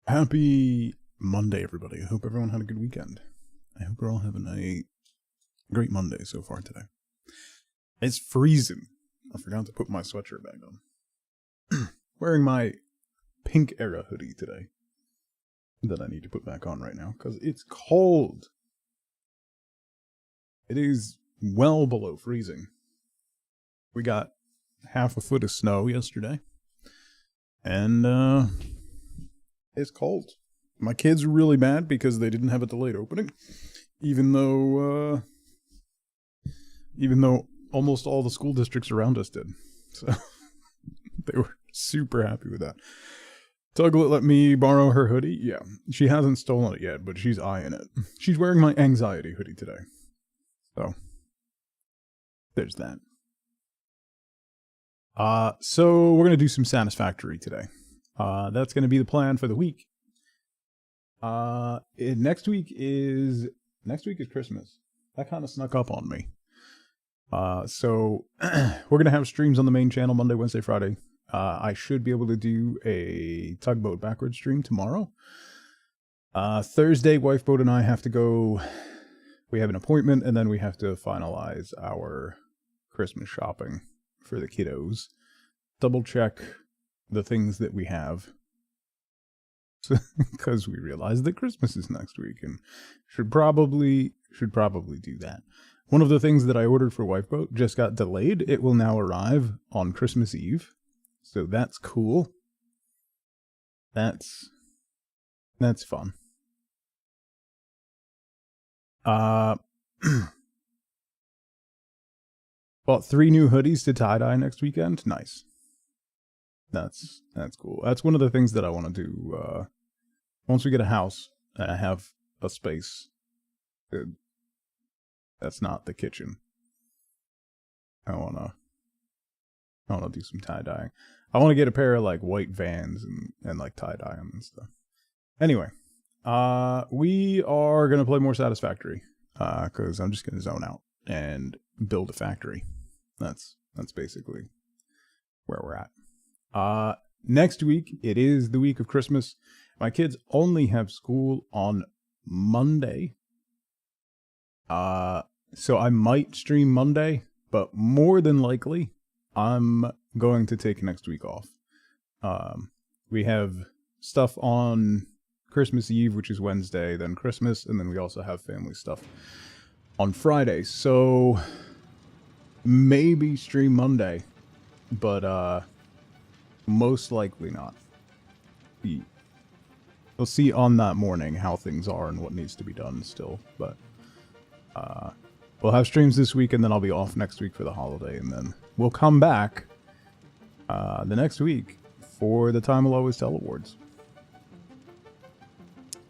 Happy Monday, everybody. I hope everyone had a good weekend. I hope we're all having a great Monday so far today. It's freezing. I forgot to put my sweatshirt back on. Wearing my pink era hoodie today that I need to put back on right now because it's cold. It is well below freezing. We got half a foot of snow yesterday. And, it's cold. My kids are really mad because they didn't have a delayed opening, even though almost all the school districts around us did. So they were super happy with that. Tuglet let me borrow her hoodie. Yeah, she hasn't stolen it yet, but she's eyeing it. She's wearing my anxiety hoodie today. So there's that. So we're gonna do some Satisfactory today. That's gonna be the plan for the week. Next week is Christmas. That kind of snuck up on me. So we're gonna have streams on the main channel Monday, Wednesday, Friday. I should be able to do a tugboat backwards stream tomorrow. Thursday, Wifeboat and I have to go. We have an appointment, and then we have to finalize our Christmas shopping for the kiddos. Double check the things that we have, because we realize that Christmas is next week, and should probably do that. One of the things that I ordered for Wifeboat just got delayed. It will now arrive on Christmas Eve, so that's cool. That's fun. Bought 3 new hoodies to tie-dye next weekend. Nice. That's cool. That's one of the things that I want to do. Once we get a house and I have a space that's not the kitchen, I wanna do some tie-dyeing. I want to get a pair of like white Vans and like tie-dye them and stuff. Anyway, we are gonna play more Satisfactory because I'm just gonna zone out and build a factory. That's basically where we're at. Next week, it is the week of Christmas. My kids only have school on Monday. So I might stream Monday, but more than likely, I'm going to take next week off. We have stuff on Christmas Eve, which is Wednesday, then Christmas, and then we also have family stuff on Friday. So maybe stream Monday, but most likely not. We'll see on that morning how things are and what needs to be done still, but we'll have streams this week, and then I'll be off next week for the holiday, and then we'll come back the next week for the Time Will Always Tell Awards.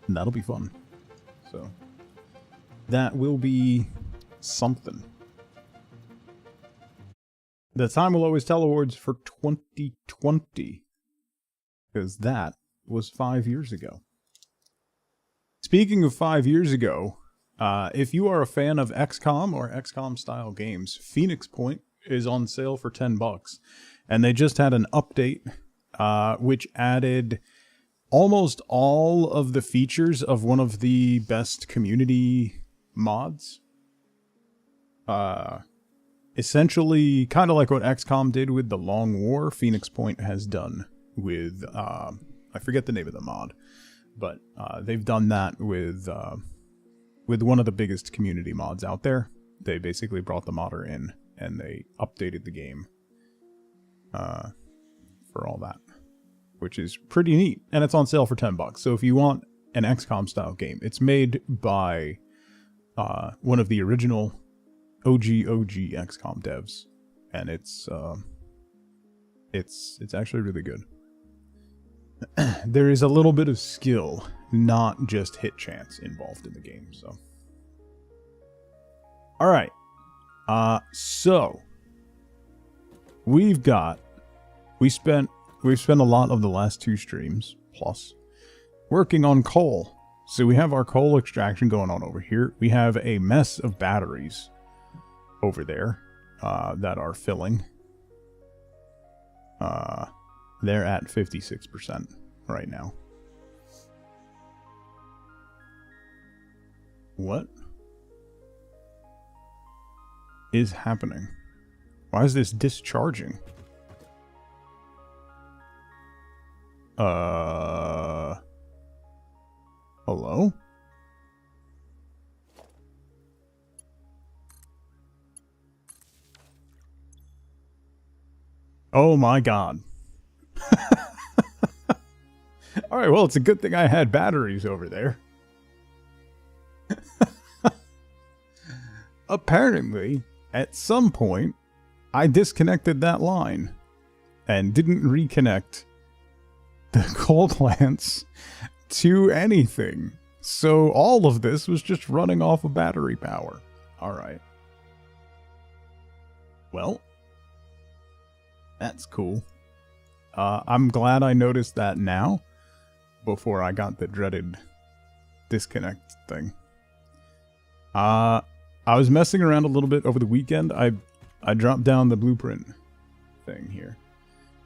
And that'll be fun. So that will be something. The Time Will Always Tell Awards for 2020, because that was 5 years ago. Speaking of 5 years ago, if you are a fan of XCOM or XCOM style games, Phoenix Point is on sale for $10, and they just had an update which added almost all of the features of one of the best community mods. Essentially, kind of like what XCOM did with the Long War, Phoenix Point has done with, I forget the name of the mod, but they've done that with one of the biggest community mods out there. They basically brought the modder in, and they updated the game for all that, which is pretty neat. And it's on sale for $10. So if you want an XCOM style game, it's made by one of the original OG XCOM devs, and it's actually really good. There is a little bit of skill, not just hit chance, involved in the game. So, all right. So we've spent a lot of the last 2 streams plus working on coal. So we have our coal extraction going on over here. We have a mess of batteries over there that are filling. They're at 56% right now. What is happening? Why is this discharging? Hello? Oh my god. Alright, well, it's a good thing I had batteries over there. Apparently, at some point, I disconnected that line and didn't reconnect the coal plants to anything. So all of this was just running off of battery power. Alright. Well, that's cool. I'm glad I noticed that now, before I got the dreaded disconnect thing. I was messing around a little bit over the weekend. I dropped down the blueprint thing here.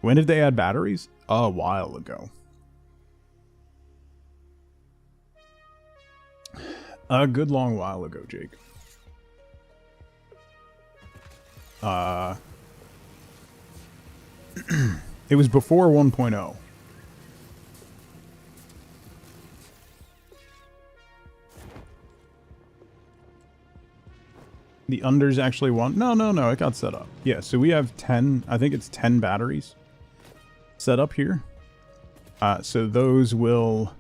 When did they add batteries? A while ago. A good long while ago, Jake. It was before 1.0. The unders actually won. No, it got set up. Yeah, so we have 10, I think it's 10 batteries set up here. So those will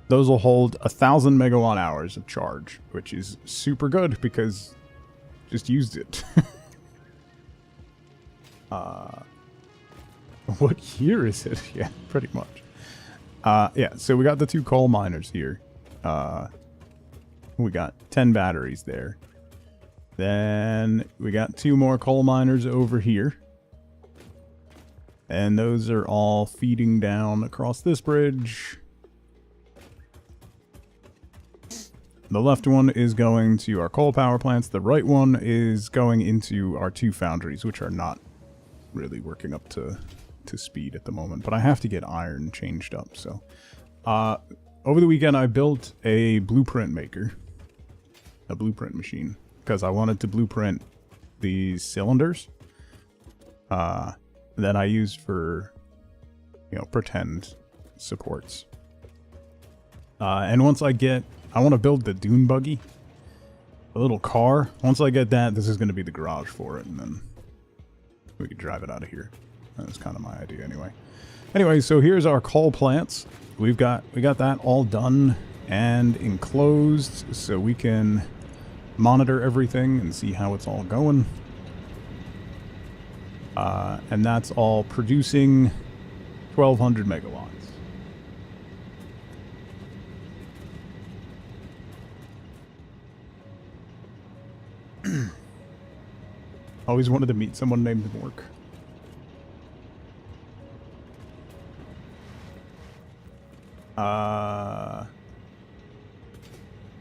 hold 1,000 megawatt hours of charge, which is super good because just used it. What year is it? Yeah, pretty much. Yeah, so we got the 2 coal miners here. We got 10 batteries there. Then we got 2 more coal miners over here. And those are all feeding down across this bridge. The left one is going to our coal power plants. The right one is going into our 2 foundries, which are not really working up to speed at the moment. But I have to get iron changed up, so... over the weekend, I built a blueprint maker. A blueprint machine. Because I wanted to blueprint these cylinders. That I use for, you know, pretend supports. And once I want to build the dune buggy. A little car. Once I get that, this is going to be the garage for it. And then we could drive it out of here. That's kind of my idea anyway. Anyway, so here's our coal plants. We got that all done and enclosed so we can monitor everything and see how it's all going. And that's all producing 1,200 megawatts. Always wanted to meet someone named Mork.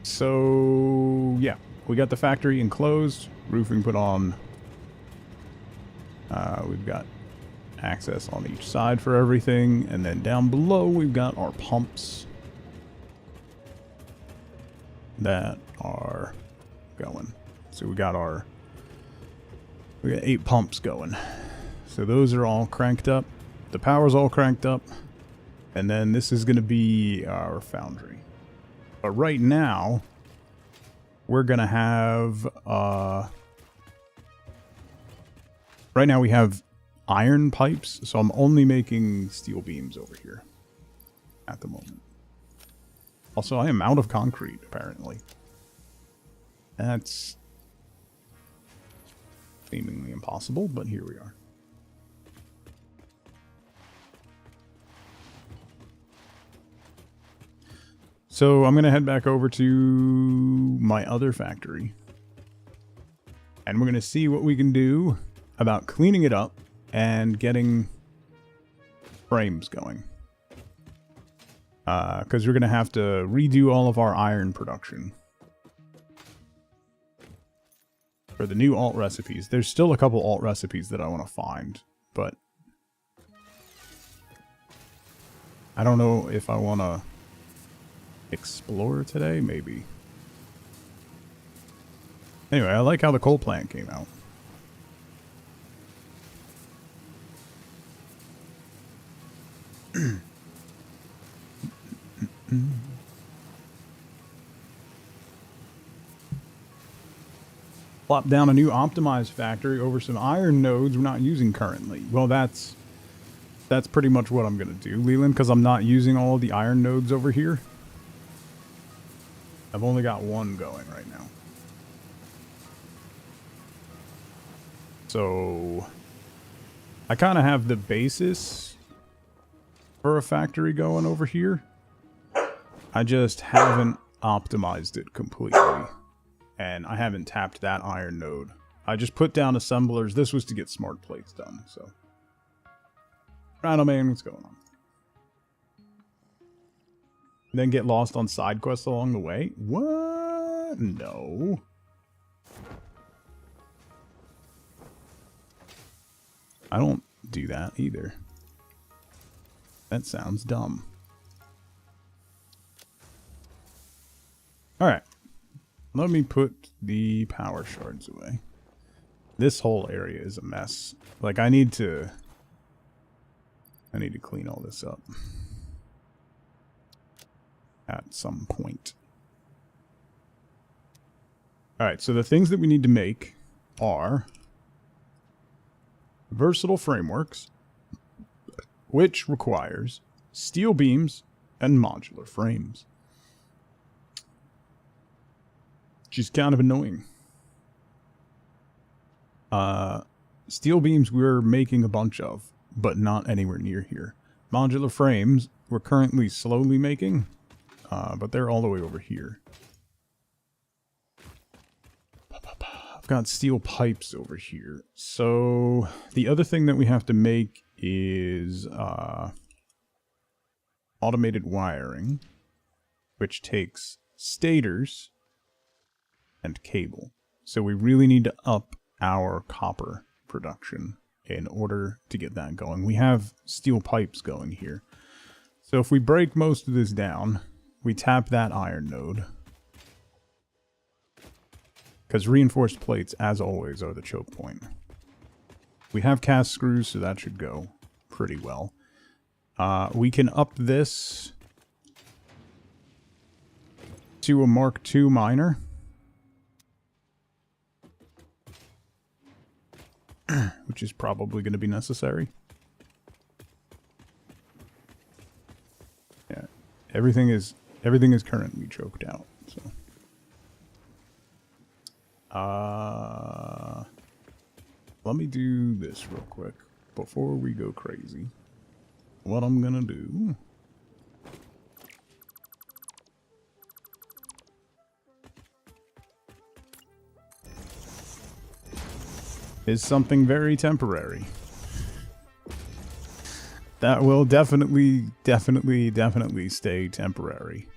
So yeah, we got the factory enclosed, roofing put on. We've got access on each side for everything, and then down below we've got our pumps that are going. So we got 8 pumps going. So those are all cranked up. The power's all cranked up. And then this is going to be our foundry. But right now, we're going to have... right now we have iron pipes, so I'm only making steel beams over here at the moment. Also, I am out of concrete, apparently. That's seemingly impossible, but here we are. So I'm going to head back over to my other factory. And we're going to see what we can do about cleaning it up and getting frames going. Because we're going to have to redo all of our iron production. For the new alt recipes. There's still a couple alt recipes that I want to find, but I don't know if I want to explore today? Maybe. Anyway, I like how the coal plant came out. Plop down a new optimized factory over some iron nodes we're not using currently. Well, that's pretty much what I'm going to do, Leland, because I'm not using all of the iron nodes over here. I've only got one going right now. So I kind of have the basis for a factory going over here. I just haven't optimized it completely. And I haven't tapped that iron node. I just put down assemblers. This was to get smart plates done, so. Rhino Man, what's going on? Then get lost on side quests along the way? What? No. I don't do that either. That sounds dumb. Alright. Let me put the power shards away. This whole area is a mess. Like, I need to clean all this up. At some point. Alright, so the things that we need to make are versatile frameworks, which requires steel beams and modular frames. Which is kind of annoying. Steel beams we're making a bunch of, but not anywhere near here. Modular frames we're currently slowly making, but they're all the way over here. I've got steel pipes over here. So the other thing that we have to make is automated wiring, which takes stators and cable. So we really need to up our copper production in order to get that going. We have steel pipes going here. So if we break most of this down, we tap that iron node. Because reinforced plates, as always, are the choke point. We have cast screws, so that should go pretty well. We can up this to a Mark II miner. Which is probably going to be necessary. Yeah, everything is currently choked out. So, let me do this real quick before we go crazy. What I'm gonna do is something very temporary. That will definitely stay temporary.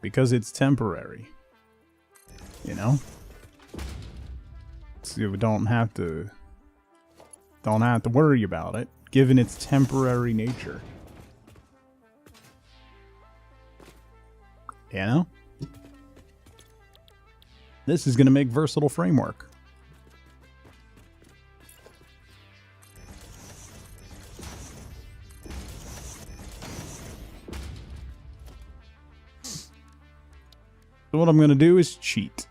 Because it's temporary. You know? So we don't have to worry about it, given its temporary nature. You know? This is going to make versatile framework. So what I'm going to do is cheat.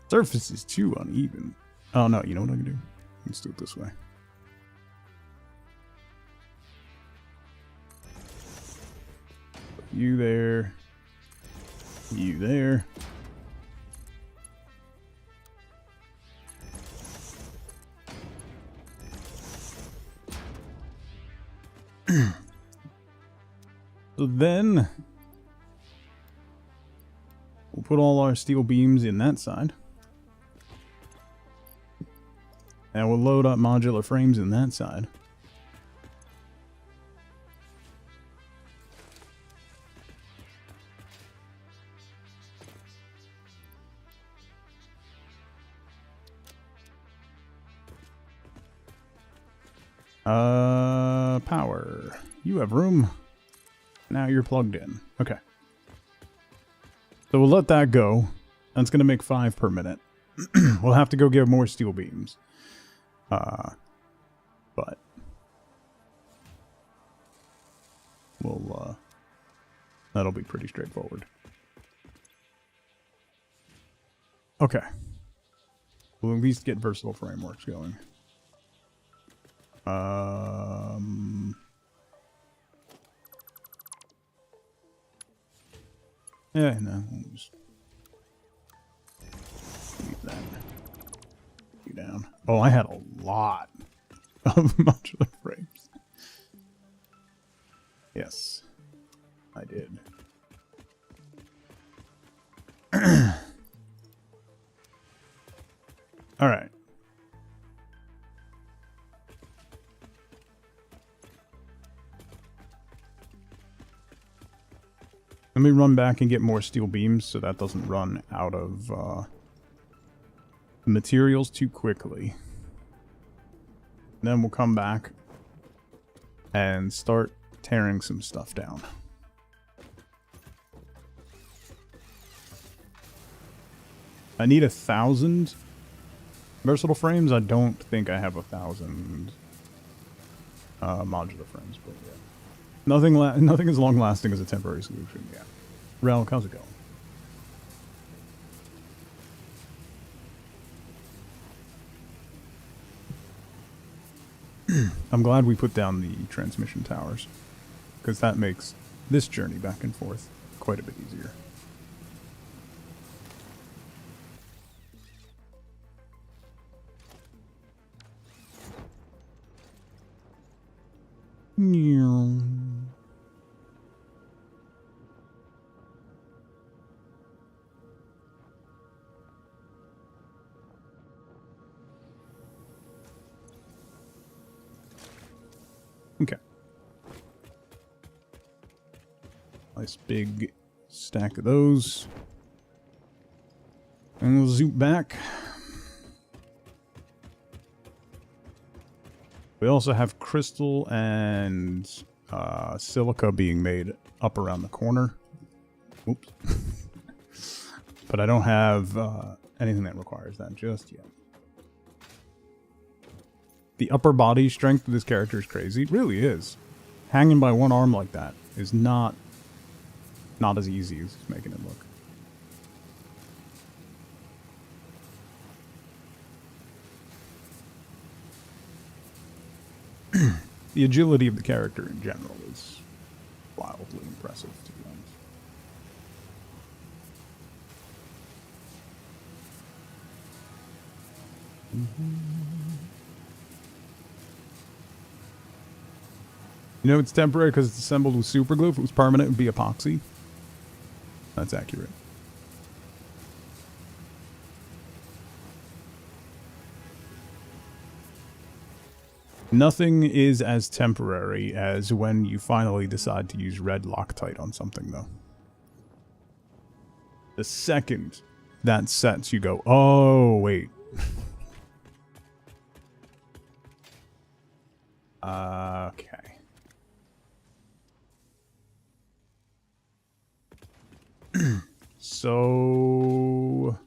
Surface is too uneven. Oh no, you know what I can do? Let's do it this way. You there. You there. So then we'll put all our steel beams in that side. And we'll load up modular frames in that side. Power. You have room. Now you're plugged in. Okay. So we'll let that go. That's going to make 5 per minute. We'll have to go get more steel beams. But we'll, that'll be pretty straightforward. Okay. We'll at least get versatile frameworks going. Yeah, no, we'll just leave that. You down. Oh, I had a lot of modular frames. Yes, I did. All right. Let me run back and get more steel beams so that doesn't run out of materials too quickly. Then we'll come back and start tearing some stuff down. I need 1,000 versatile frames. I don't think I have 1,000 modular frames, but yeah. Nothing as long lasting as a temporary solution. Yeah. Relk, how's it going? I'm glad we put down the transmission towers, because that makes this journey back and forth quite a bit easier. Okay. Nice big stack of those. And we'll zoom back. We also have crystal and silica being made up around the corner. Oops. But I don't have anything that requires that just yet. The upper body strength of this character is crazy. It really is. Hanging by one arm like that is not as easy as he's making it look. The agility of the character in general is wildly impressive, to be honest. You know it's temporary because it's assembled with superglue. If it was permanent, it would be epoxy. That's accurate. Nothing is as temporary as when you finally decide to use red Loctite on something, though. The second that sets, you go, oh, wait. Okay. So,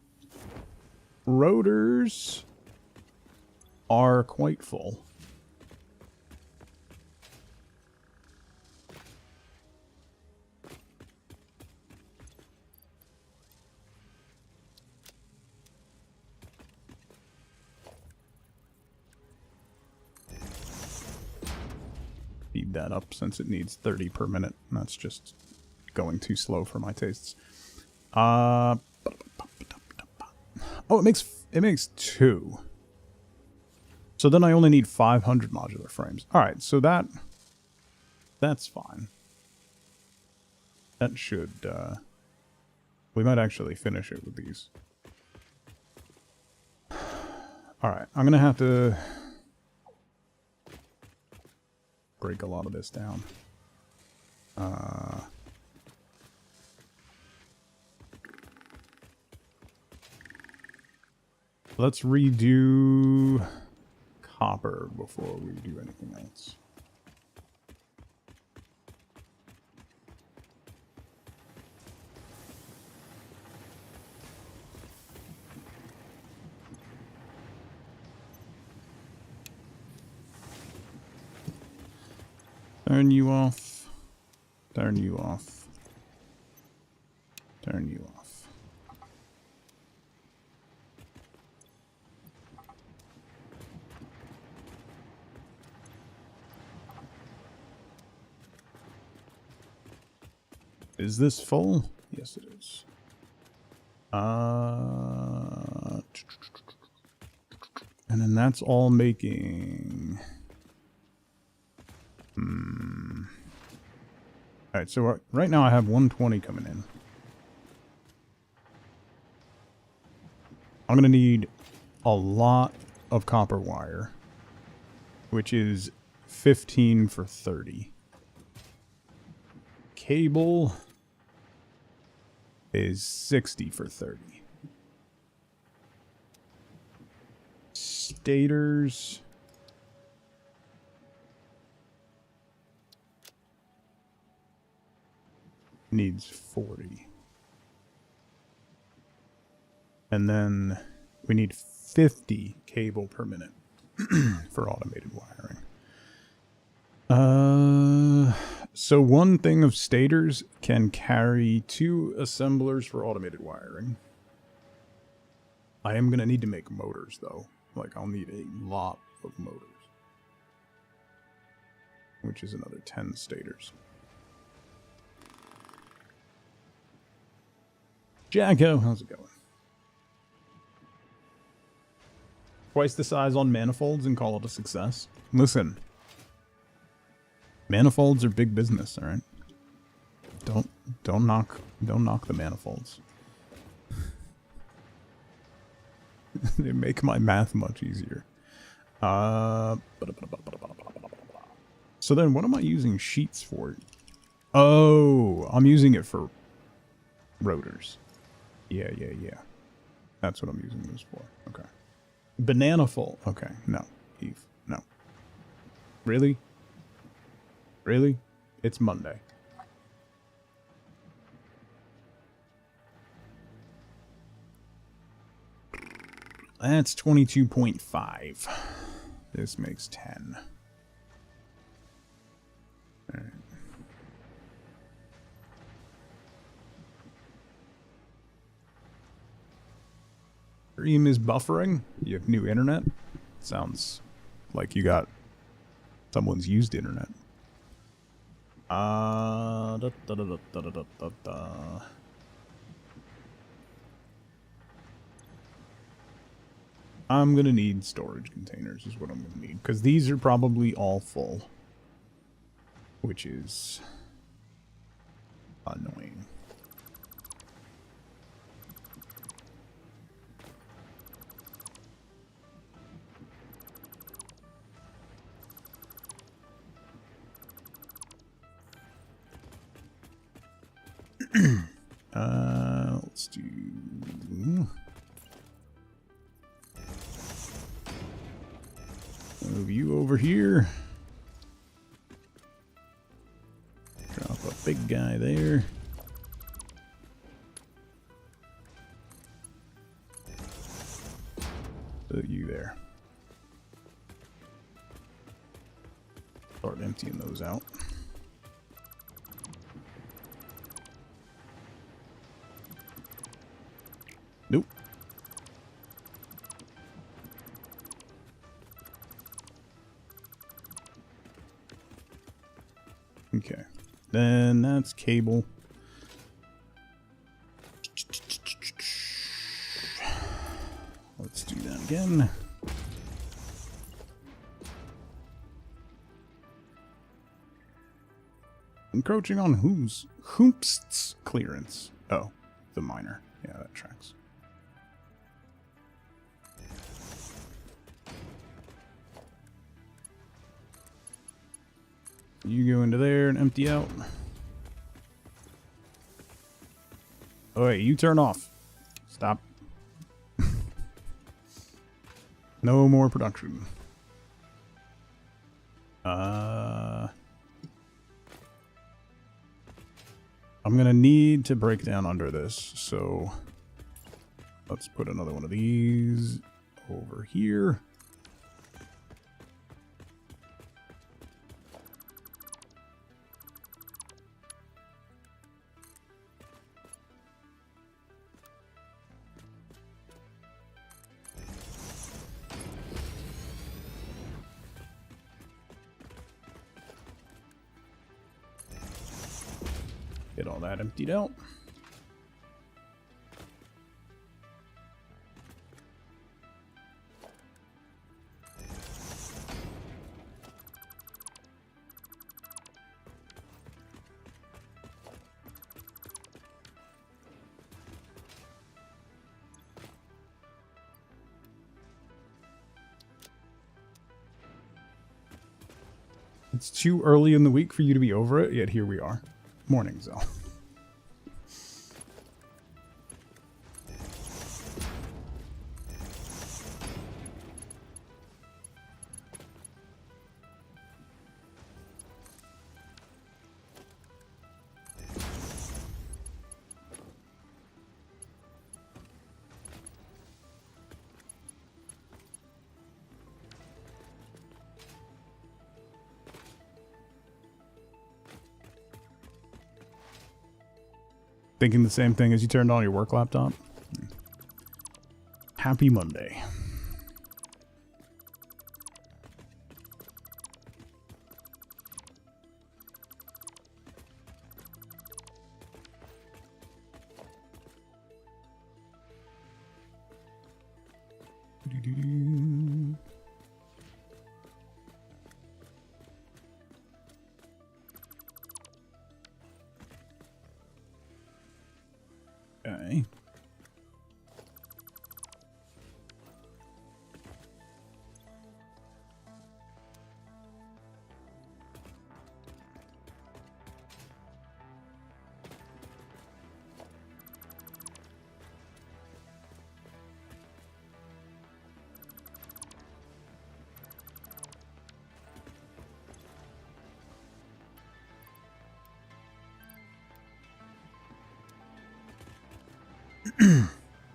rotors are quite full. Speed that up since it needs 30 per minute. And that's just going too slow for my tastes. Oh, it makes 2. So then I only need 500 modular frames. All right, so that's fine. That should we might actually finish it with these. All right, I'm gonna have to break a lot of this down. Let's redo copper before we do anything else. Turn you off. Turn you off. Turn you off. Is this full? Yes, it is. And then that's all making... Alright, so right now I have 120 coming in. I'm going to need a lot of copper wire, which is 15 for 30. Cable is 60 for 30. Stators... needs 40. And then we need 50 cable per minute for automated wiring. So one thing of stators can carry 2 assemblers for automated wiring. I am going to need to make motors though. Like I'll need a lot of motors. Which is another 10 stators. Jacko, how's it going? Twice the size on manifolds and call it a success. Listen. Manifolds are big business, alright? Don't knock the manifolds. They make my math much easier. So then what am I using sheets for? Oh, I'm using it for rotors. Yeah. That's what I'm using this for. Okay. Banana full. Okay. No. Eve. No. Really? Really? It's Monday. That's 22.5. This makes 10. All right. Stream is buffering. You have new internet? Sounds like you got someone's used internet. I'm gonna need storage containers is what I'm gonna need, because these are probably all full, which is annoying. Let's do... Move you over here. Drop a big guy there. Put you there. Start emptying those out. Nope. Okay. Then that's cable. Let's do that again. Encroaching on whose Hoopst's clearance. Oh, the miner. Yeah, that tracks. You go into there and empty out. Oh, wait, you turn off. Stop. No more production. I'm gonna need to break down under this, so let's put another one of these over here. Get all that emptied out. It's too early in the week for you to be over it, yet here we are. Mornings, though. Thinking the same thing as you turned on your work laptop? Happy Monday. Okay.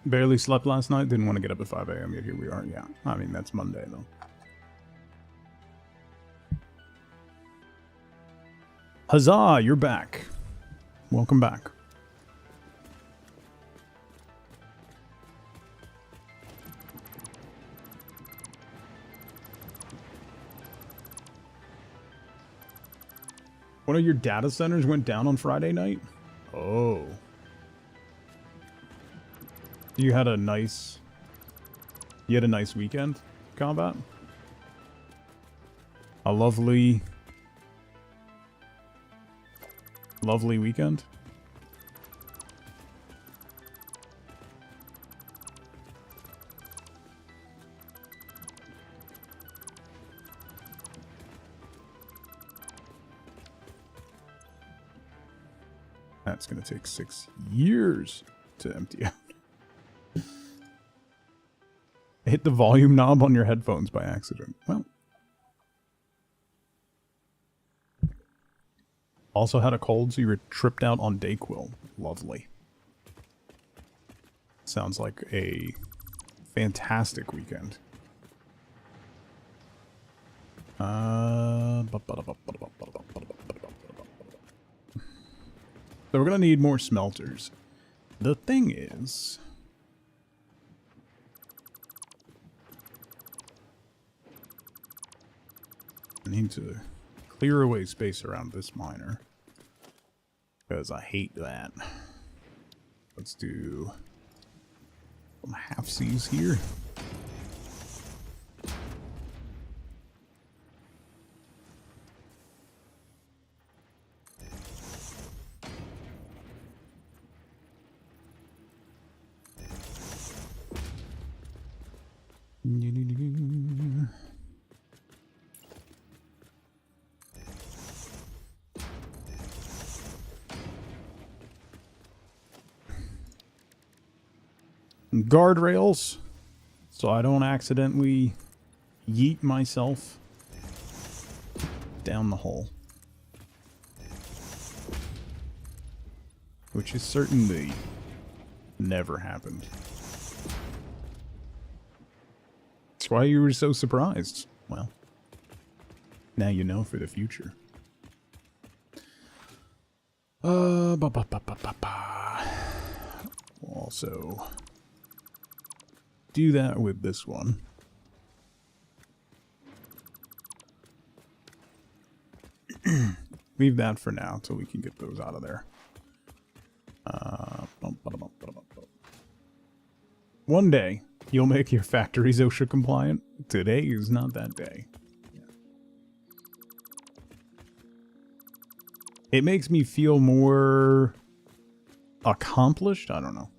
Barely slept last night. Didn't want to get up at 5 a.m. Yet here we are. Yeah. I mean, that's Monday, though. Huzzah! You're back. Welcome back. One of your data centers went down on Friday night? Oh. You had a nice weekend, Combat? A lovely weekend? That's gonna take 6 years to empty out. Hit the volume knob on your headphones by accident. Well. Also had a cold, so you were tripped out on Dayquil. Lovely. Sounds like a fantastic weekend. So we're gonna need more smelters. The thing is, I need to clear away space around this miner, because I hate that. Let's do some half-C's here. Guardrails, so I don't accidentally yeet myself down the hole. Which is certainly never happened. That's why you were so surprised. Well, now you know for the future. Also, do that with this one. Leave that for now till we can get those out of there. One day, you'll make your factories OSHA compliant. Today is not that day. Yeah. It makes me feel more accomplished. I don't know.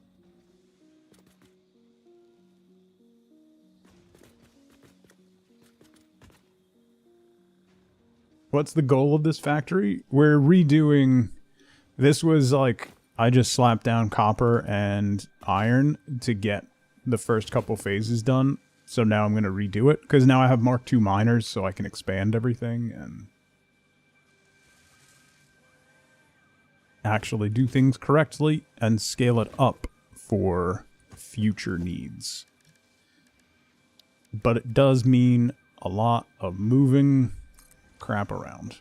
What's the goal of this factory? We're redoing... This was like... I just slapped down copper and iron to get the first couple phases done. So now I'm going to redo it. Because now I have Mark II miners, so I can expand everything and... actually do things correctly and scale it up for future needs. But it does mean a lot of moving crap around.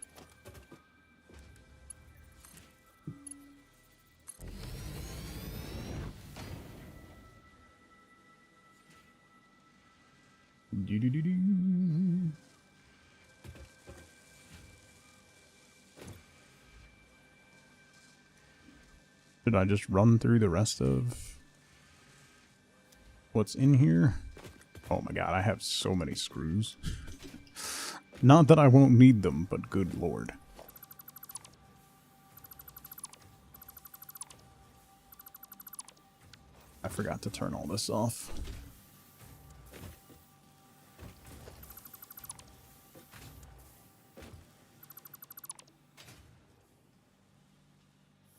Should I just run through the rest of what's in here? Oh my god, I have so many screws. Not that I won't need them, but good lord. I forgot to turn all this off.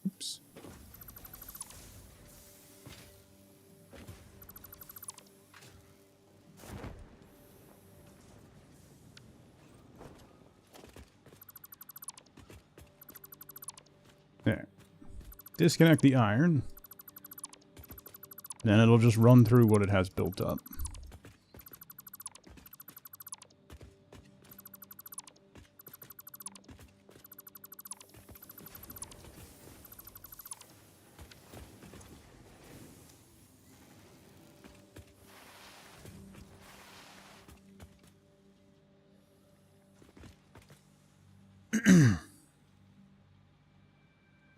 Oops. There. Disconnect the iron. Then it'll just run through what it has built up.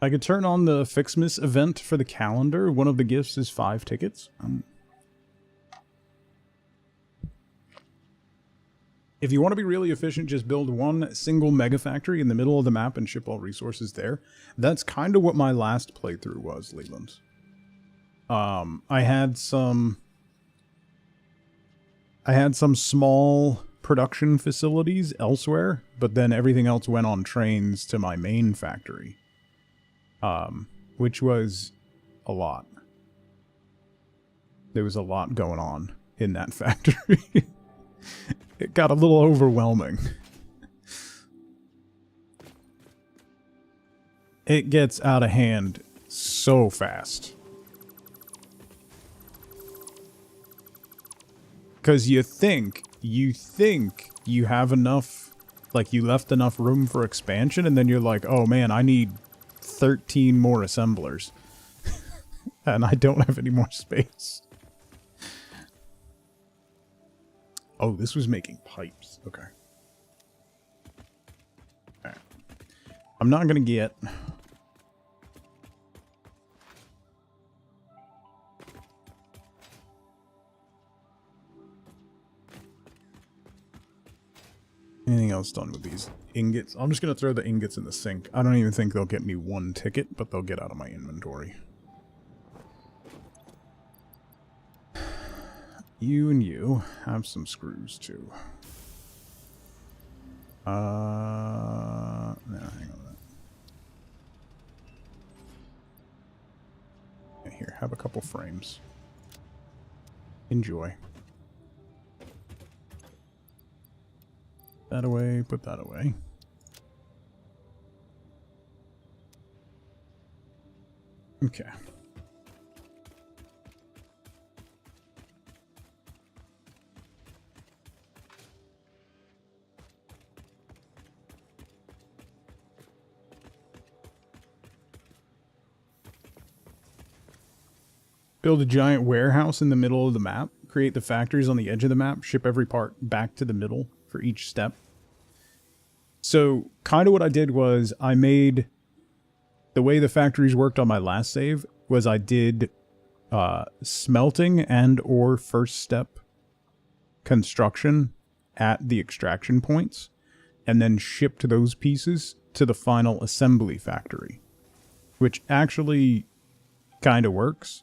I could turn on the Fixmas event for the calendar. One of the gifts is 5 tickets. If you want to be really efficient, just build one single mega factory in the middle of the map and ship all resources there. That's kind of what my last playthrough was, Leland. I had some small production facilities elsewhere, but then everything else went on trains to my main factory. Which was a lot. There was a lot going on in that factory. It got a little overwhelming. It gets out of hand so fast. Because you think you have enough, like you left enough room for expansion, and then you're like, oh man, I need 13 more assemblers. And I don't have any more space. Oh, this was making pipes. Okay. Alright. I'm not gonna get... anything else done with these ingots? I'm just going to throw the ingots in the sink. I don't even think they'll get me 1 ticket, but they'll get out of my inventory. You and you have some screws too. No, hang on. Yeah, here, have a couple frames. Enjoy. That away, put that away. Okay. Build a giant warehouse in the middle of the map. Create the factories on the edge of the map. Ship every part back to the middle for each step. So, kind of what I did was I made... The way the factories worked on my last save was I did smelting and or first step construction at the extraction points, and then shipped those pieces to the final assembly factory, which actually kind of works.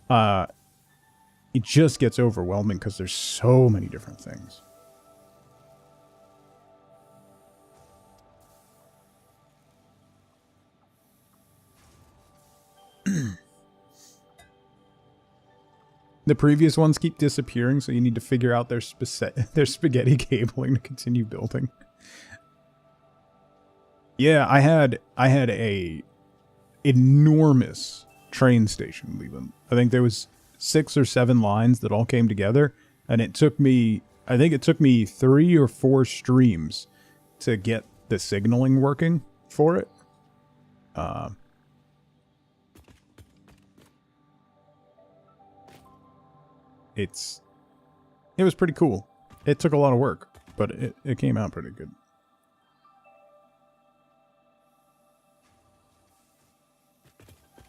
It just gets overwhelming because there's so many different things. The previous ones keep disappearing, so you need to figure out their spaghetti cabling to continue building. Yeah, I had a enormous train station leaving. I think there was 6 or 7 lines that all came together, and it took me, I think it took me 3 or 4 streams to get the signaling working for it. It was pretty cool. It took a lot of work, but it came out pretty good.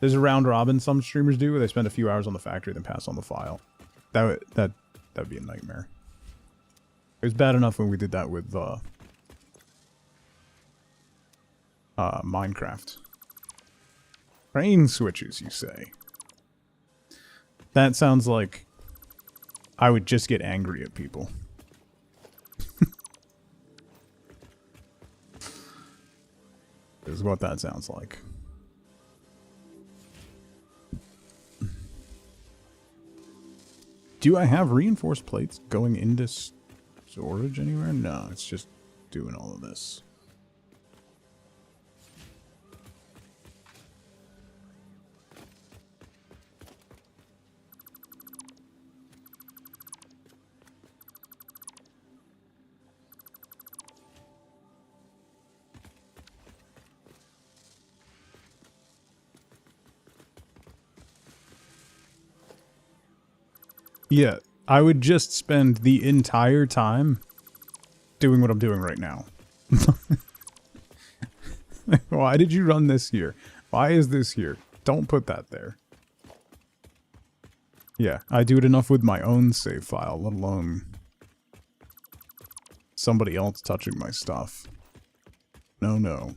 There's a round robin some streamers do where they spend a few hours on the factory then pass on the file. That'd be a nightmare. It was bad enough when we did that with Minecraft. Train switches, you say? That sounds like I would just get angry at people. Is what that sounds like. Do I have reinforced plates going into storage anywhere? No, it's just doing all of this. Yeah, I would just spend the entire time doing what I'm doing right now. Why did you run this here? Why is this here? Don't put that there. Yeah, I do it enough with my own save file, let alone somebody else touching my stuff. No, no.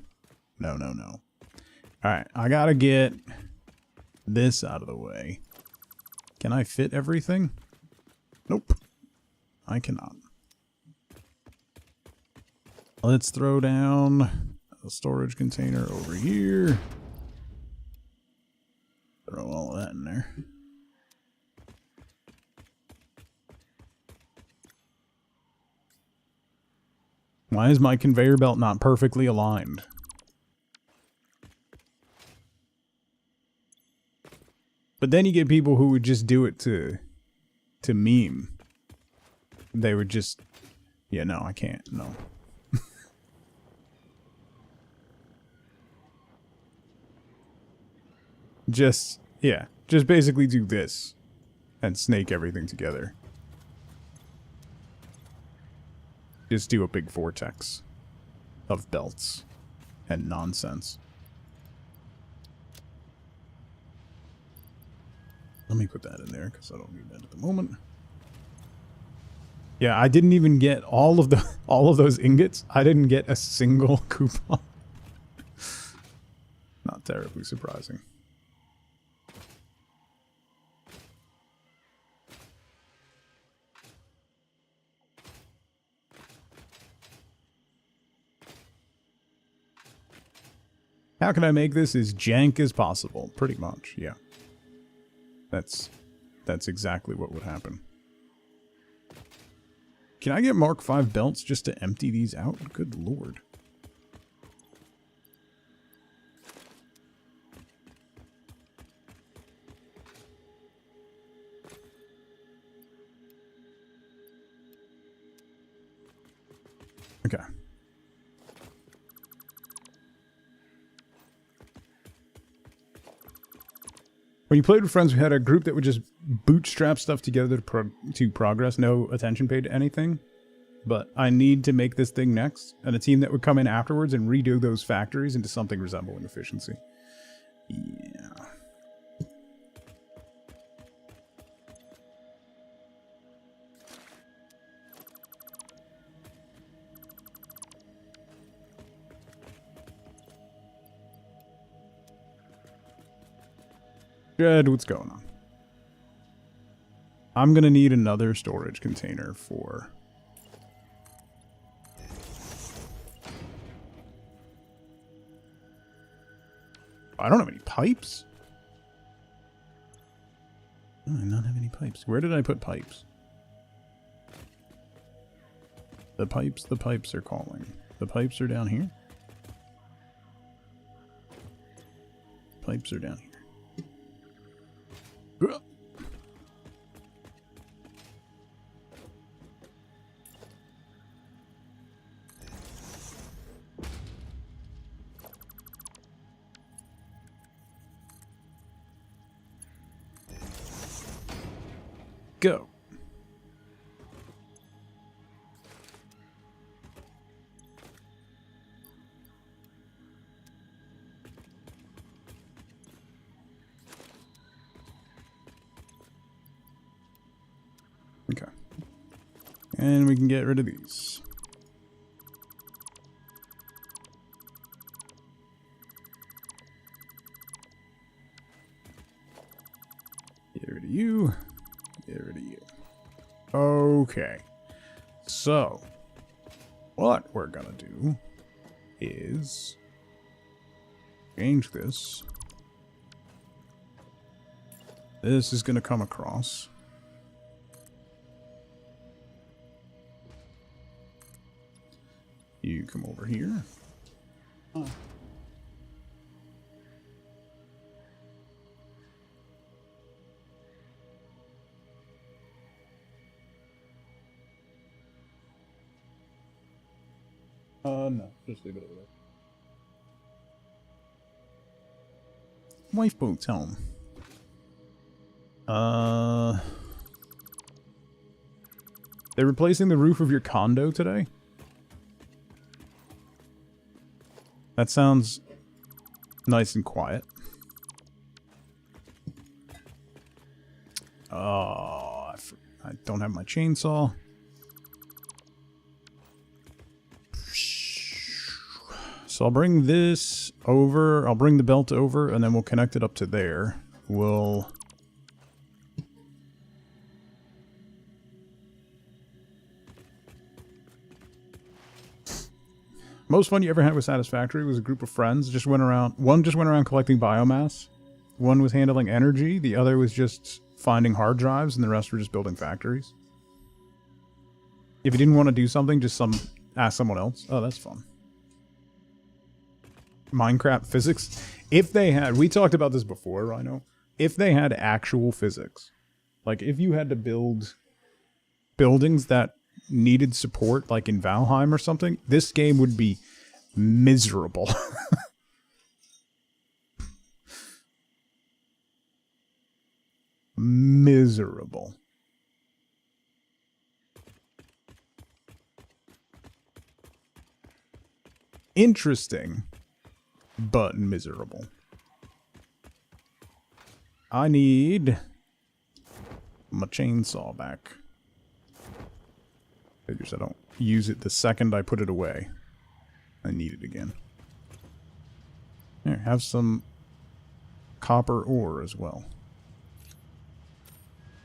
No, no, no. Alright, I gotta get this out of the way. Can I fit everything? Nope. I cannot. Let's throw down a storage container over here. Throw all of that in there. Why is my conveyor belt not perfectly aligned? But then you get people who would just do it to meme. They would just, yeah, no, I can't, no. Just, yeah, just basically do this and snake everything together. Just do a big vortex of belts and nonsense. Let me put that in there because I don't need that at the moment. Yeah, I didn't even get all of those ingots. I didn't get a single coupon. Not terribly surprising. How can I make this as jank as possible? Pretty much, yeah. That's exactly what would happen. Can I get Mark 5 belts just to empty these out? Good lord. When you played with friends, we had a group that would just bootstrap stuff together to progress. No attention paid to anything. But I need to make this thing next. And a team that would come in afterwards and redo those factories into something resembling efficiency. Yeah. Jed, what's going on? I'm gonna need another storage container for... I don't have any pipes. Oh, I not have any pipes. Where did I put pipes? The pipes are calling. The pipes are down here? Pipes are down here. Go. Okay. And we can get rid of these. Get rid of you. Get rid of you. Okay. So, what we're gonna do is change this. This is gonna come across. You come over here. Oh. No, just leave it over there. Lifeboat's home. They're replacing the roof of your condo today? That sounds nice and quiet. Oh, I don't have my chainsaw. So I'll bring this over, I'll bring the belt over, and then we'll connect it up to there. We'll... Most fun you ever had with Satisfactory was a group of friends. Just went around. One just went around collecting biomass. One was handling energy. The other was just finding hard drives, and the rest were just building factories. If you didn't want to do something, just ask someone else. Oh, that's fun. Minecraft physics. If they had, we talked about this before, Rhino. If they had actual physics, like if you had to build buildings that needed support, like in Valheim or something, this game would be miserable. Miserable. Interesting, but miserable. I need my chainsaw back. Figures I don't use it the second I put it away. I need it again. Here, have some copper ore as well.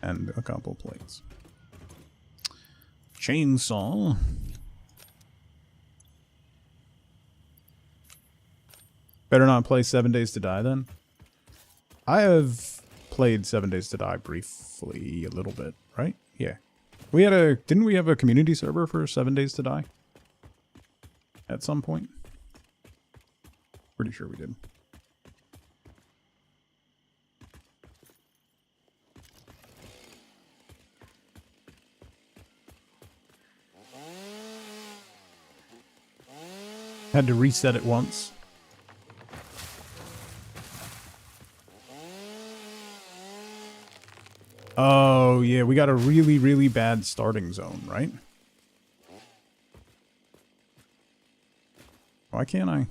And a couple plates. Chainsaw. Better not play 7 Days to Die then. I have played 7 Days to Die briefly a little bit, right? Yeah. We had a, didn't we have a community server for 7 Days to Die? At some point? Pretty sure we did. Had to reset it once. Oh, yeah, we got a really, really bad starting zone, right? Why can't I?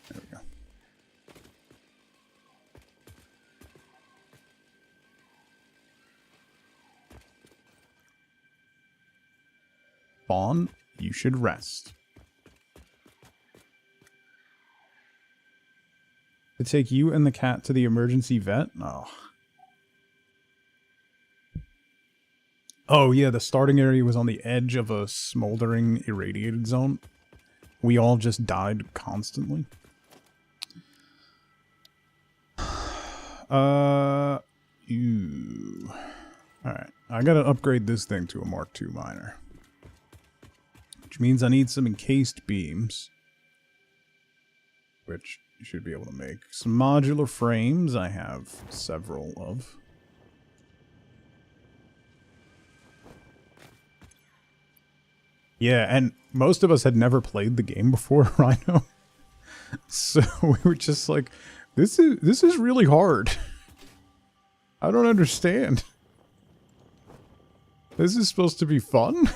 There we go. Fawn, you should rest. To take you and the cat to the emergency vet? Oh. Oh, yeah, the starting area was on the edge of a smoldering, irradiated zone. We all just died constantly. Ew. Alright, I gotta upgrade this thing to a Mark II miner. Which means I need some encased beams. Which you should be able to make. Some modular frames I have several of. Yeah, and most of us had never played the game before, Rhino. So we were just like, this is really hard. I don't understand. This is supposed to be fun?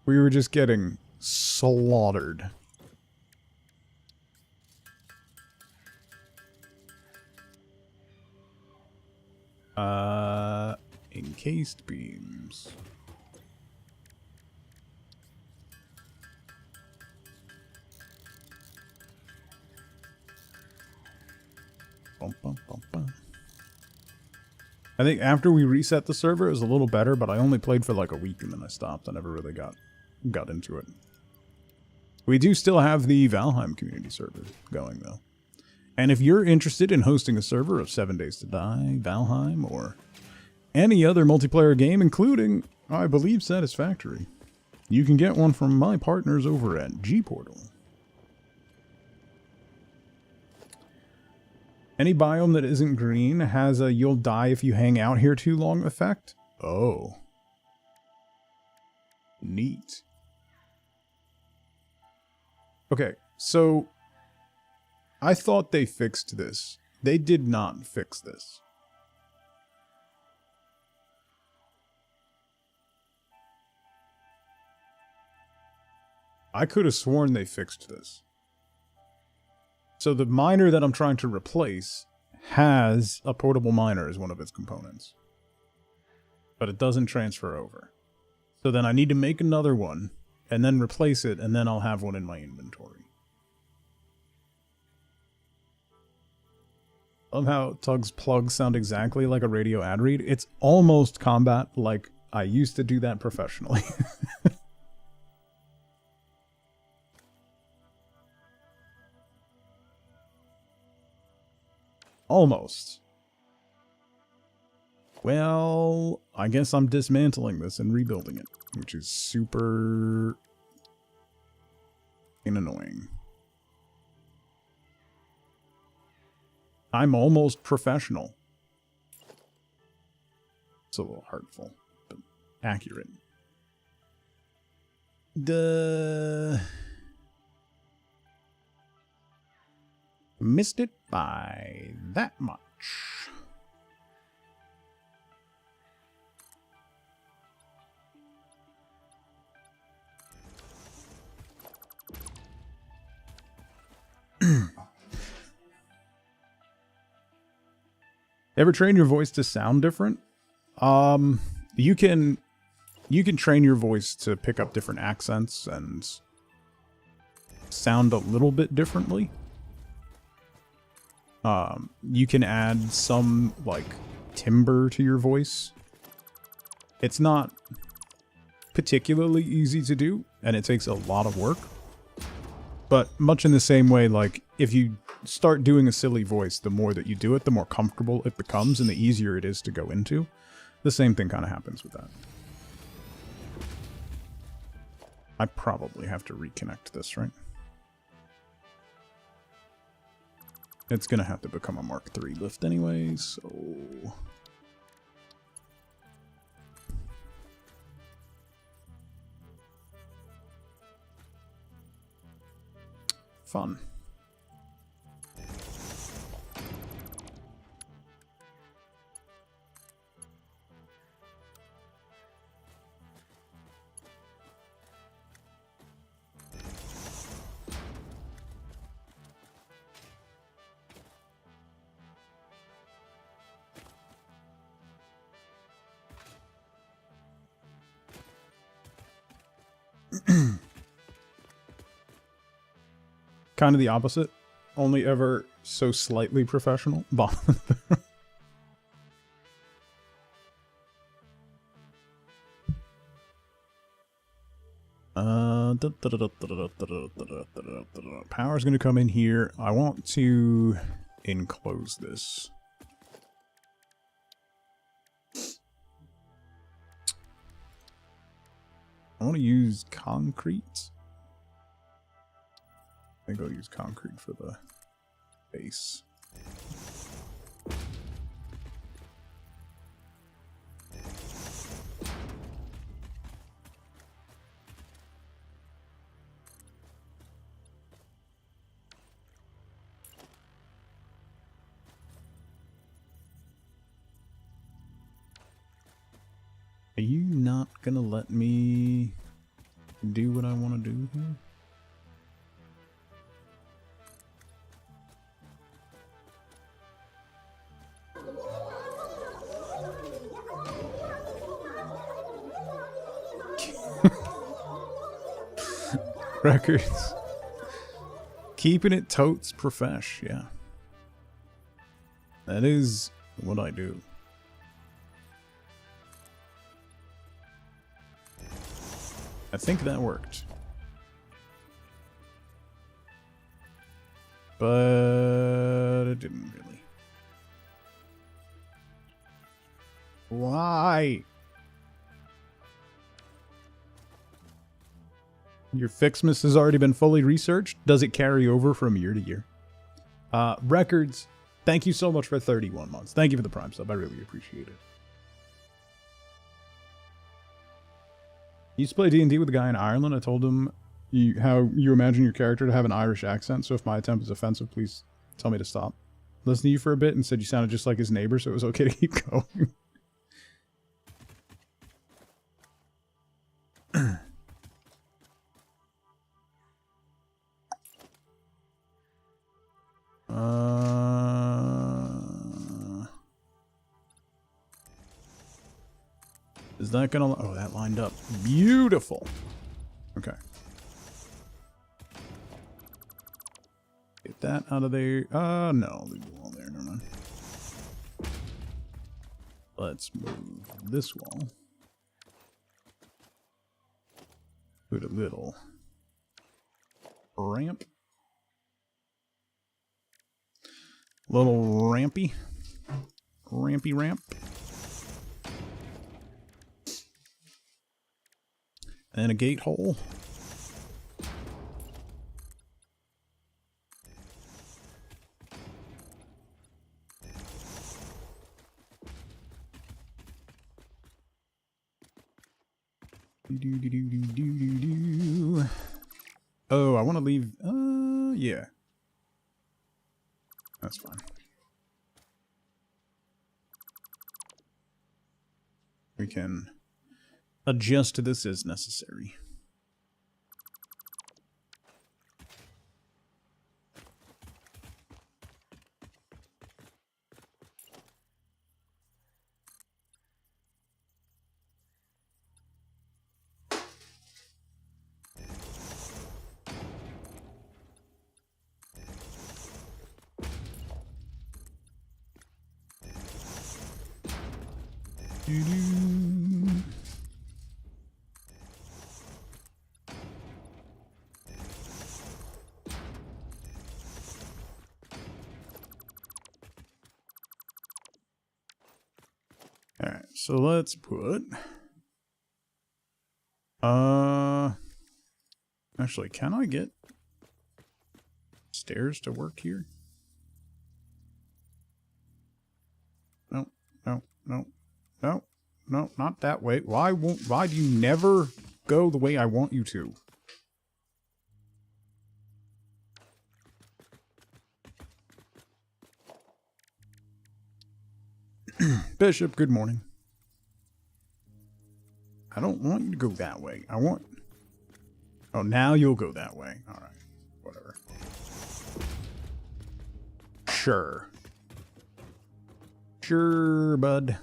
We were just getting slaughtered. Encased beams. Bum, bum, bum, bum. I think after we reset the server, it was a little better, but I only played for like a week and then I stopped. I never really got into it. We do still have the Valheim community server going, though. And if you're interested in hosting a server of 7 Days to Die, Valheim, or any other multiplayer game, including, I believe, Satisfactory, you can get one from my partners over at G-Portal. Any biome that isn't green has a "you'll die if you hang out here too long" effect? Oh. Neat. Okay, so I thought they fixed this. They did not fix this. I could have sworn they fixed this. So the miner that I'm trying to replace has a portable miner as one of its components. But it doesn't transfer over. So then I need to make another one, and then replace it, and then I'll have one in my inventory. Love how Tug's plugs sound exactly like a radio ad read. It's almost combat, like I used to do that professionally. Almost. Well, I guess I'm dismantling this and rebuilding it, which is super annoying. I'm almost professional. It's a little hurtful, but accurate. Missed it by that much. Ever train your voice to sound different? You can train your voice to pick up different accents and sound a little bit differently. You can add some, like, timbre to your voice. It's not particularly easy to do, and it takes a lot of work. But much in the same way, like, if you start doing a silly voice, the more that you do it, the more comfortable it becomes, and the easier it is to go into. The same thing kind of happens with that. I probably have to reconnect this, right? It's gonna have to become a Mark III lift anyway, so... Fun. Kind of the opposite. Only ever so slightly professional. Power's gonna come in here. I want to enclose this. I want to use concrete. I think I'll use concrete for the base. Are you not gonna let me do what I want to do here? Records. Keeping it totes profesh, yeah. That is what I do. I think that worked. But it didn't really. Why? Your Fixmas has already been fully researched? Does it carry over from year to year? Records, thank you so much for 31 months. Thank you for the Prime sub. I really appreciate it. You used to play D&D with a guy in Ireland. I told him how you imagine your character to have an Irish accent, so if my attempt is offensive, please tell me to stop. Listened to you for a bit and said you sounded just like his neighbor, so it was okay to keep going. Is that gonna... Oh, that lined up. Beautiful. Okay. Get that out of there. No. Leave the wall there. Never mind. Let's move this wall. Put a little ramp. Little rampy. Rampy ramp. And a gate hole. Oh, I want to leave. Yeah. That's fine. We can adjust to this as necessary. Alright, so let's put... Actually, can I get stairs to work here? No, no, no, no, no, not that way. Why do you never go the way I want you to? Bishop, good morning. I don't want you to go that way. I want... Oh, now you'll go that way. Alright. Whatever. Sure. Sure, bud.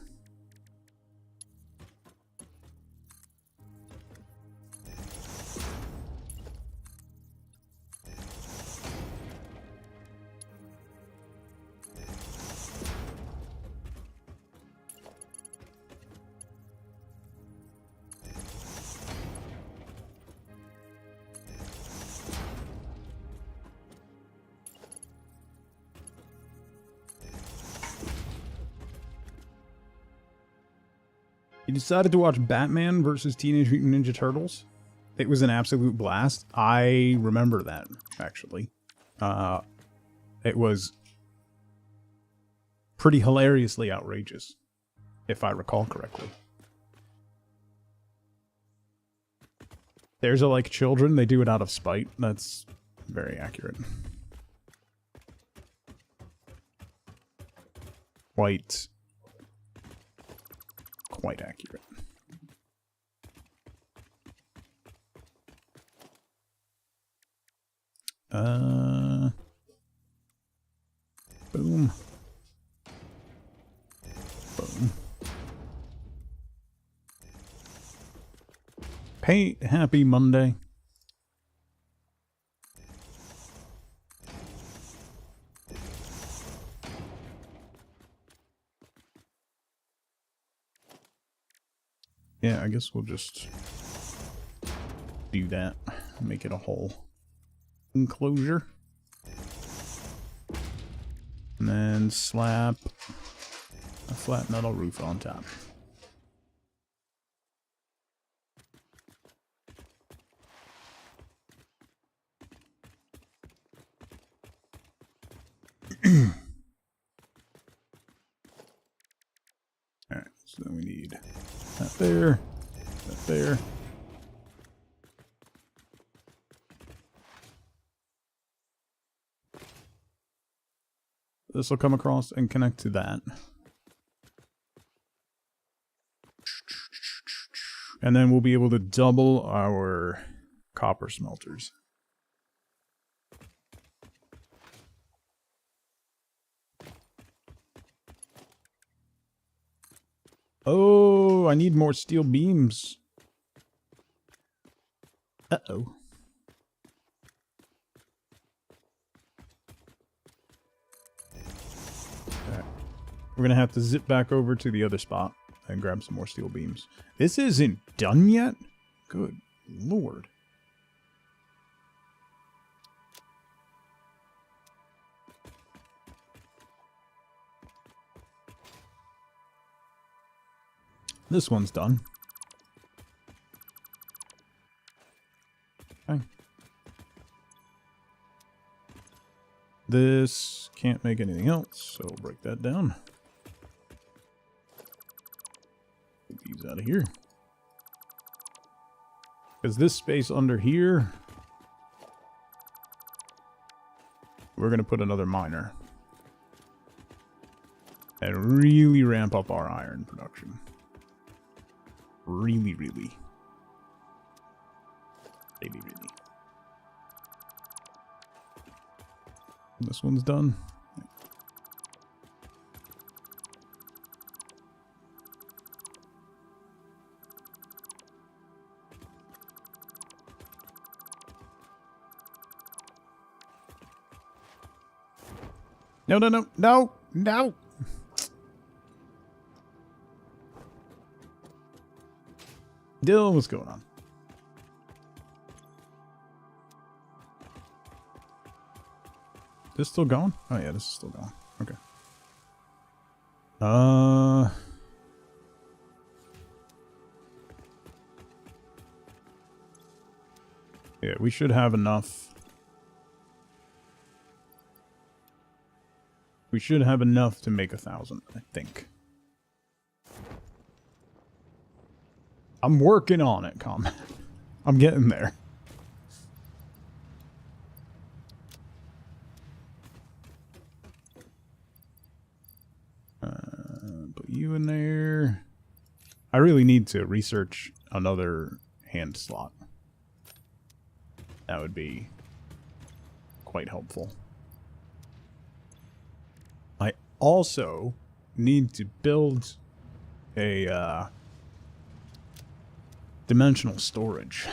You decided to watch Batman versus Teenage Mutant Ninja Turtles. It was an absolute blast. I remember that, actually. It was pretty hilariously outrageous, if I recall correctly. There's a like children, they do it out of spite. That's very accurate. Quite accurate. Boom. Boom. Happy Monday. Yeah, I guess we'll just do that. Make it a whole enclosure. And then slap a flat metal roof on top. Alright, so then we need that there, that there. This will come across and connect to that. And then we'll be able to double our copper smelters. Oh, I need more steel beams. Uh-oh. Alright. We're gonna have to zip back over to the other spot and grab some more steel beams. This isn't done yet? Good lord. This one's done. Okay. This can't make anything else, so we'll break that down. Get these out of here. Because this space under here, we're going to put another miner. And really ramp up our iron production. Really. This one's done. No. Dylan, what's going on? This still going? Oh yeah, this is still going. Okay. Yeah, we should have enough. We should have enough to make 1,000, I think. I'm working on it, Combat. I'm getting there. Put you in there. I really need to research another hand slot. That would be quite helpful. I also need to build a dimensional storage,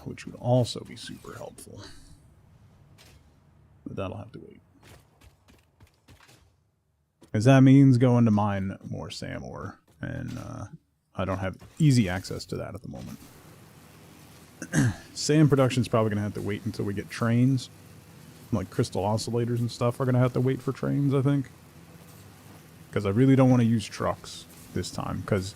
which would also be super helpful. But that'll have to wait. Because that means going to mine more SAM ore, and I don't have easy access to that at the moment. SAM production's probably going to have to wait until we get trains. Like crystal oscillators and stuff are going to have to wait for trains, I think. Because I really don't want to use trucks this time, because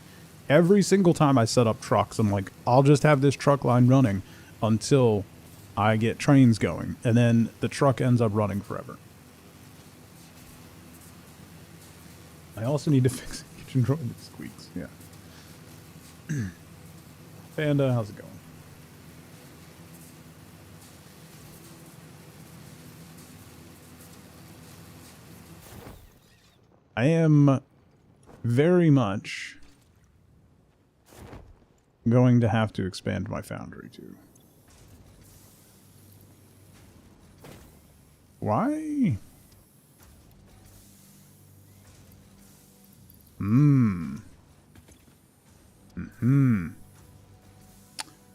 Every single time I set up trucks, I'm like, I'll just have this truck line running until I get trains going. And then the truck ends up running forever. I also need to fix the kitchen drawer that squeaks. Yeah. Panda, how's it going? I am very much going to have to expand my foundry too. Why?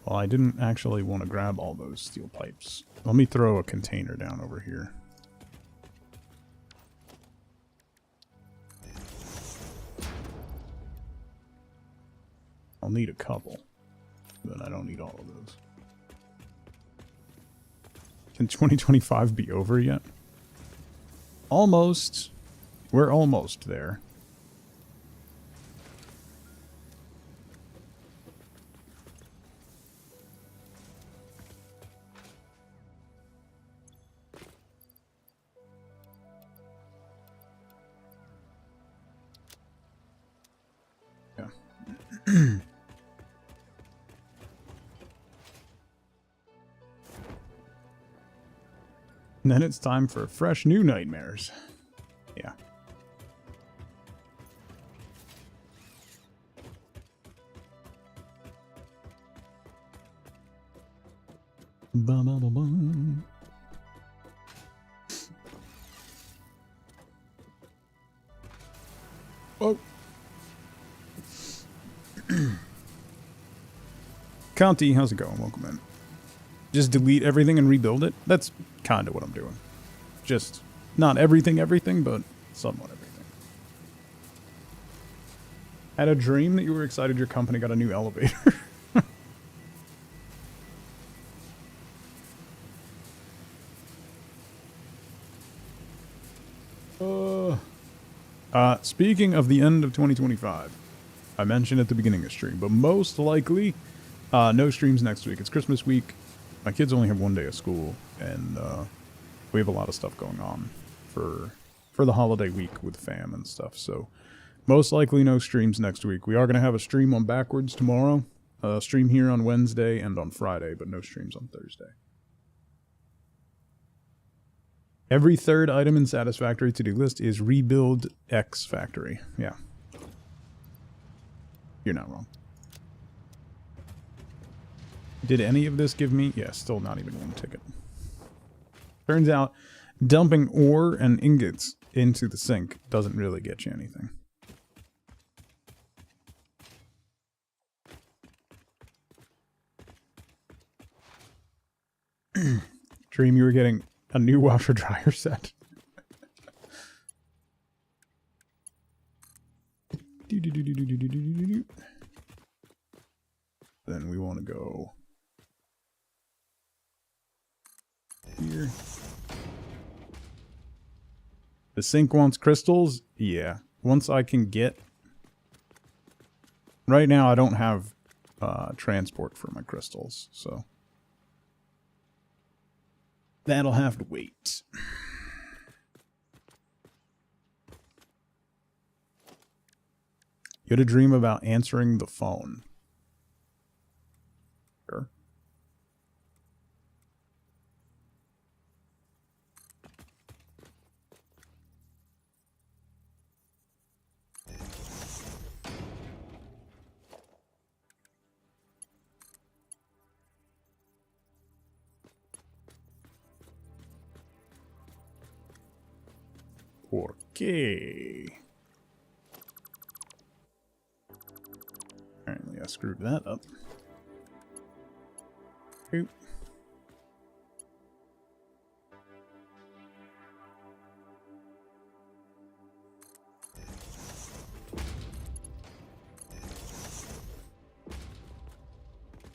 Well, I didn't actually want to grab all those steel pipes. Let me throw a container down over here. I'll need a couple, but I don't need all of those. Can 2025 be over yet? Almost. We're almost there. Yeah. And then it's time for fresh new nightmares. Yeah. Ba-ba-ba-ba. Oh. Conti, how's it going? Welcome in. Just delete everything and rebuild it? That's kind of what I'm doing. Just not everything, but somewhat everything. Had a dream that you were excited your company got a new elevator. Speaking of the end of 2025, I mentioned at the beginning of stream, but most likely, no streams next week. It's Christmas week. My kids only have 1 day of school, and we have a lot of stuff going on for the holiday week with fam and stuff. So most likely no streams next week. We are going to have a stream on Backwards tomorrow, a stream here on Wednesday and on Friday, but no streams on Thursday. Every third item in Satisfactory to-do list is rebuild X factory. Yeah. You're not wrong. Did any of this give me? Yeah, still not even one ticket. Turns out dumping ore and ingots into the sink doesn't really get you anything. Dream you were getting a new washer dryer set. Then we want to go here. The sink wants crystals? Yeah. Once I can get... Right now I don't have transport for my crystals, so... That'll have to wait. You had a dream about answering the phone. Sure. Okay. Apparently I screwed that up. Oop.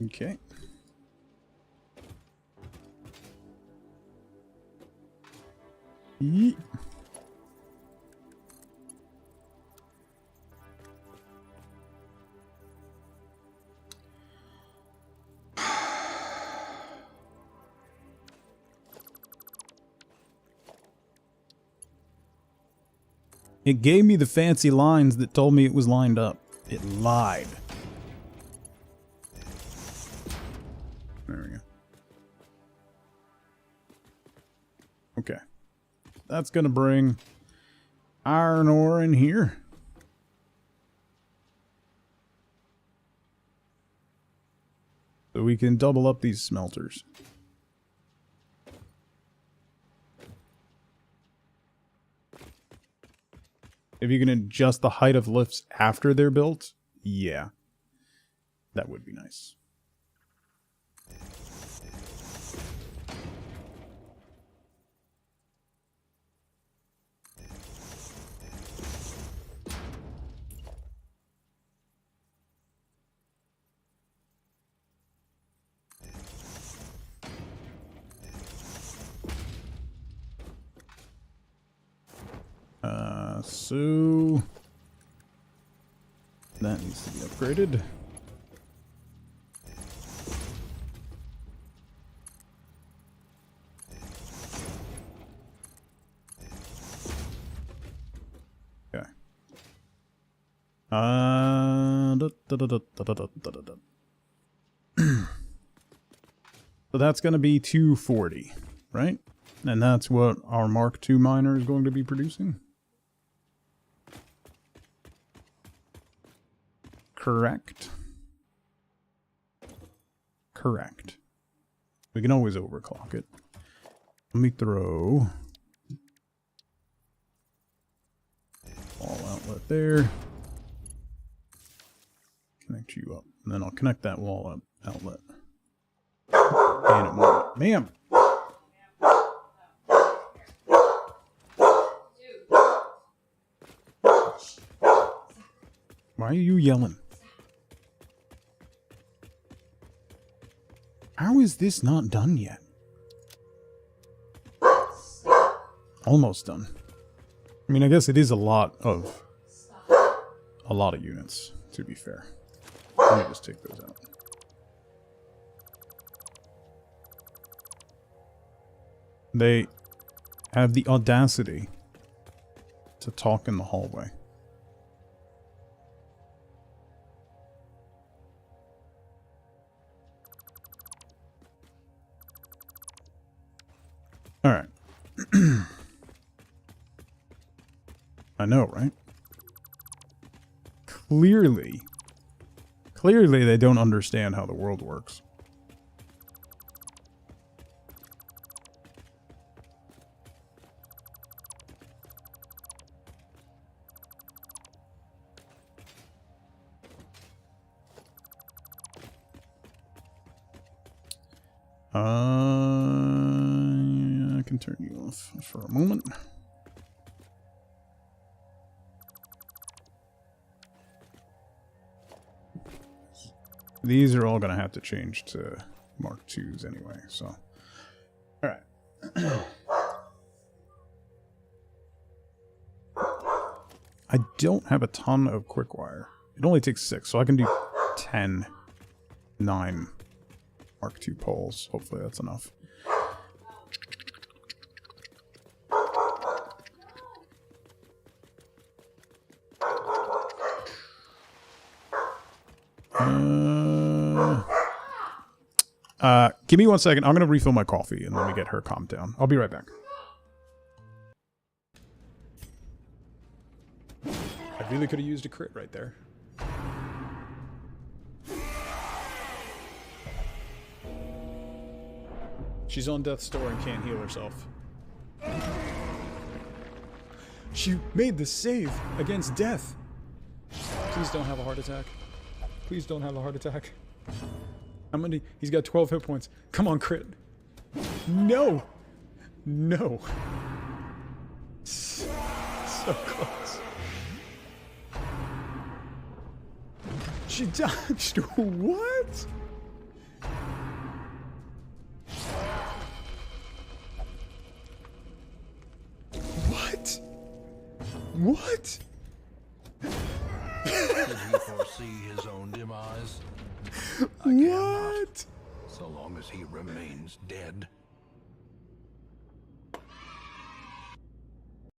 Okay. Yeet. It gave me the fancy lines that told me it was lined up. It lied. There we go. Okay. That's gonna bring iron ore in here. So we can double up these smelters. If you can adjust the height of lifts after they're built, yeah. That would be nice. So that needs to be upgraded. Okay. So that's going to be 240, right? And that's what our Mark II miner is going to be producing. Correct. Correct. We can always overclock it. Let me throw wall outlet there. Connect you up. And then I'll connect that wall outlet. And it won't. Ma'am! Why are you yelling? How is this not done yet? Almost done. I mean, I guess it is a lot of units, to be fair. Let me just take those out. They have the audacity to talk in the hallway. All right. I know, right? Clearly they don't understand how the world works. I can turn you off for a moment. These are all going to have to change to Mark IIs anyway, so. Alright. I don't have a ton of quick wire. It only takes 6, so I can do 10, 9 Mark II poles. Hopefully that's enough. Give me 1 second. I'm going to refill my coffee and let me get her calmed down. I'll be right back. I really could have used a crit right there. She's on death's door and can't heal herself. She made the save against death. Please don't have a heart attack. Please don't have a heart attack. How many? He's got 12 hit points. Come on, crit. No. No. So close. She dodged. What? What? What? Did he foresee his own demise? I What? cannot, so long as he remains dead.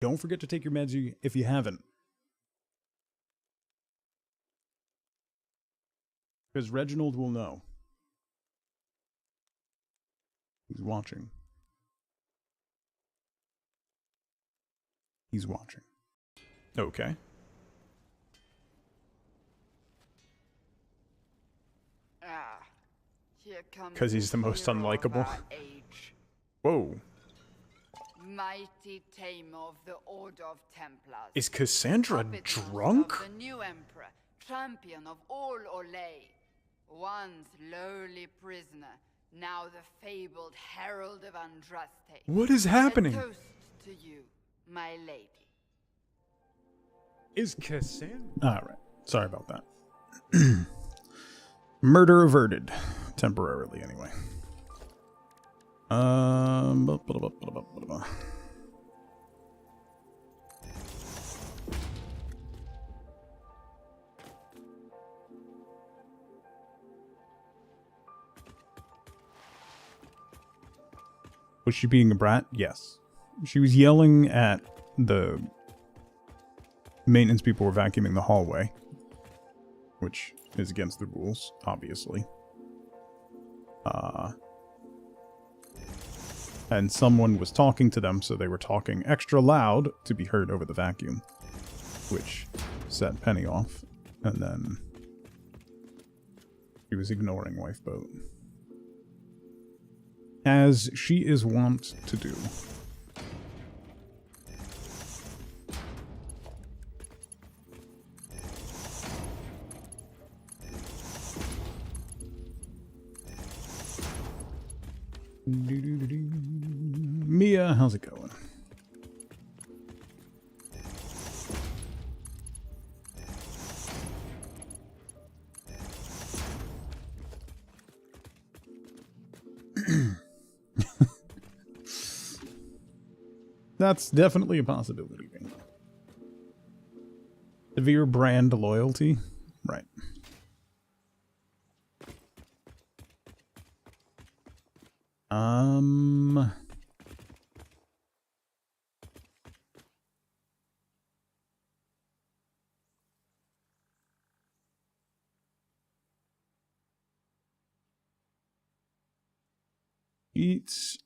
Don't forget to take your meds if you haven't. Because Reginald will know. He's watching. He's watching. Okay. Because he's the most unlikable. Whoa. Mighty tamer of the Order of Templars. Is Cassandra drunk? Of the new emperor, champion of all Olay. Once lowly prisoner, now the fabled herald of Andraste. What is happening? A toast to you, my lady. Is Cassandra? Alright. Sorry about that. Murder averted. Temporarily, anyway. Was she being a brat? Yes. She was yelling at the maintenance people who were vacuuming the hallway, which is against the rules, obviously. And someone was talking to them, so they were talking extra loud to be heard over the vacuum, which set Penny off, and then she was ignoring Wifeboat. As she is wont to do. Mia, how's it going? That's definitely a possibility. Severe brand loyalty? Right. Eats.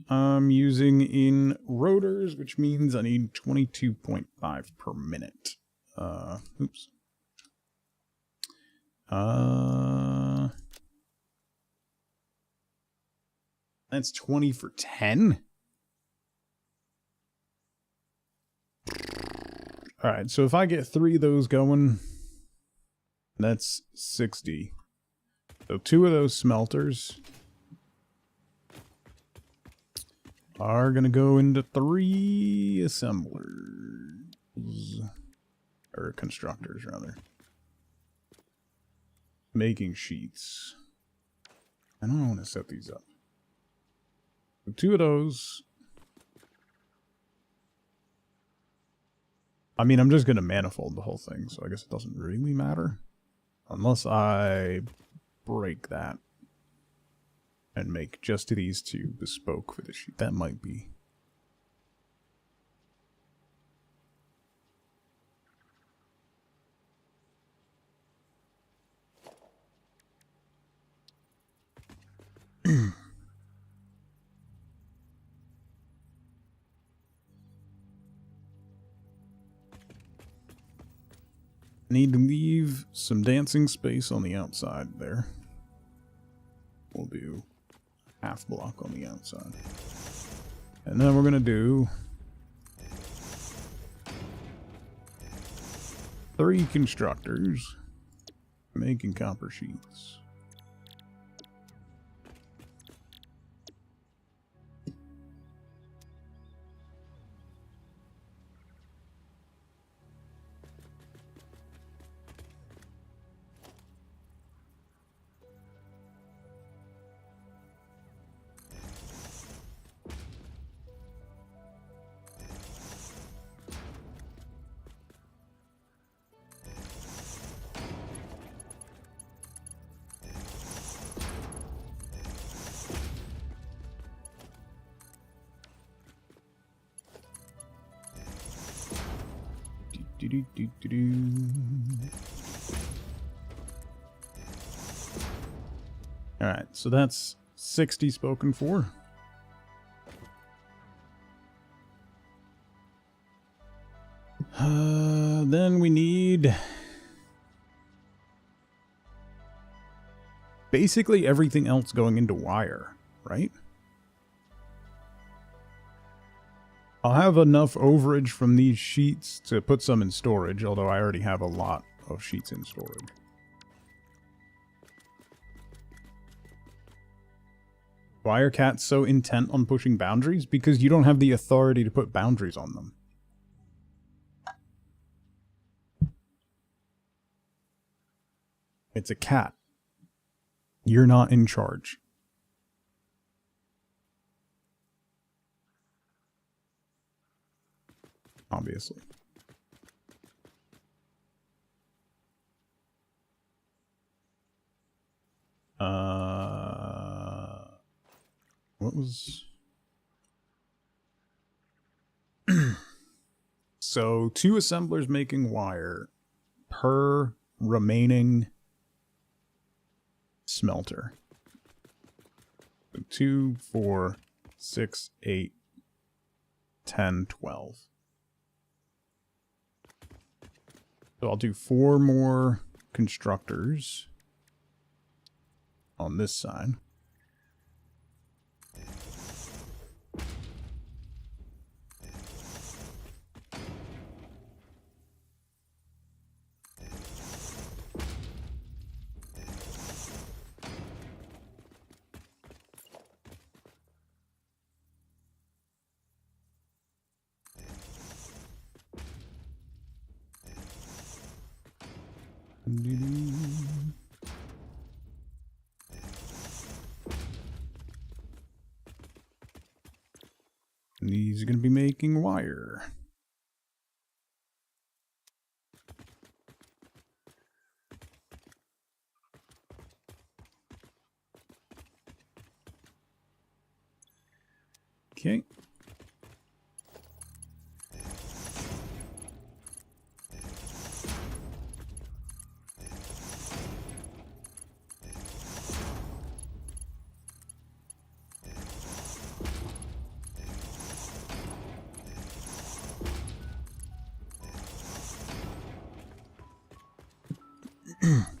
I'm using in rotors, which means I need 22.5 per minute. Oops. That's 20 for 10? Alright, so if I get 3 of those going, that's 60. So 2 of those smelters are gonna go into 3 assemblers. Or constructors, rather. Making sheets. I don't want to set these up. So 2 of those. I mean, I'm just gonna manifold the whole thing, so I guess it doesn't really matter. Unless I break that. And make just these 2 bespoke for the sheet. That might be. Need to leave some dancing space on the outside there. We'll do half block on the outside. And then we're going to do 3 constructors making copper sheets. Alright, so that's 60 spoken for. Then we need basically everything else going into wire, right? I'll have enough overage from these sheets to put some in storage, although I already have a lot of sheets in storage. Why are cats so intent on pushing boundaries? Because you don't have the authority to put boundaries on them. It's a cat. You're not in charge. Obviously. What was... So, 2 assemblers making wire per remaining smelter. So 2, 4, 6, 8, 10, 12. So I'll do 4 more constructors on this side. And these are going to be making wire. Okay.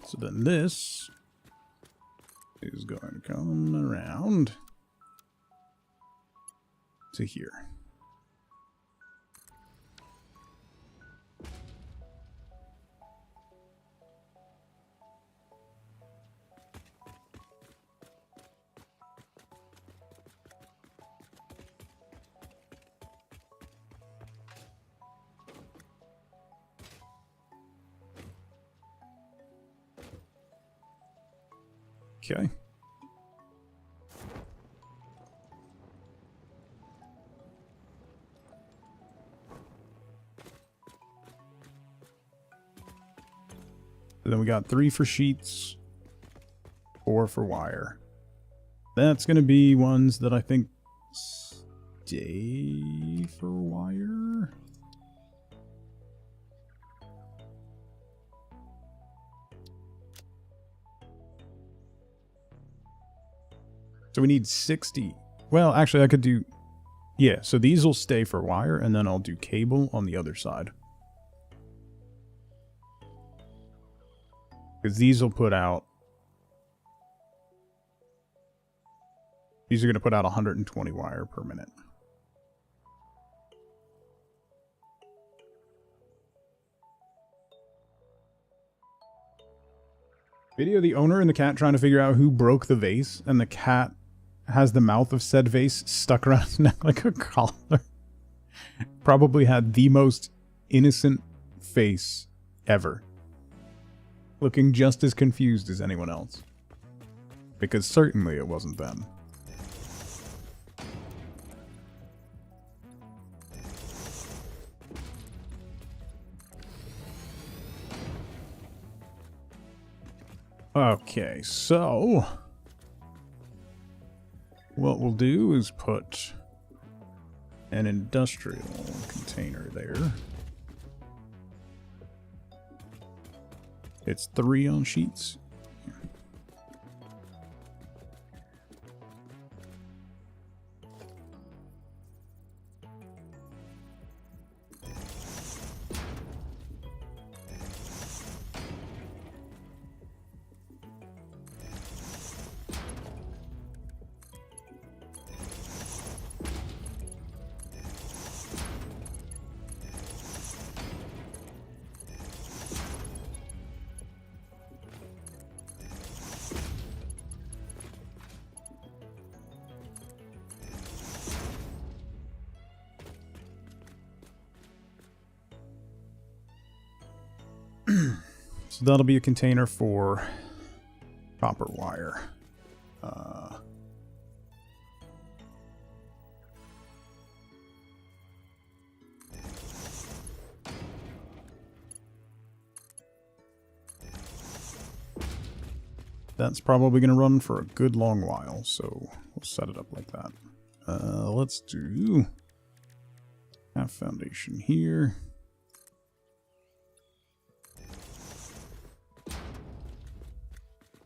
So then this is going to come around to here. Okay. And then we got 3 for sheets, 4 for wire. That's going to be ones that I think stay for wire. So we need 60. Well, actually, I could do... Yeah, so these will stay for wire, and then I'll do cable on the other side. Because these will put out... These are going to put out 120 wire per minute. Video of the owner and the cat trying to figure out who broke the vase, and the cat has the mouth of said vase stuck around his neck like a collar. Probably had the most innocent face ever. Looking just as confused as anyone else. Because certainly it wasn't them. Okay, so what we'll do is put an industrial container there. It's 3 on sheets. So that'll be a container for copper wire. That's probably going to run for a good long while, so we'll set it up like that. Let's do half foundation here.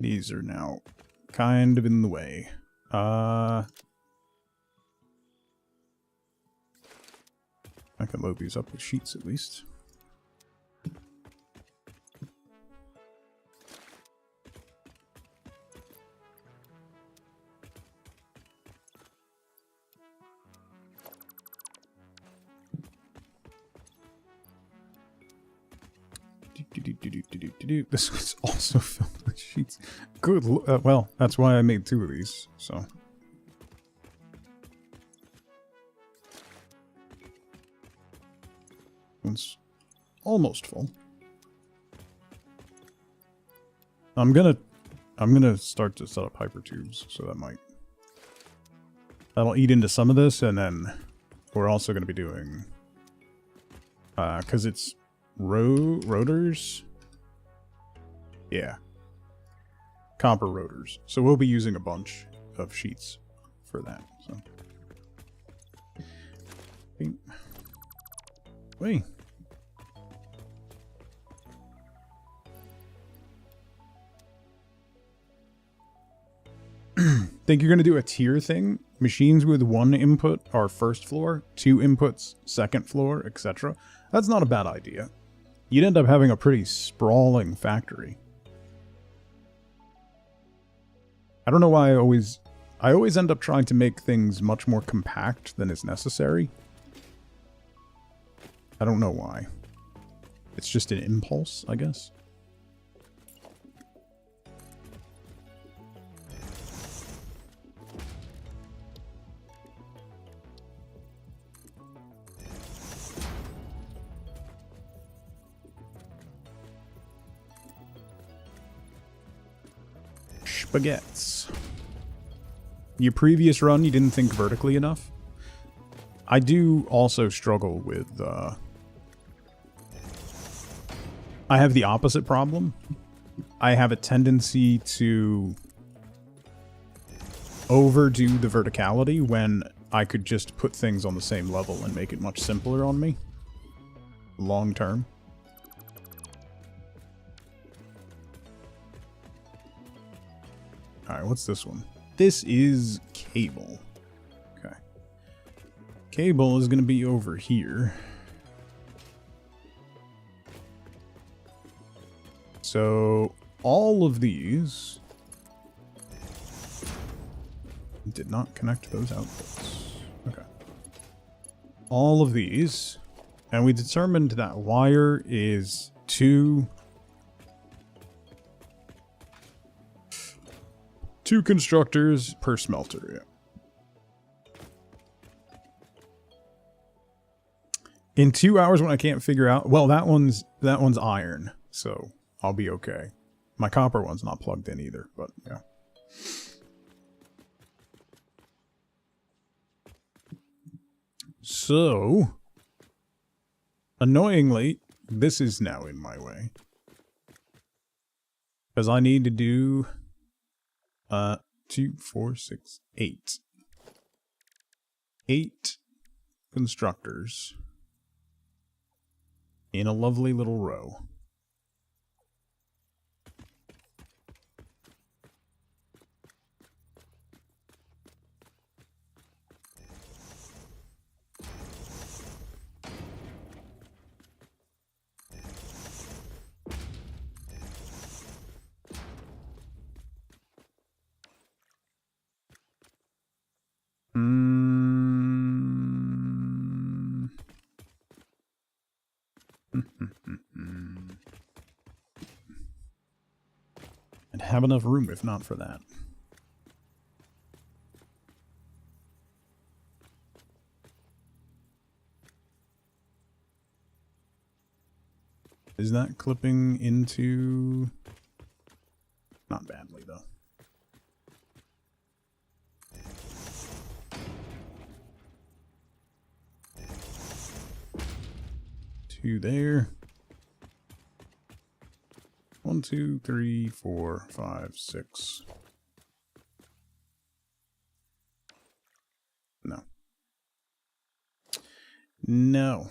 These are now kind of in the way. I can load these up with sheets at least. This was also filled with sheets. Good. Well, that's why I made 2 of these. So. It's almost full. I'm gonna start to set up hyper tubes, so that'll eat into some of this, and then we're also gonna be doing because it's rotors. Yeah. Copper rotors. So we'll be using a bunch of sheets for that. So. Wait. Think you're going to do a tier thing? Machines with 1 input are first floor, 2 inputs second floor, etc. That's not a bad idea. You'd end up having a pretty sprawling factory. I don't know why I always end up trying to make things much more compact than is necessary. I don't know why. It's just an impulse, I guess. Baguettes. Your previous run, you didn't think vertically enough? I do also struggle with, I have the opposite problem. I have a tendency to overdo the verticality when I could just put things on the same level and make it much simpler on me. Long term. Alright, what's this one? This is cable. Okay. Cable is going to be over here. So, all of these did not connect those outputs. Okay. All of these, and we determined that wire is 2 constructors per smelter, yeah. In 2 hours when I can't figure out... Well, that one's iron, so I'll be okay. My copper one's not plugged in either, but yeah. So, annoyingly, this is now in my way. Because I need to do... 2, 4, 6, 8. 8 constructors in a lovely little row. have enough room if not for that. Is that clipping into... Not badly, though. Two there. 1, 2, 3, 4, 5, 6. No. No.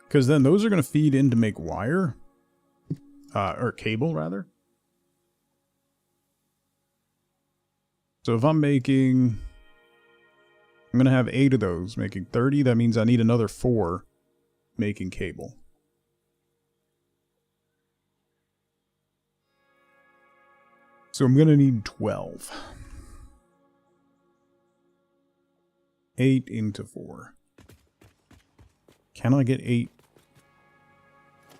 Because then those are going to feed in to make wire. Or cable, rather. So if I'm making... I'm going to have 8 of those making 30. That means I need another 4 making cable. So I'm going to need 12. 8 into 4. Can I get 8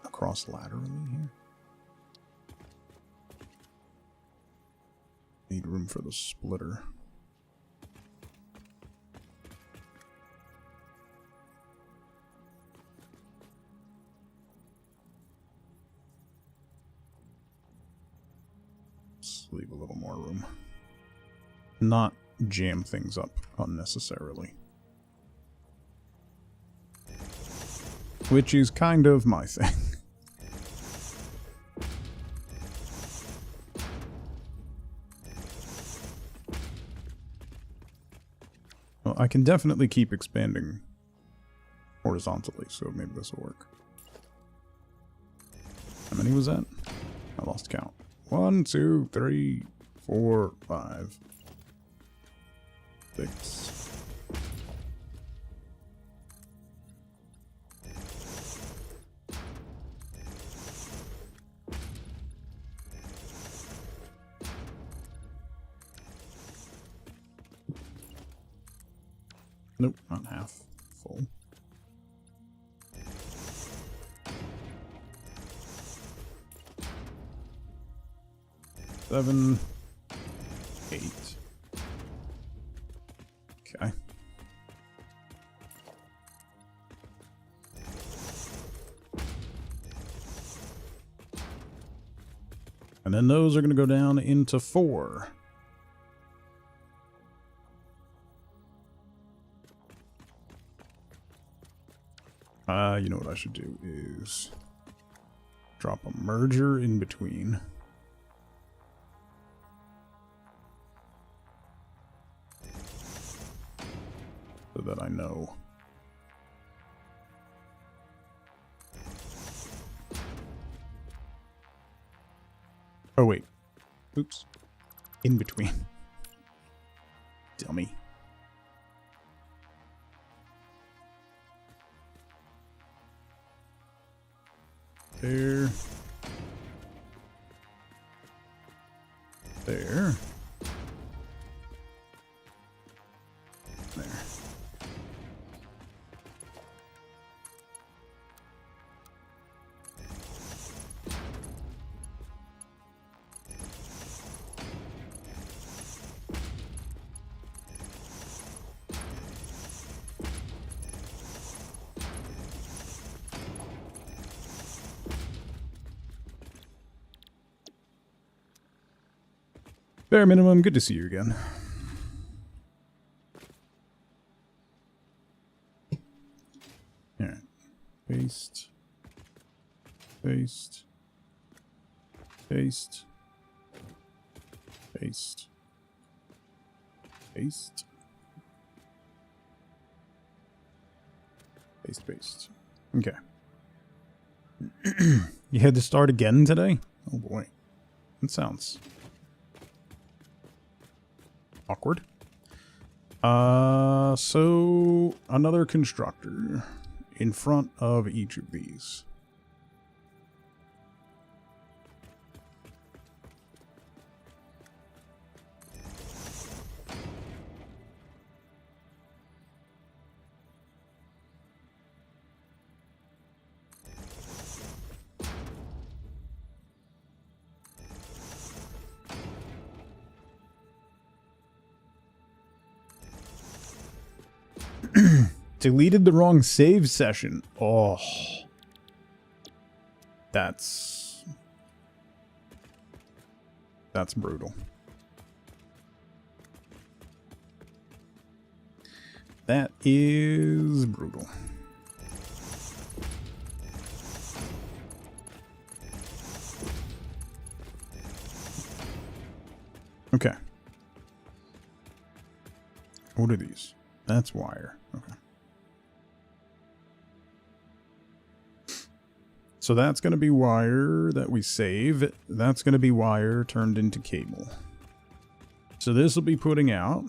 across laterally here? Need room for the splitter. Let's leave a little more room. Not jam things up unnecessarily. Which is kind of my thing. Well, I can definitely keep expanding horizontally, so maybe this will work. How many was that? I lost count. 1, 2, 3, 4, 5, 6. Nope, not half full. Seven, 8. Okay. And then those are going to go down into 4. You know what I should do is drop a merger in between. So that I know. Oh wait. Oops. In between. Dummy. There. There. There. Bare minimum, good to see you again. Alright. Paste. Paste. Paste. Paste. Paste. Paste, paste. Okay. You had to start again today? Oh boy. That sounds awkward. So another constructor in front of each of these. Deleted the wrong save session. Oh. That's brutal. That is brutal. Okay. What are these? That's wire. Okay. So that's going to be wire that we save. That's going to be wire turned into cable. So this will be putting out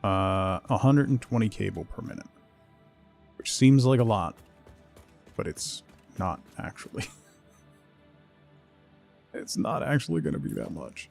120 cable per minute, which seems like a lot, but it's not actually. It's not actually going to be that much.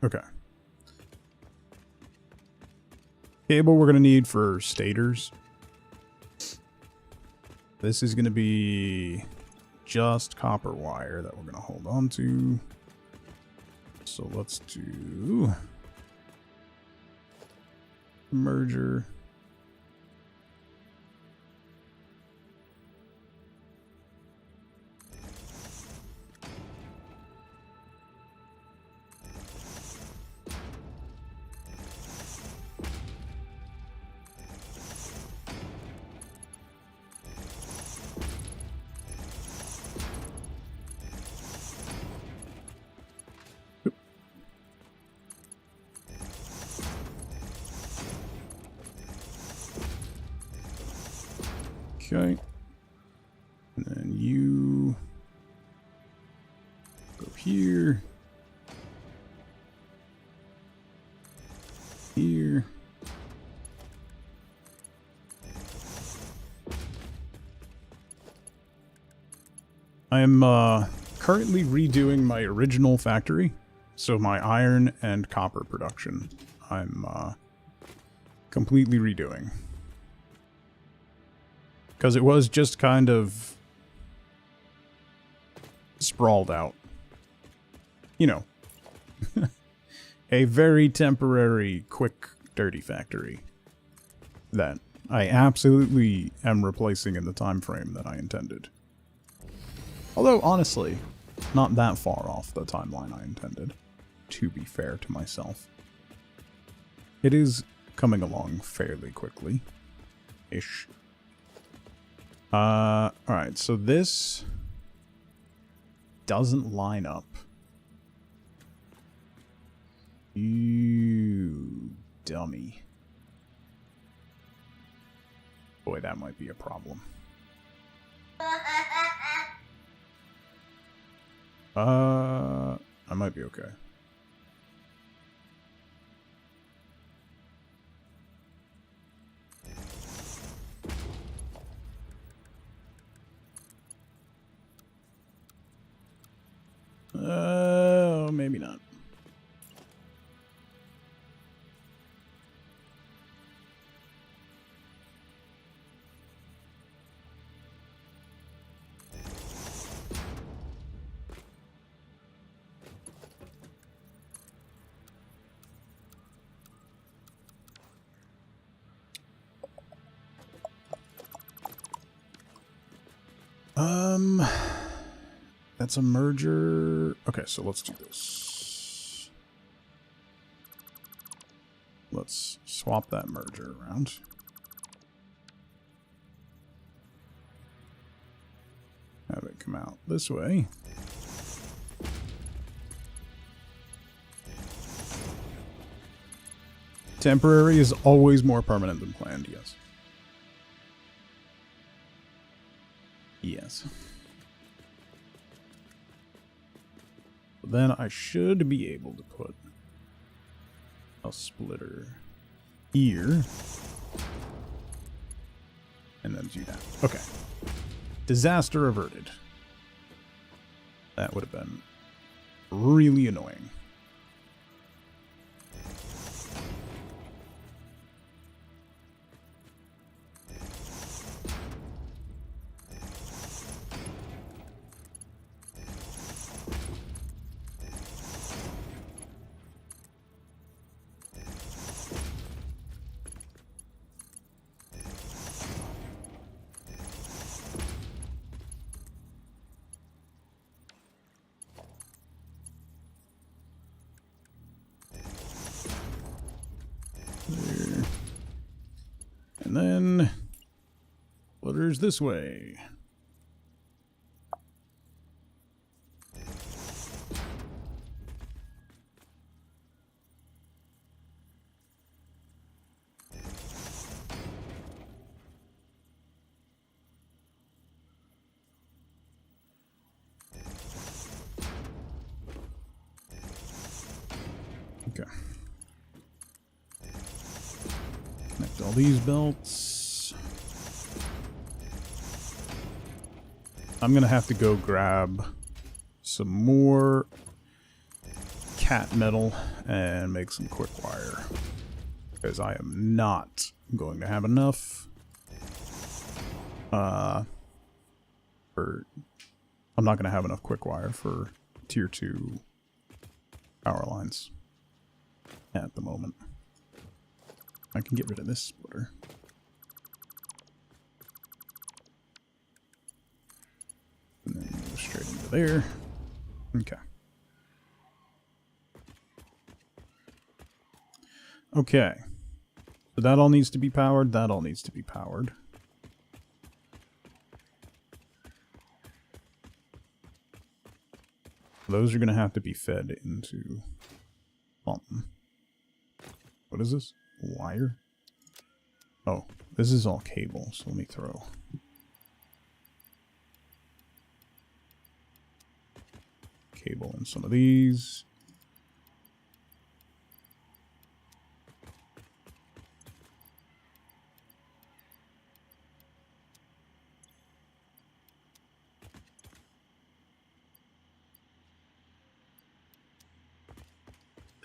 Okay. Cable we're going to need for stators. This is going to be just copper wire that we're going to hold on to. So let's do merger. Okay. And then you go here. Here. I am currently redoing my original factory. So my iron and copper production, I'm completely redoing. Because it was just kind of sprawled out. You know. A very temporary, quick, dirty factory. That I absolutely am replacing in the time frame that I intended. Although, honestly, not that far off the timeline I intended, to be fair to myself. It is coming along fairly quickly-ish. Alright, so this doesn't line up. You dummy. Boy, that might be a problem. I might be okay. Maybe not. That's a merger. Okay, so let's do this. Let's swap that merger around. Have it come out this way. Temporary is always more permanent than planned, yes. Yes. Then I should be able to put a splitter here. And then do that. Okay. Disaster averted. That would have been really annoying. There. And then flutters this way. Okay. Connect all these belts. I'm gonna have to go grab some more cat metal and make some quick wire, because I am not going to have enough I'm not gonna have enough quick wire for tier 2 power lines at the moment. I can get rid of this splitter. And then move straight into there. Okay. Okay. So that all needs to be powered. That all needs to be powered. Those are going to have to be fed into something. What is this? Wire? Oh, this is all cable, so let me throw cable in some of these.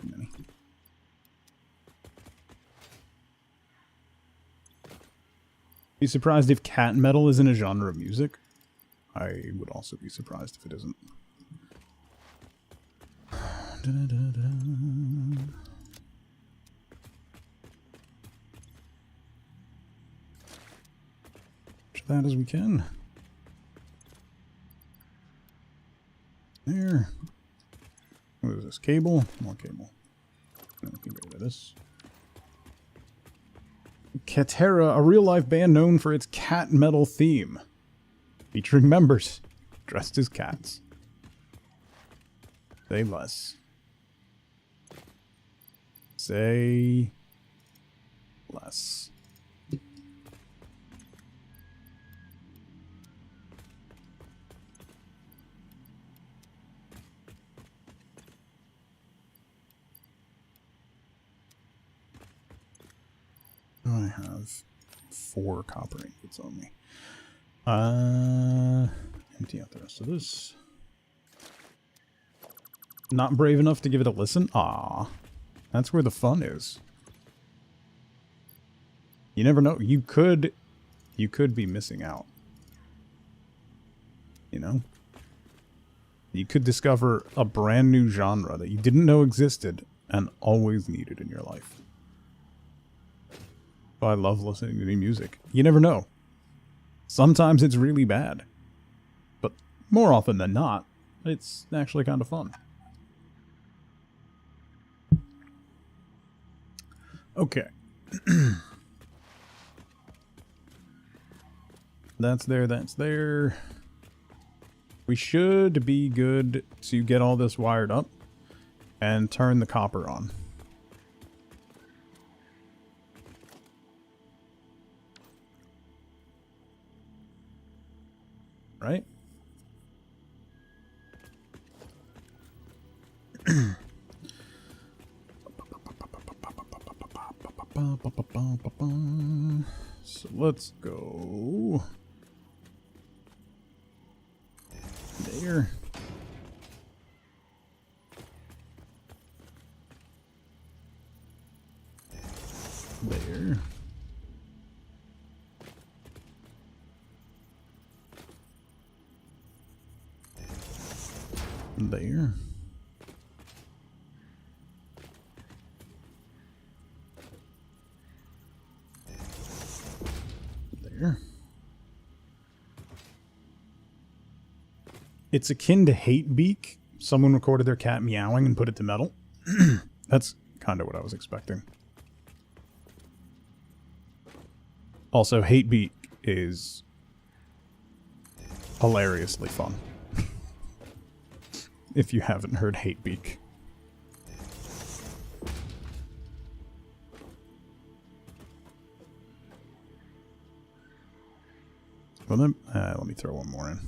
Too many. Be surprised if cat metal isn't a genre of music. I would also be surprised if it isn't. Much of that as we can. There. What is this? Cable? More cable. We can get rid of this. Catera, a real-life band known for its cat metal theme, featuring members dressed as cats. Say less. Say less. I have 4 copper ingots on me. Empty out the rest of this. Not brave enough to give it a listen? Aw. That's where the fun is. You never know. You could be missing out. You know? You could discover a brand new genre that you didn't know existed and always needed in your life. I love listening to new music. You never know. Sometimes it's really bad. But more often than not, it's actually kind of fun. Okay. That's there, that's there. We should be good to get all this wired up and turn the copper on. Right? So let's go there. There. There. It's akin to hate beak. Someone recorded their cat meowing and put it to metal. That's kind of what I was expecting. Also, hate beak is hilariously fun. If you haven't heard hate beak. Well, then, let me throw one more in.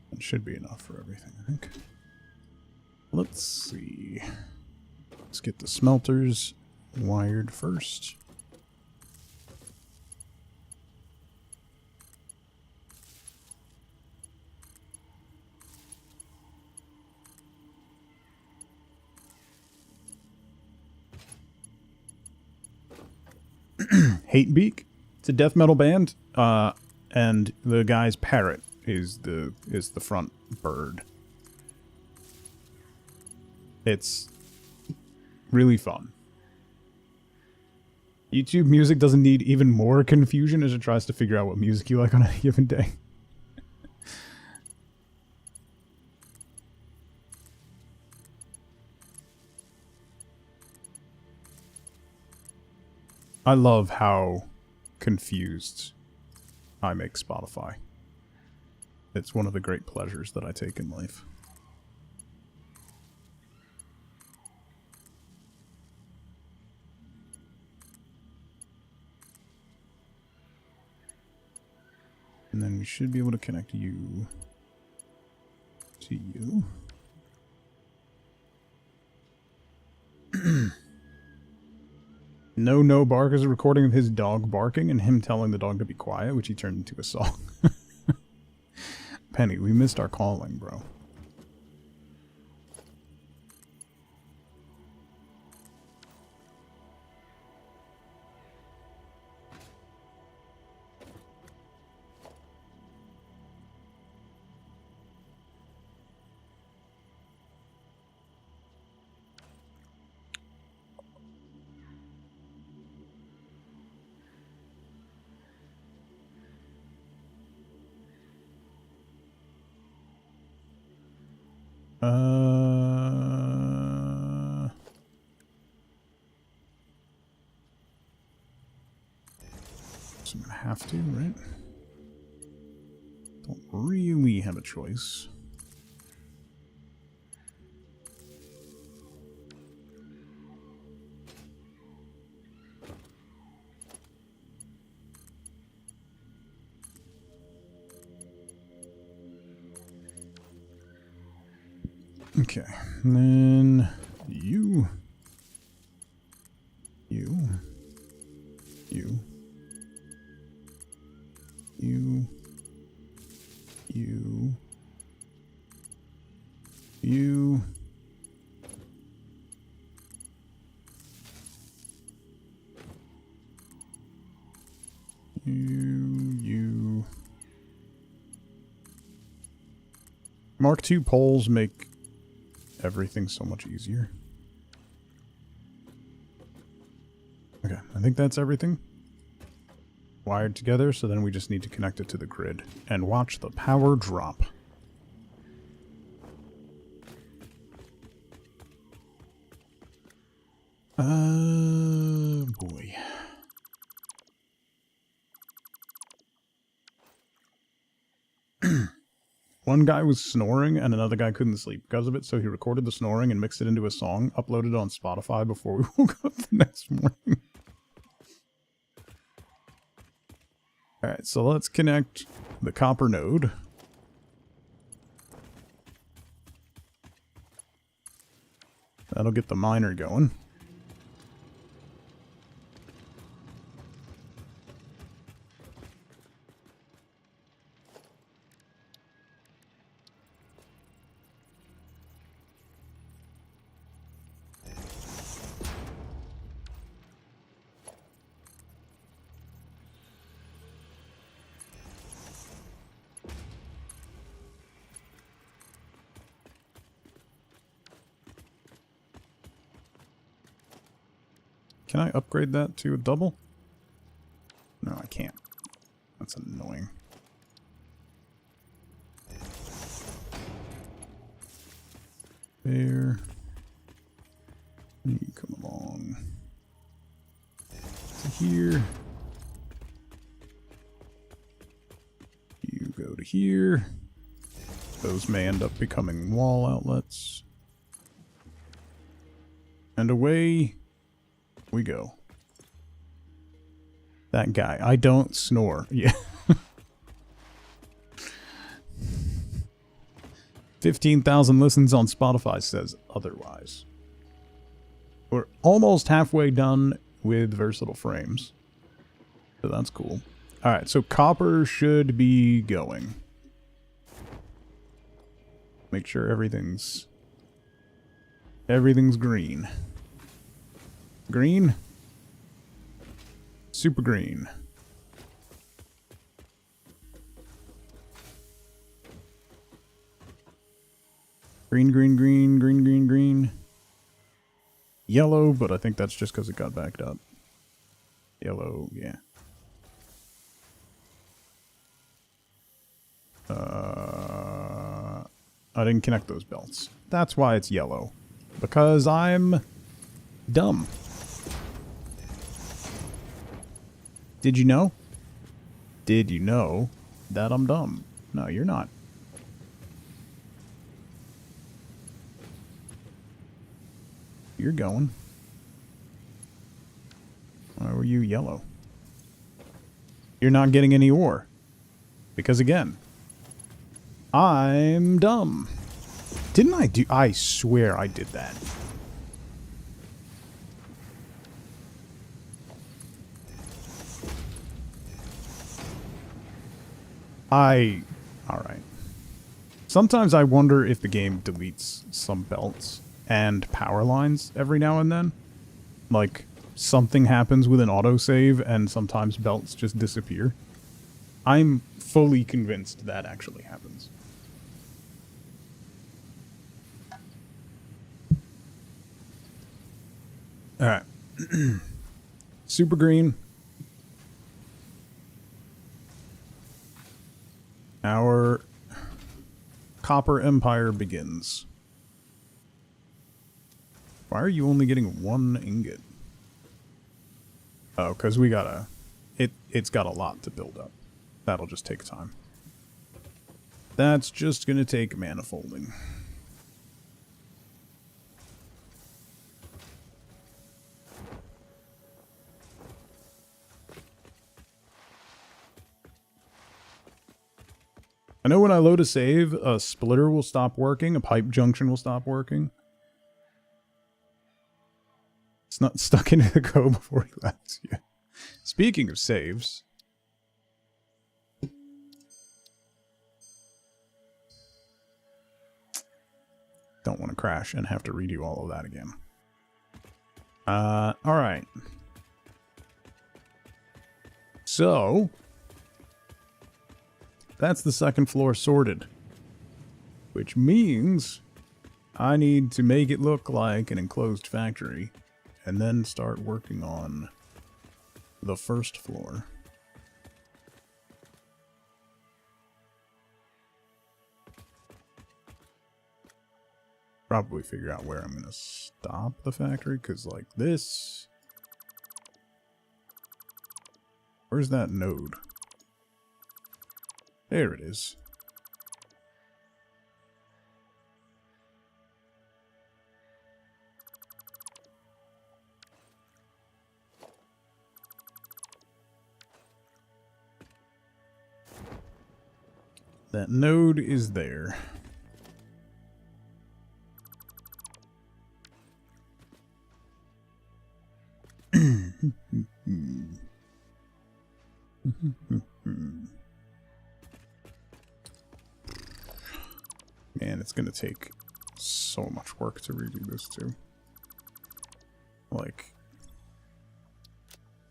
That should be enough for everything, I think. Let's see. Let's get the smelters wired first. Hatebeak. It's a death metal band, and the guy's parrot is the front bird. It's really fun. YouTube music doesn't need even more confusion as it tries to figure out what music you like on a given day. I love how confused I make Spotify. It's one of the great pleasures that I take in life. And then we should be able to connect you to you. No Bark is a recording of his dog barking and him telling the dog to be quiet, which he turned into a song. Penny, we missed our calling, bro. So I'm gonna have to, right? Don't really have a choice. Okay, and then you, you, you, you, you, you, you. Mark II polls make everything so much easier. Okay, I think that's everything wired together, so then we just need to connect it to the grid and watch the power drop. Boy. One guy was snoring and another guy couldn't sleep because of it, so he recorded the snoring and mixed it into a song, uploaded it on Spotify before we woke up the next morning. Alright, so let's connect the copper node. That'll get the miner going. Can I upgrade that to a double? No, I can't. That's annoying. There. You come along to here. You go to here. Those may end up becoming wall outlets. And away we go. That guy. I don't snore. Yeah. 15,000 listens on Spotify says otherwise. We're almost halfway done with Versatile Frames. So that's cool. Alright, so copper should be going. Make sure everything's green. Green? Super green. Green, green, green, green, green, green. Yellow, but I think that's just because it got backed up. Yellow, yeah. I didn't connect those belts. That's why it's yellow. Because I'm dumb. Did you know? Did you know that I'm dumb? No, you're not. You're going. Why were you yellow? You're not getting any ore. Because again, I'm dumb. Didn't I do... I swear I did that. Alright. Sometimes I wonder if the game deletes some belts and power lines every now and then. Like, something happens with an autosave and sometimes belts just disappear. I'm fully convinced that actually happens. Alright. Super green. Our copper empire begins. Why are you only getting one ingot? Oh, because we gotta... It's got a lot to build up. That'll just take time. That's just gonna take manifolding. I know when I load a save, a splitter will stop working, a pipe junction will stop working. It's not stuck into the code before he left. Yeah. Speaking of saves... Don't want to crash and have to redo all of that again. Alright. So... that's the second floor sorted. Which means I need to make it look like an enclosed factory and then start working on the first floor. Probably figure out where I'm going to stop the factory, because like this... Where's that node? There it is. That node is there. Man, it's gonna take so much work to redo this too. Like,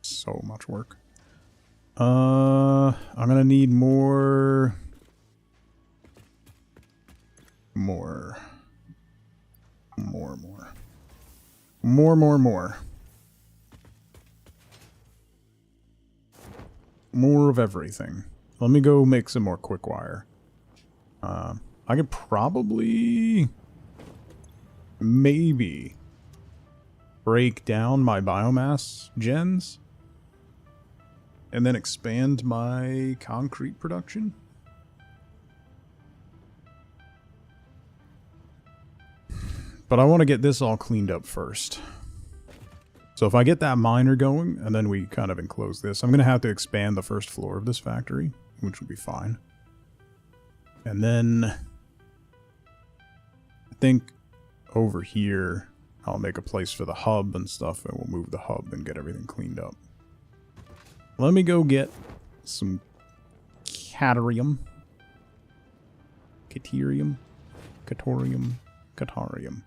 so much work. I'm gonna need more. More of everything. Let me go make some more quick wire. I could probably... maybe... break down my biomass gens. And then expand my concrete production. But I want to get this all cleaned up first. So if I get that miner going, and then we kind of enclose this, I'm going to have to expand the first floor of this factory, which will be fine. And then I think over here, I'll make a place for the hub and stuff, and we'll move the hub and get everything cleaned up. Let me go get some caterium. Caterium? Catorium? Catarium.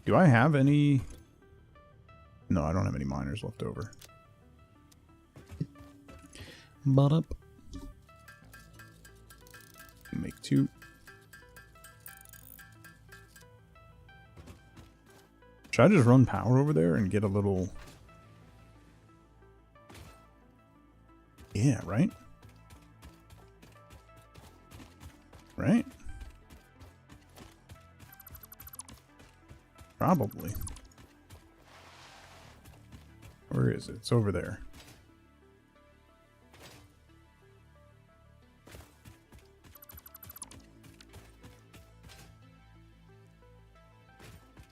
Do I have any... No, I don't have any miners left over. But up. Make 2. Should I just run power over there and get a little... Yeah, right? Right? Probably. Where is it? It's over there.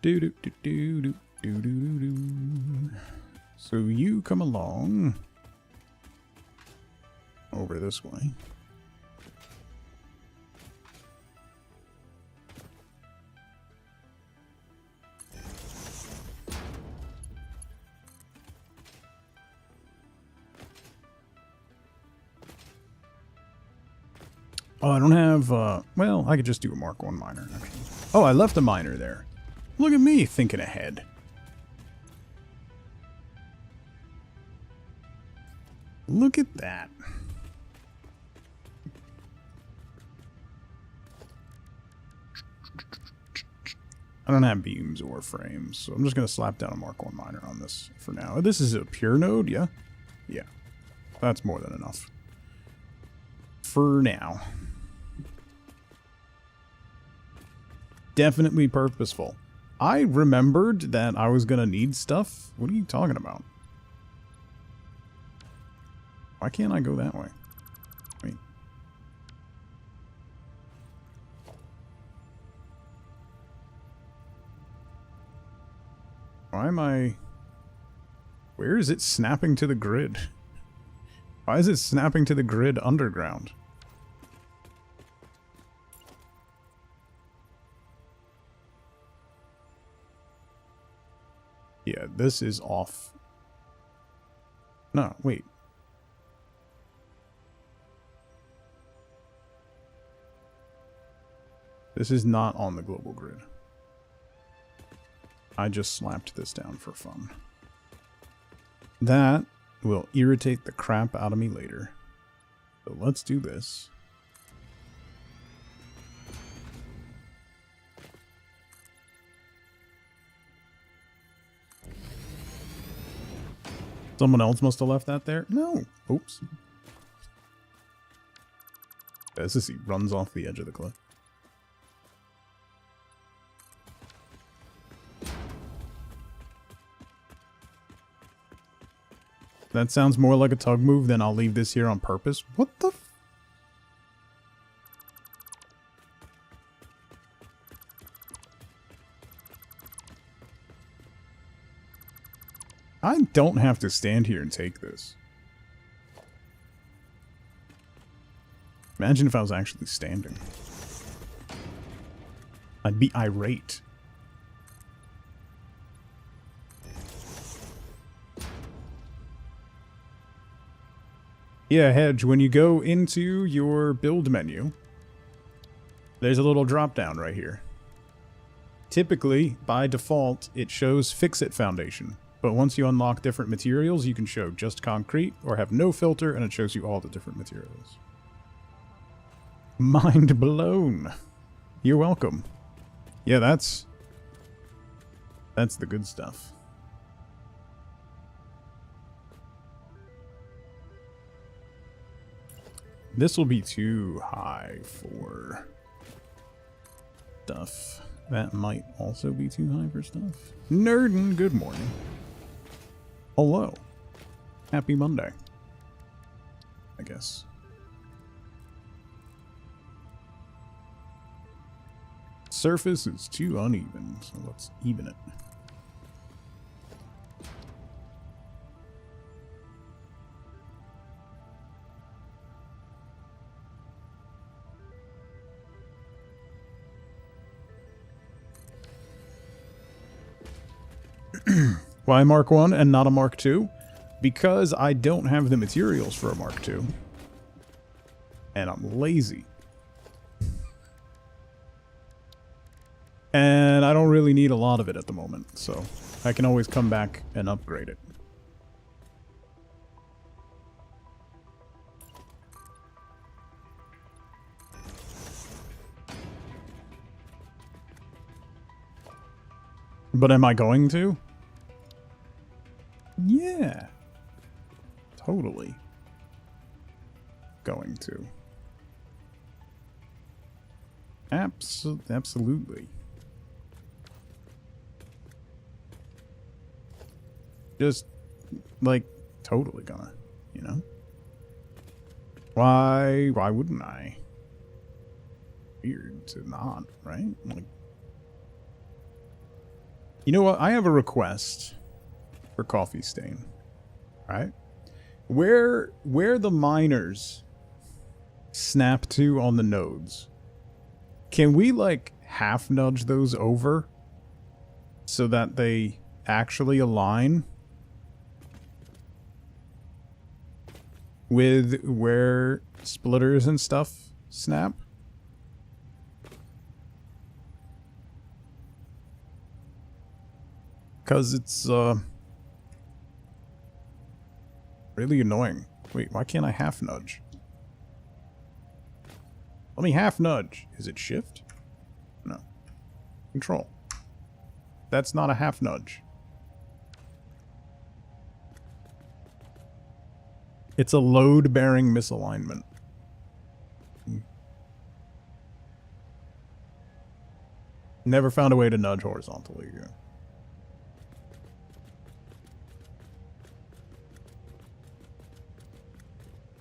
Do do do do do do do do. So you come along over this way. Oh, I don't have, well, I could just do a Mark 1 miner, actually. Oh, I left a miner there. Look at me thinking ahead. Look at that. I don't have beams or frames, so I'm just going to slap down a Mark 1 miner on this for now. This is a pure node, yeah? Yeah. That's more than enough. For now. Definitely purposeful. I remembered that I was going to need stuff. What are you talking about? Why can't I go that way? Wait. Why am I... Where is it snapping to the grid? Why is it snapping to the grid underground? Yeah, this is off. No, wait. This is not on the global grid. I just slapped this down for fun. That will irritate the crap out of me later. So let's do this. Someone else must have left that there? No. Oops. As this, he runs off the edge of the cliff. That sounds more like a tug move than I'll leave this here on purpose. What the f... I don't have to stand here and take this. Imagine if I was actually standing. I'd be irate. Yeah, Hedge, when you go into your build menu, there's a little drop down right here. Typically, by default, it shows Fix-It Foundation. But once you unlock different materials, you can show just concrete or have no filter, and it shows you all the different materials. Mind blown. You're welcome. Yeah, that's the good stuff. This will be too high for stuff. That might also be too high for stuff. Nerdin, good morning. Hello. Happy Monday. I guess. Surface is too uneven, so let's even it. Why Mark 1 and not a Mark 2? Because I don't have the materials for a Mark 2. And I'm lazy. And I don't really need a lot of it at the moment, so I can always come back and upgrade it. But am I going to? Yeah. Totally. Going to. Absolutely. Just, like, totally gonna, you know? Why wouldn't I? Weird to not, right? Like, you know what? I have a request for Coffee Stain, right? Where the miners snap to on the nodes, can we, like, half nudge those over so that they actually align with where splitters and stuff snap? Because it's really annoying. Wait, why can't I half nudge? Let me half nudge. Is it shift? No. Control. That's not a half nudge. It's a load-bearing misalignment. Never found a way to nudge horizontally. Yeah.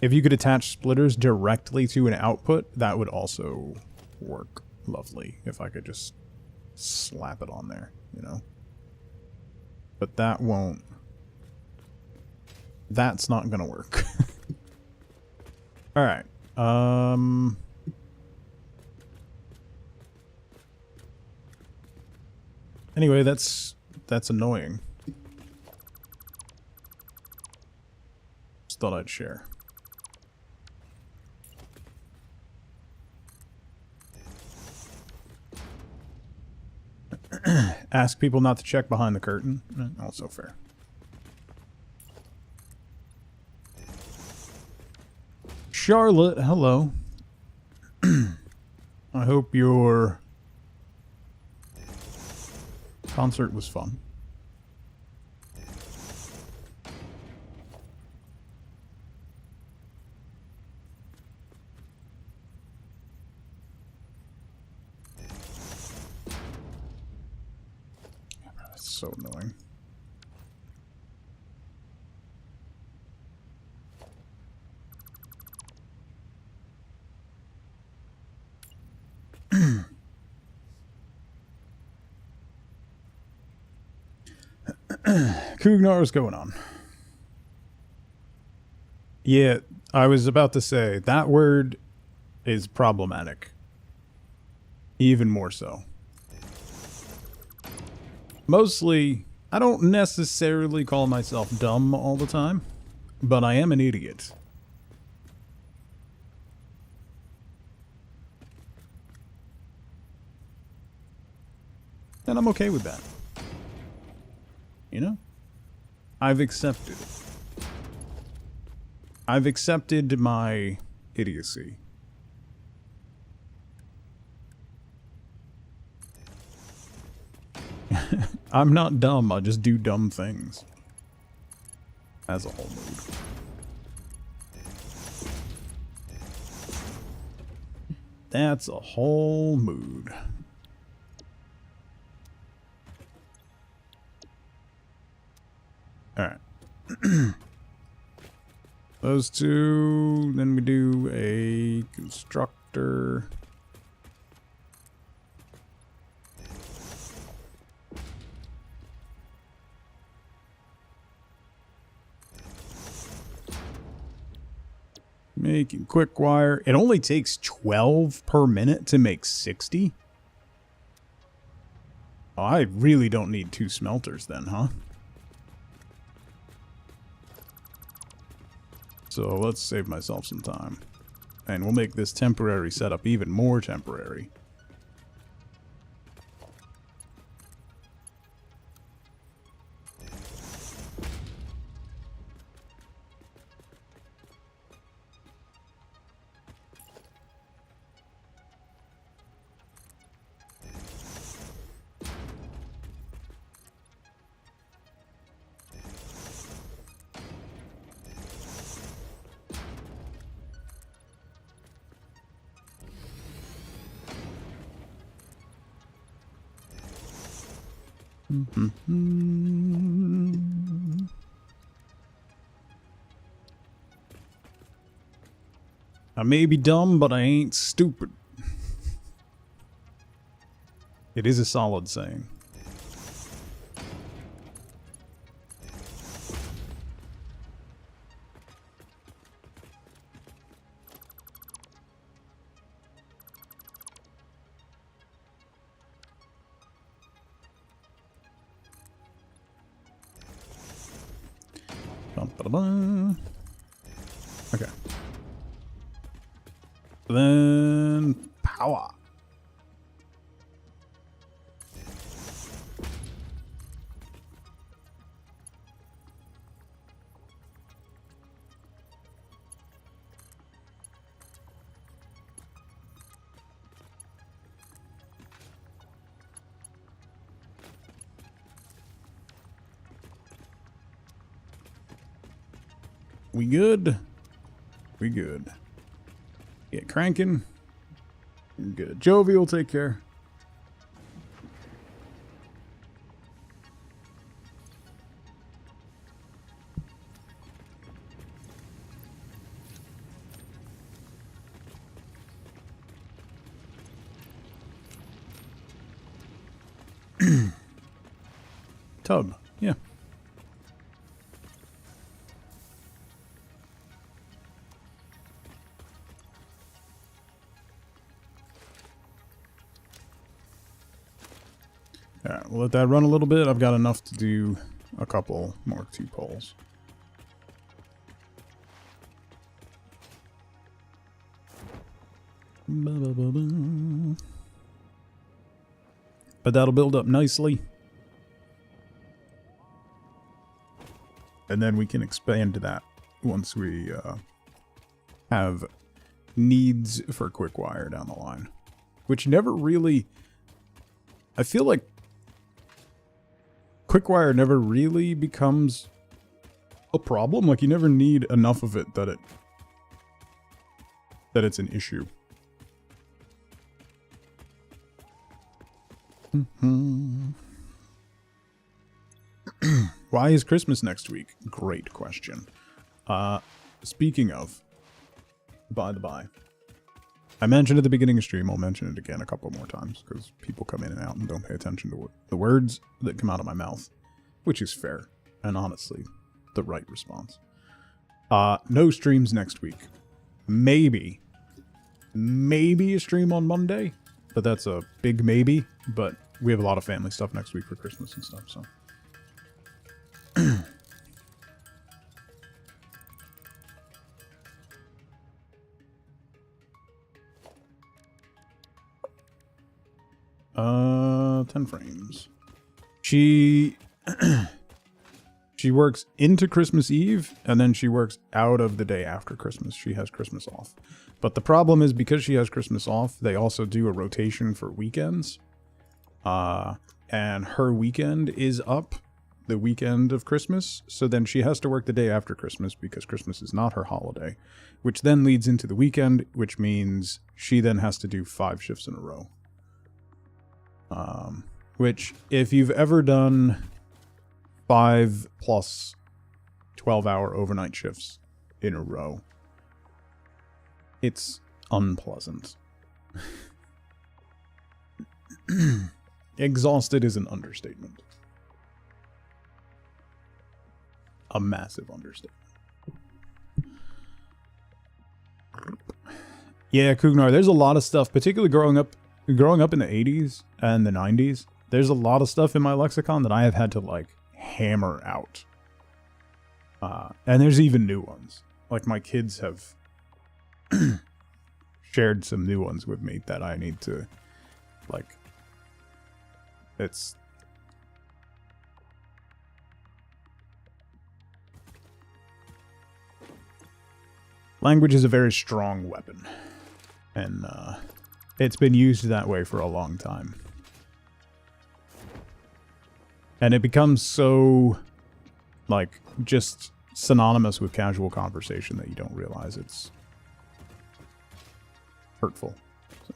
If you could attach splitters directly to an output, that would also work lovely. If I could just slap it on there, you know? But that won't. That's not gonna work. Alright. Anyway, that's annoying. Just thought I'd share. Ask people not to check behind the curtain. Also fair. Charlotte, hello. I hope your concert was fun. That's so annoying. Kugnar's going on. Yeah, I was about to say, that word is problematic. Even more so. Mostly, I don't necessarily call myself dumb all the time, but I am an idiot. And I'm okay with that. You know? I've accepted it. I've accepted my idiocy. I'm not dumb, I just do dumb things. As a whole mood. That's a whole mood. Alright. Those two. Then we do a constructor. Making quick wire. It only takes 12 per minute to make 60. Oh, I really don't need 2 smelters then, huh? So let's save myself some time. And we'll make this temporary setup even more temporary. I may be dumb, but I ain't stupid. It is a solid saying. Okay. Then power. We good? We good. Get cranking. We're good. Jovi will take care. Tub, yeah. Alright, we'll let that run a little bit. I've got enough to do a couple more 2 poles. But that'll build up nicely. And then we can expand to that once we have needs for quick wire down the line. Which never really... I feel like quick wire never really becomes a problem. Like, you never need enough of it that it's an issue. Why is Christmas next week? Great question. Speaking of, by the by, I mentioned at the beginning of stream, I'll mention it again a couple more times, because people come in and out and don't pay attention to the words that come out of my mouth, which is fair, and honestly, the right response. No streams next week. Maybe a stream on Monday, but that's a big maybe, but we have a lot of family stuff next week for Christmas and stuff, so. Uh, 10 frames. She works into Christmas Eve, and then she works out of the day after Christmas. She has Christmas off. But the problem is, because she has Christmas off, they also do a rotation for weekends. And her weekend is up the weekend of Christmas, so then she has to work the day after Christmas because Christmas is not her holiday, which then leads into the weekend, which means she then has to do 5 shifts in a row. Which, if you've ever done 5 plus 12-hour overnight shifts in a row, it's unpleasant. Exhausted is an understatement. A massive understatement. Yeah, Kugnar, there's a lot of stuff, particularly growing up in the 80s and the 90s. There's a lot of stuff in my lexicon that I have had to, like, hammer out. And there's even new ones. Like, my kids have shared some new ones with me that I need to, like, it's... Language is a very strong weapon. And, it's been used that way for a long time. And it becomes so, like, just synonymous with casual conversation that you don't realize it's hurtful. So.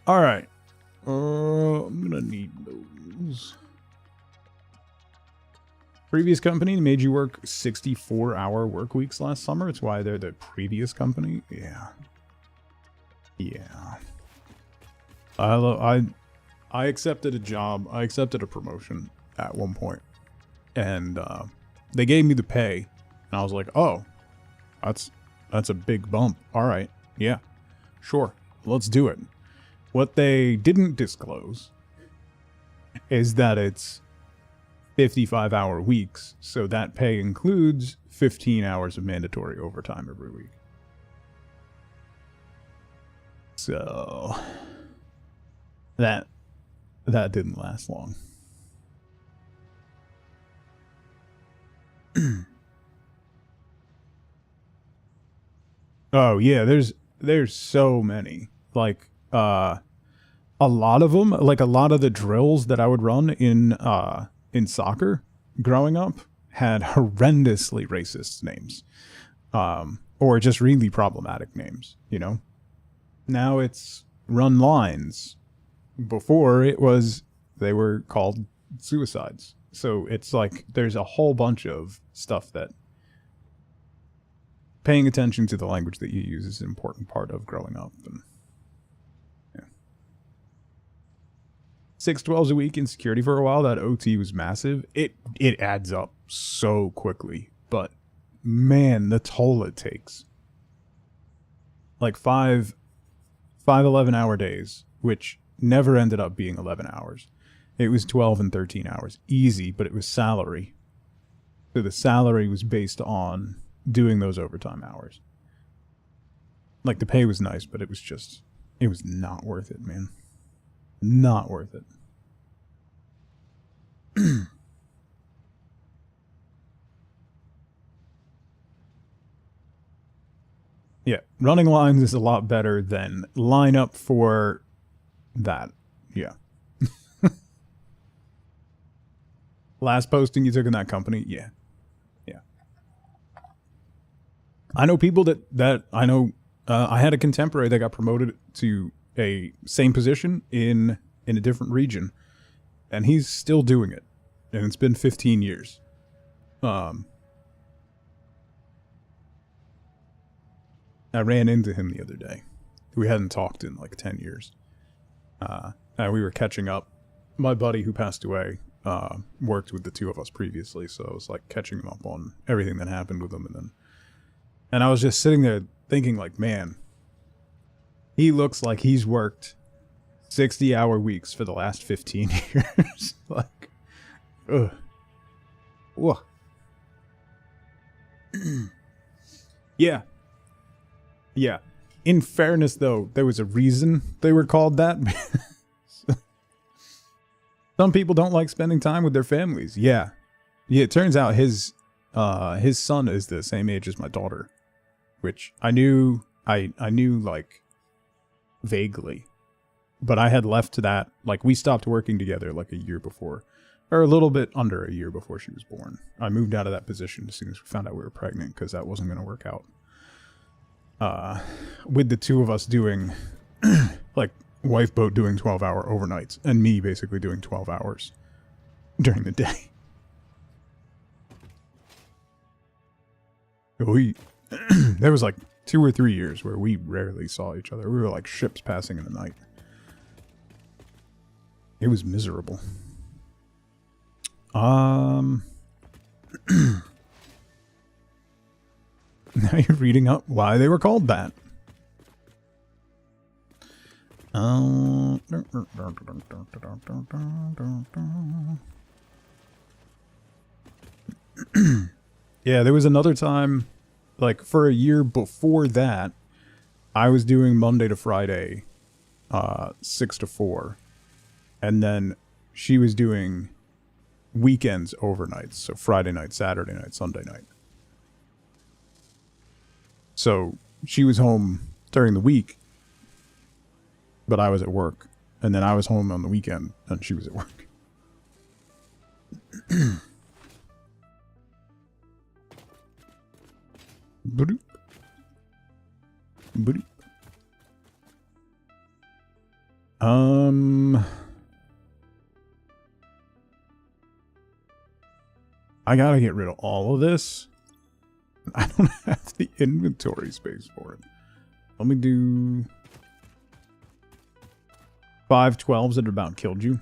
All right. I'm gonna need those. Previous company made you work 64-hour work weeks last summer. It's why they're the previous company. Yeah. Yeah. I accepted a job. I accepted a promotion at one point, and they gave me the pay, and I was like, "Oh, that's a big bump. All right, yeah, sure, let's do it." What they didn't disclose is that it's 55-hour weeks, so that pay includes 15 hours of mandatory overtime every week. So that didn't last long. Oh yeah, there's so many. Like a lot of them, like a lot of the drills that I would run in soccer growing up had horrendously racist names. Or just really problematic names, you know? Now it's run lines. Before they were called suicides. So it's like there's a whole bunch of stuff that paying attention to the language that you use is an important part of growing up. And, yeah. 6/12s a week in security for a while. That OT was massive. It adds up so quickly, but man, the toll it takes. Like 5 11-hour days, which never ended up being 11 hours. It was 12 and 13 hours. Easy, but it was salary. So the salary was based on doing those overtime hours. Like, the pay was nice, but it was not worth it, man. Not worth it. Yeah, running lines is a lot better than line up for that. Yeah. Last posting you took in that company? Yeah. Yeah. I know people that I know. I had a contemporary that got promoted to a same position in a different region, and he's still doing it, and it's been 15 years. I ran into him the other day. We hadn't talked in like 10 years. And we were catching up. My buddy who passed away worked with the two of us previously, so I was like catching him up on everything that happened with him. And I was just sitting there thinking like, man, he looks like he's worked 60-hour weeks for the last 15 years. Like, ugh. Whoa. Yeah. Yeah. In fairness, though, there was a reason they were called that. Some people don't like spending time with their families. Yeah. Yeah, it turns out his son is the same age as my daughter, which I knew like vaguely. But I had left that, like, we stopped working together like a year before, or a little bit under a year before she was born. I moved out of that position as soon as we found out we were pregnant, because that wasn't going to work out. With the two of us doing, like, wife boat doing 12-hour overnights, and me basically doing 12 hours during the day. There was like 2 or 3 years where we rarely saw each other. We were like ships passing in the night. It was miserable. Now you're reading up why they were called that. Yeah, there was another time, like, for a year before that, I was doing Monday to Friday, 6 to 4. And then she was doing weekends overnights, so Friday night, Saturday night, Sunday night. So she was home during the week, but I was at work. And then I was home on the weekend, and she was at work. Boop. Boop. I gotta get rid of all of this. I don't have the inventory space for it. Let me do 5 12s that about killed you.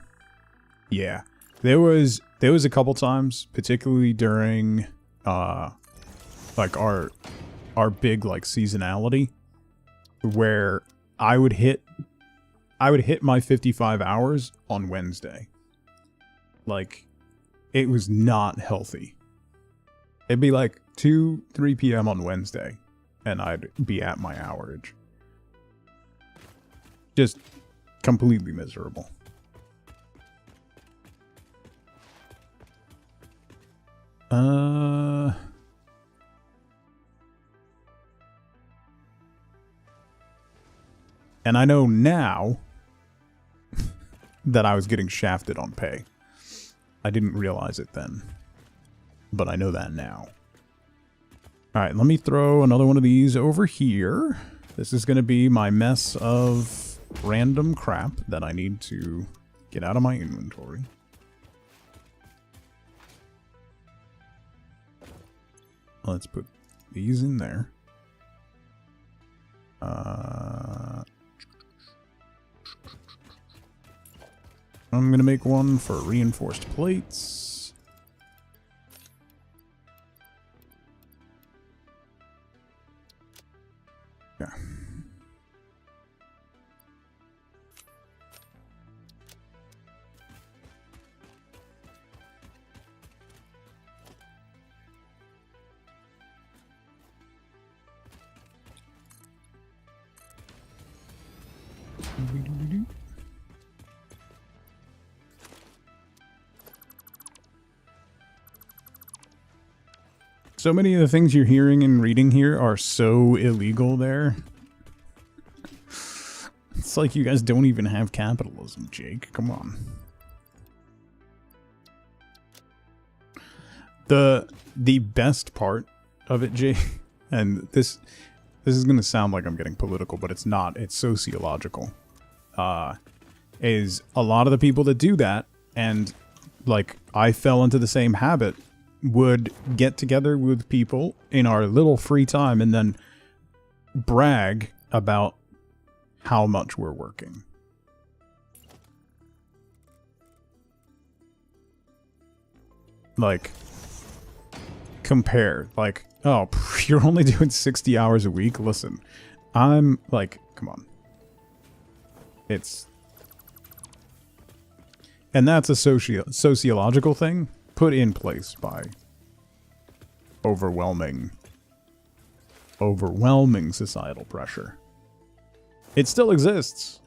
Yeah. There was a couple times, particularly during like our big like seasonality, where I would hit my 55 hours on Wednesday. Like, it was not healthy. It'd be like 2, 3 p.m. on Wednesday, and I'd be at my hourage. Just completely miserable. And I know now that I was getting shafted on pay. I didn't realize it then, but I know that now. Alright, let me throw another one of these over here. This is going to be my mess of random crap that I need to get out of my inventory. Let's put these in there. I'm going to make one for reinforced plates. Yeah. So many of the things you're hearing and reading here are so illegal there. It's like you guys don't even have capitalism, Jake. Come on. The best part of it, Jake, and this is going to sound like I'm getting political, but it's not. It's sociological. Is a lot of the people that do that, and like I fell into the same habit, would get together with people in our little free time and then brag about how much we're working. Like, compare. Like, oh, you're only doing 60 hours a week? Listen, I'm like, come on. It's... And that's a sociological thing put in place by overwhelming societal pressure. It still exists.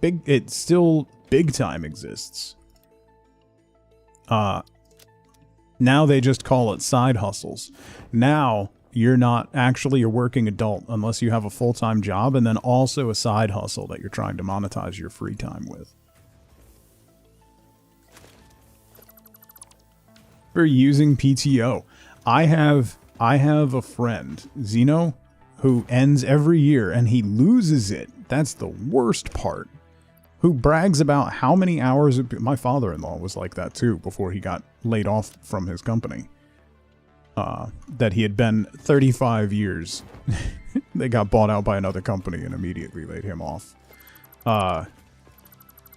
It still big time exists. Now they just call it side hustles. Now you're not actually a working adult unless you have a full-time job and then also a side hustle that you're trying to monetize your free time with. For using PTO, I have a friend, Zeno, who ends every year and he loses it. That's the worst part. Who brags about how many hours my father-in-law was like that too before he got laid off from his company. That he had been 35 years. They got bought out by another company and immediately laid him off.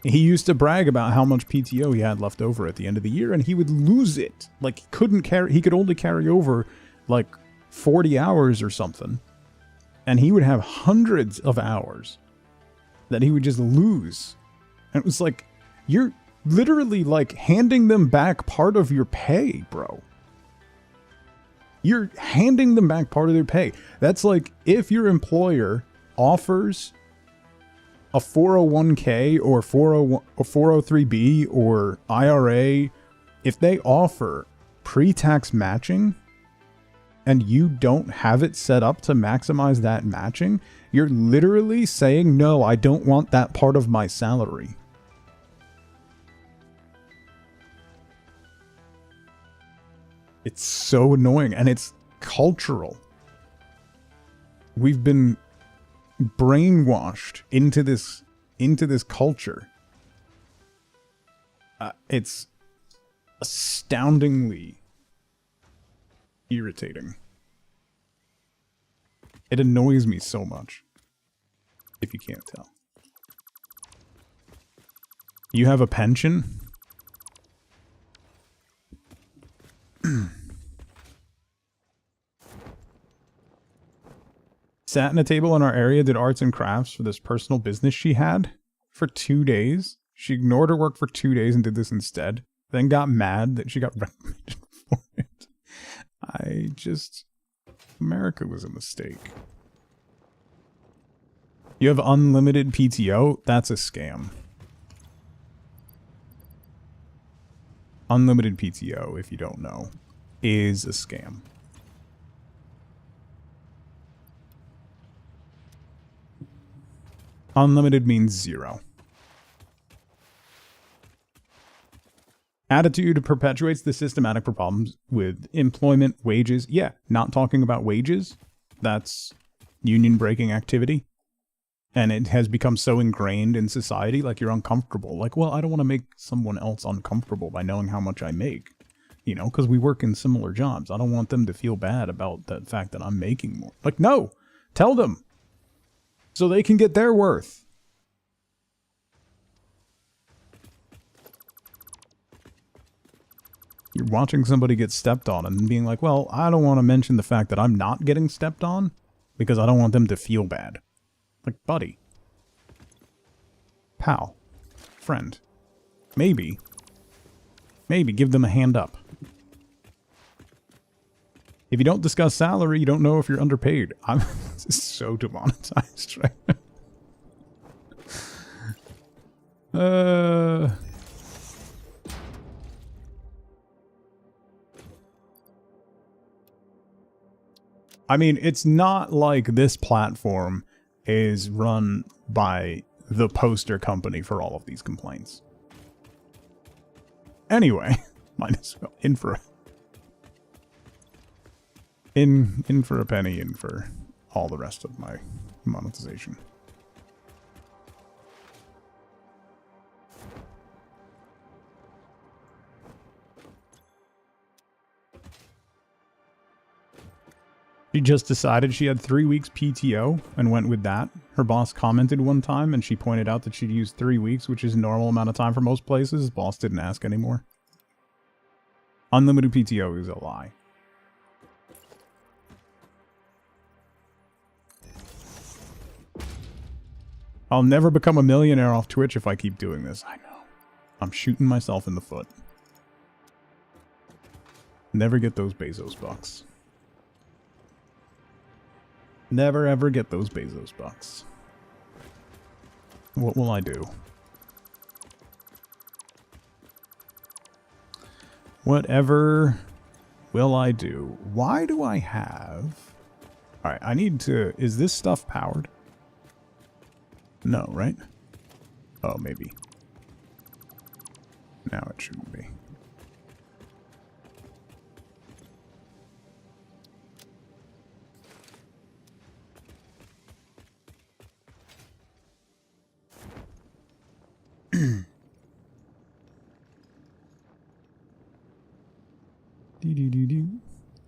He used to brag about how much PTO he had left over at the end of the year, and he would lose it. Like, he could only carry over like 40 hours or something. And he would have hundreds of hours that he would just lose. And it was like, you're literally like handing them back part of your pay, bro. You're handing them back part of their pay. That's like if your employer offers a 401k or 403b or IRA, if they offer pre-tax matching and you don't have it set up to maximize that matching, you're literally saying, no, I don't want that part of my salary. It's so annoying, and it's cultural. We've been brainwashed into this culture. It's astoundingly irritating. It annoys me so much, if you can't tell. You have a pension? Sat in a table in our area, did arts and crafts for this personal business she had for 2 days. She ignored her work for 2 days and did this instead. Then got mad that she got reprimanded for it. America was a mistake. You have unlimited PTO? That's a scam. Unlimited PTO, if you don't know, is a scam. Unlimited means 0. Attitude perpetuates the systematic problems with employment, wages. Yeah, not talking about wages. That's union breaking activity. And it has become so ingrained in society, like you're uncomfortable. Like, well, I don't want to make someone else uncomfortable by knowing how much I make. You know, because we work in similar jobs. I don't want them to feel bad about the fact that I'm making more. Like, no! Tell them! So they can get their worth. You're watching somebody get stepped on and being like, well, I don't want to mention the fact that I'm not getting stepped on because I don't want them to feel bad. Like, buddy. Pal. Friend. Maybe give them a hand up. If you don't discuss salary, you don't know if you're underpaid. I'm so demonetized right now. I mean, it's not like this platform is run by the poster company for all of these complaints. Anyway, might as well in for a penny, in for all the rest of my monetization. She just decided she had 3 weeks PTO and went with that. Her boss commented one time and she pointed out that she'd used 3 weeks, which is a normal amount of time for most places. Boss didn't ask anymore. Unlimited PTO is a lie. I'll never become a millionaire off Twitch if I keep doing this. I know. I'm shooting myself in the foot. Never get those Bezos bucks. Never ever get those Bezos bucks. What will I do? Whatever will I do? Why do I have... Alright, I need to... Is this stuff powered? No, right? Oh, maybe. Now it shouldn't be.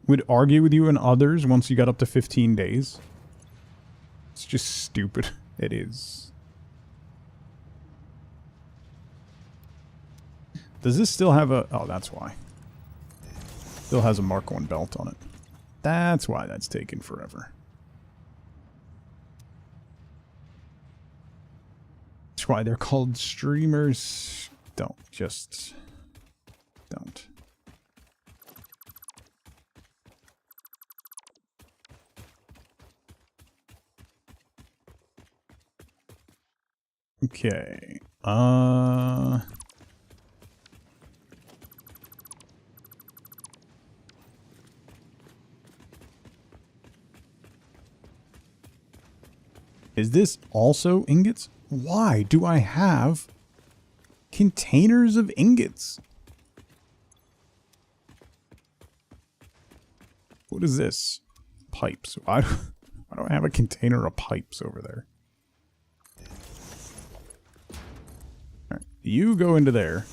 Would argue with you and others once you got up to 15 days. It's just stupid. It is. Does this still have a... Oh, that's why. Still has a Mark 1 belt on it. That's why that's taken forever. That's why they're called streamers. Don't. Just... Don't. Okay. Is this also ingots? Why do I have containers of ingots? What is this? Pipes. Why do I have a container of pipes over there? Alright, you go into there.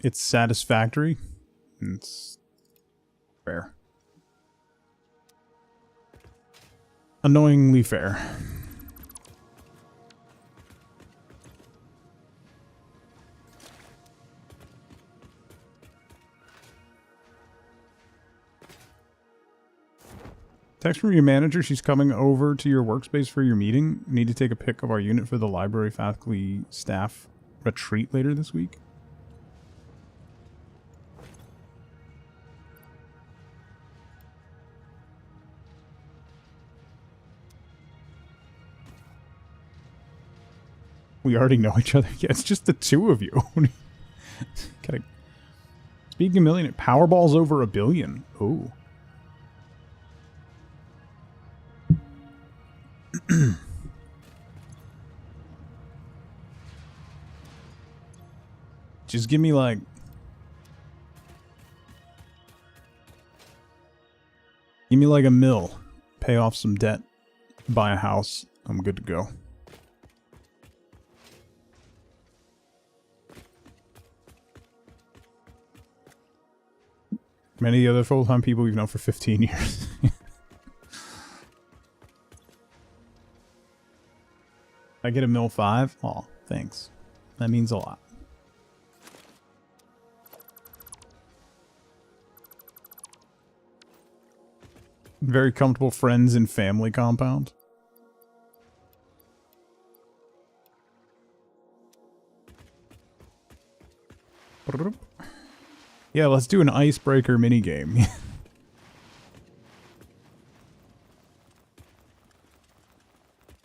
It's satisfactory. It's fair. Annoyingly fair. Text from your manager. She's coming over to your workspace for your meeting. Need to take a pic of our unit for the library faculty staff retreat later this week. We already know each other. Yeah, it's just the two of you. Gotta... Speaking of million, Powerball's over $1 billion. Ooh. Just give me like... Give me like $1 mil. Pay off some debt. Buy a house. I'm good to go. Many of the other full-time people we've known for 15 years. I get $1.5 million? Aw, thanks. That means a lot. Very comfortable friends and family compound. Yeah, let's do an icebreaker minigame.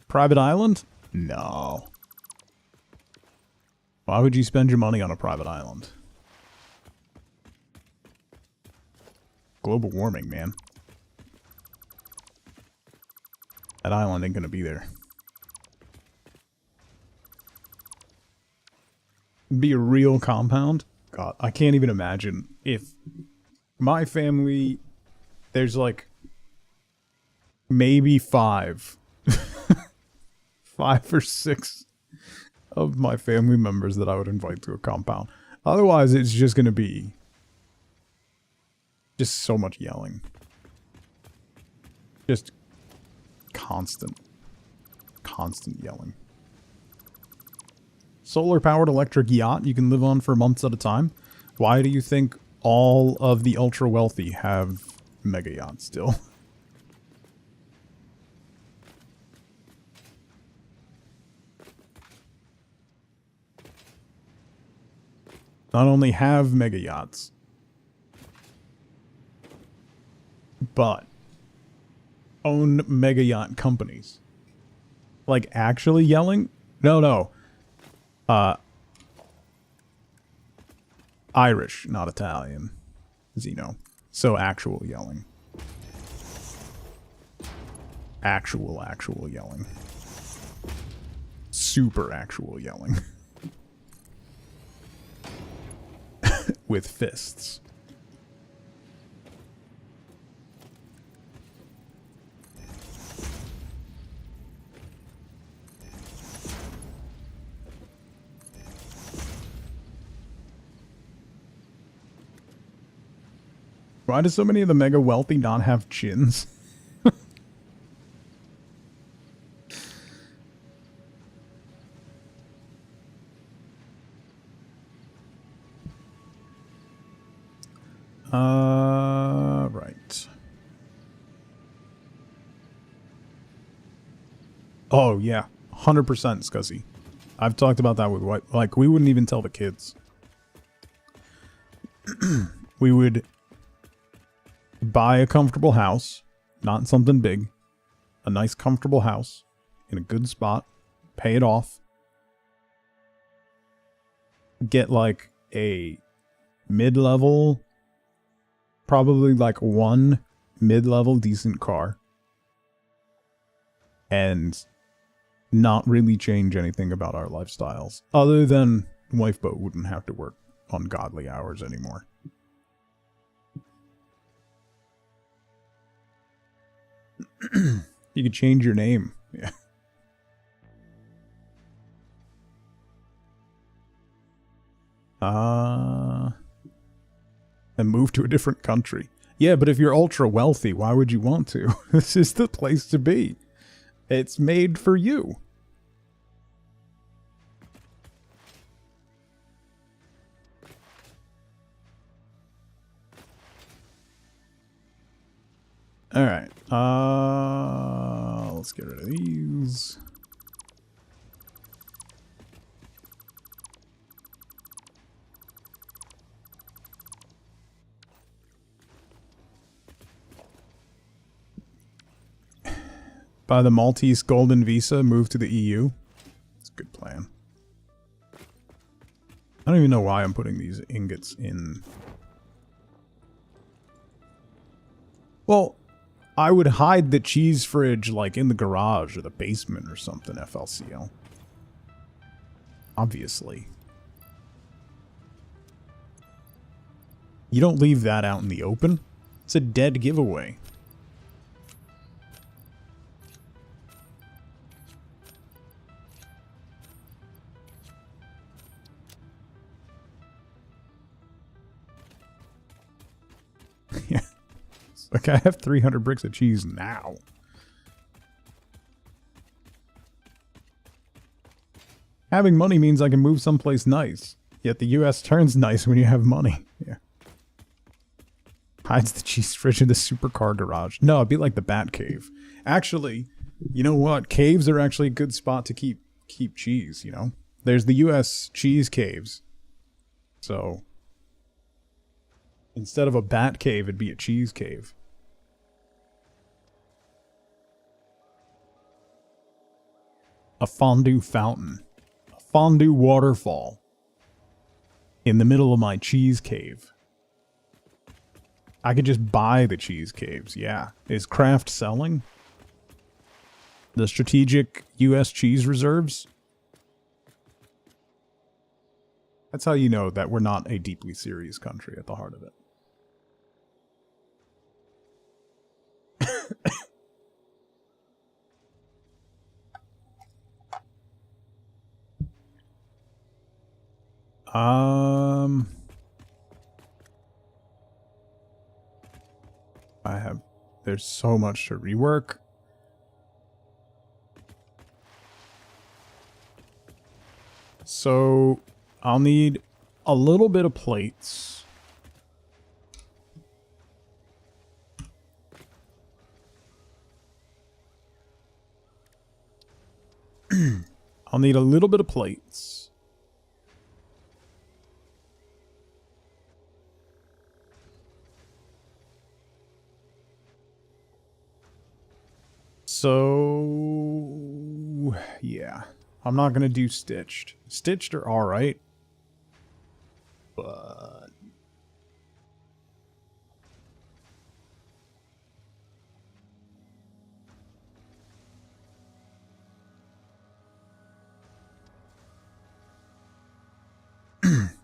Private island? No. Why would you spend your money on a private island? Global warming, man. That island ain't gonna be there. Be a real compound? God, I can't even imagine if my family, there's like maybe 5 or 6 of my family members that I would invite to a compound. Otherwise, it's just going to be just so much yelling. Just constant yelling. Solar-powered electric yacht you can live on for months at a time. Why do you think all of the ultra-wealthy have mega yacht still. Not only have mega yachts, but own mega yacht companies. Like actually yelling? No. Irish, not Italian. Zeno. So actual yelling. Actual yelling. Super actual yelling. With fists. Why do so many of the mega wealthy not have chins? Right. Oh, yeah. 100% Scuzzy. I've talked about that with what, like, we wouldn't even tell the kids. We would buy a comfortable house, not something big. A nice comfortable house in a good spot. Pay it off. Get like a mid-level, probably like one mid-level decent car. And not really change anything about our lifestyles. Other than Lifeboat wouldn't have to work ungodly hours anymore. You could change your name. Yeah. And move to a different country. Yeah, but if you're ultra wealthy, why would you want to? This is the place to be. It's made for you. Alright. Let's get rid of these. Buy the Maltese Golden Visa, move to the EU. It's a good plan. I don't even know why I'm putting these ingots in. Well, I would hide the cheese fridge like in the garage or the basement or something, FLCL. Obviously. You don't leave that out in the open. It's a dead giveaway. Yeah. Like, I have 300 bricks of cheese now. Having money means I can move someplace nice. Yet the US turns nice when you have money. Yeah. Hides the cheese fridge in the supercar garage. No, it'd be like the Bat Cave. Actually, you know what? Caves are actually a good spot to keep cheese, you know? There's the US cheese caves. So instead of a bat cave, it'd be a cheese cave. A fondue fountain. A fondue waterfall. In the middle of my cheese cave. I could just buy the cheese caves, yeah. Is Kraft selling? The strategic US cheese reserves? That's how you know that we're not a deeply serious country at the heart of it. There's so much to rework. So I'll need a little bit of plates. I'll need a little bit of plates. So, yeah. I'm not going to do stitched. Stitched are alright. But...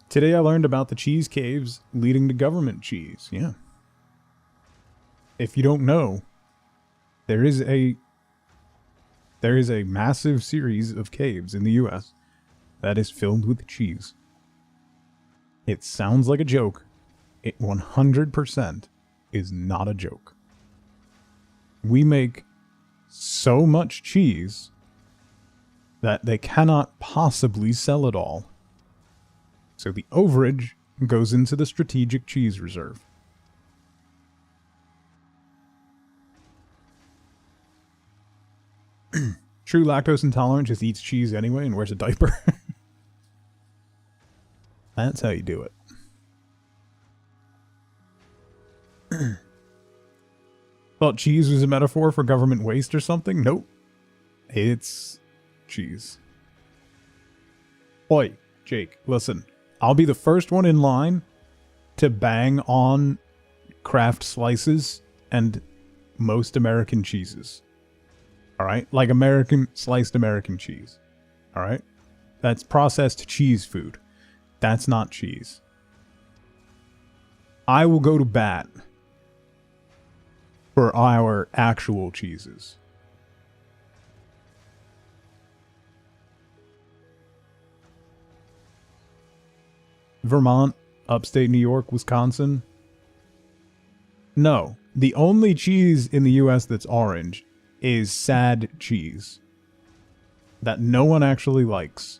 Today I learned about the cheese caves leading to government cheese. Yeah. If you don't know, there is a massive series of caves in the US that is filled with cheese. It sounds like a joke. It 100% is not a joke. We make so much cheese that they cannot possibly sell it all. So the overage goes into the strategic cheese reserve. True lactose intolerant just eats cheese anyway and wears a diaper. That's how you do it. Thought cheese was a metaphor for government waste or something? Nope. It's cheese. Oi, Jake, listen. I'll be the first one in line to bang on Kraft slices and most American cheeses. Alright? Like sliced American cheese. Alright? That's processed cheese food. That's not cheese. I will go to bat for our actual cheeses. Vermont, upstate New York, Wisconsin. No. The only cheese in the US that's orange is sad cheese. That no one actually likes.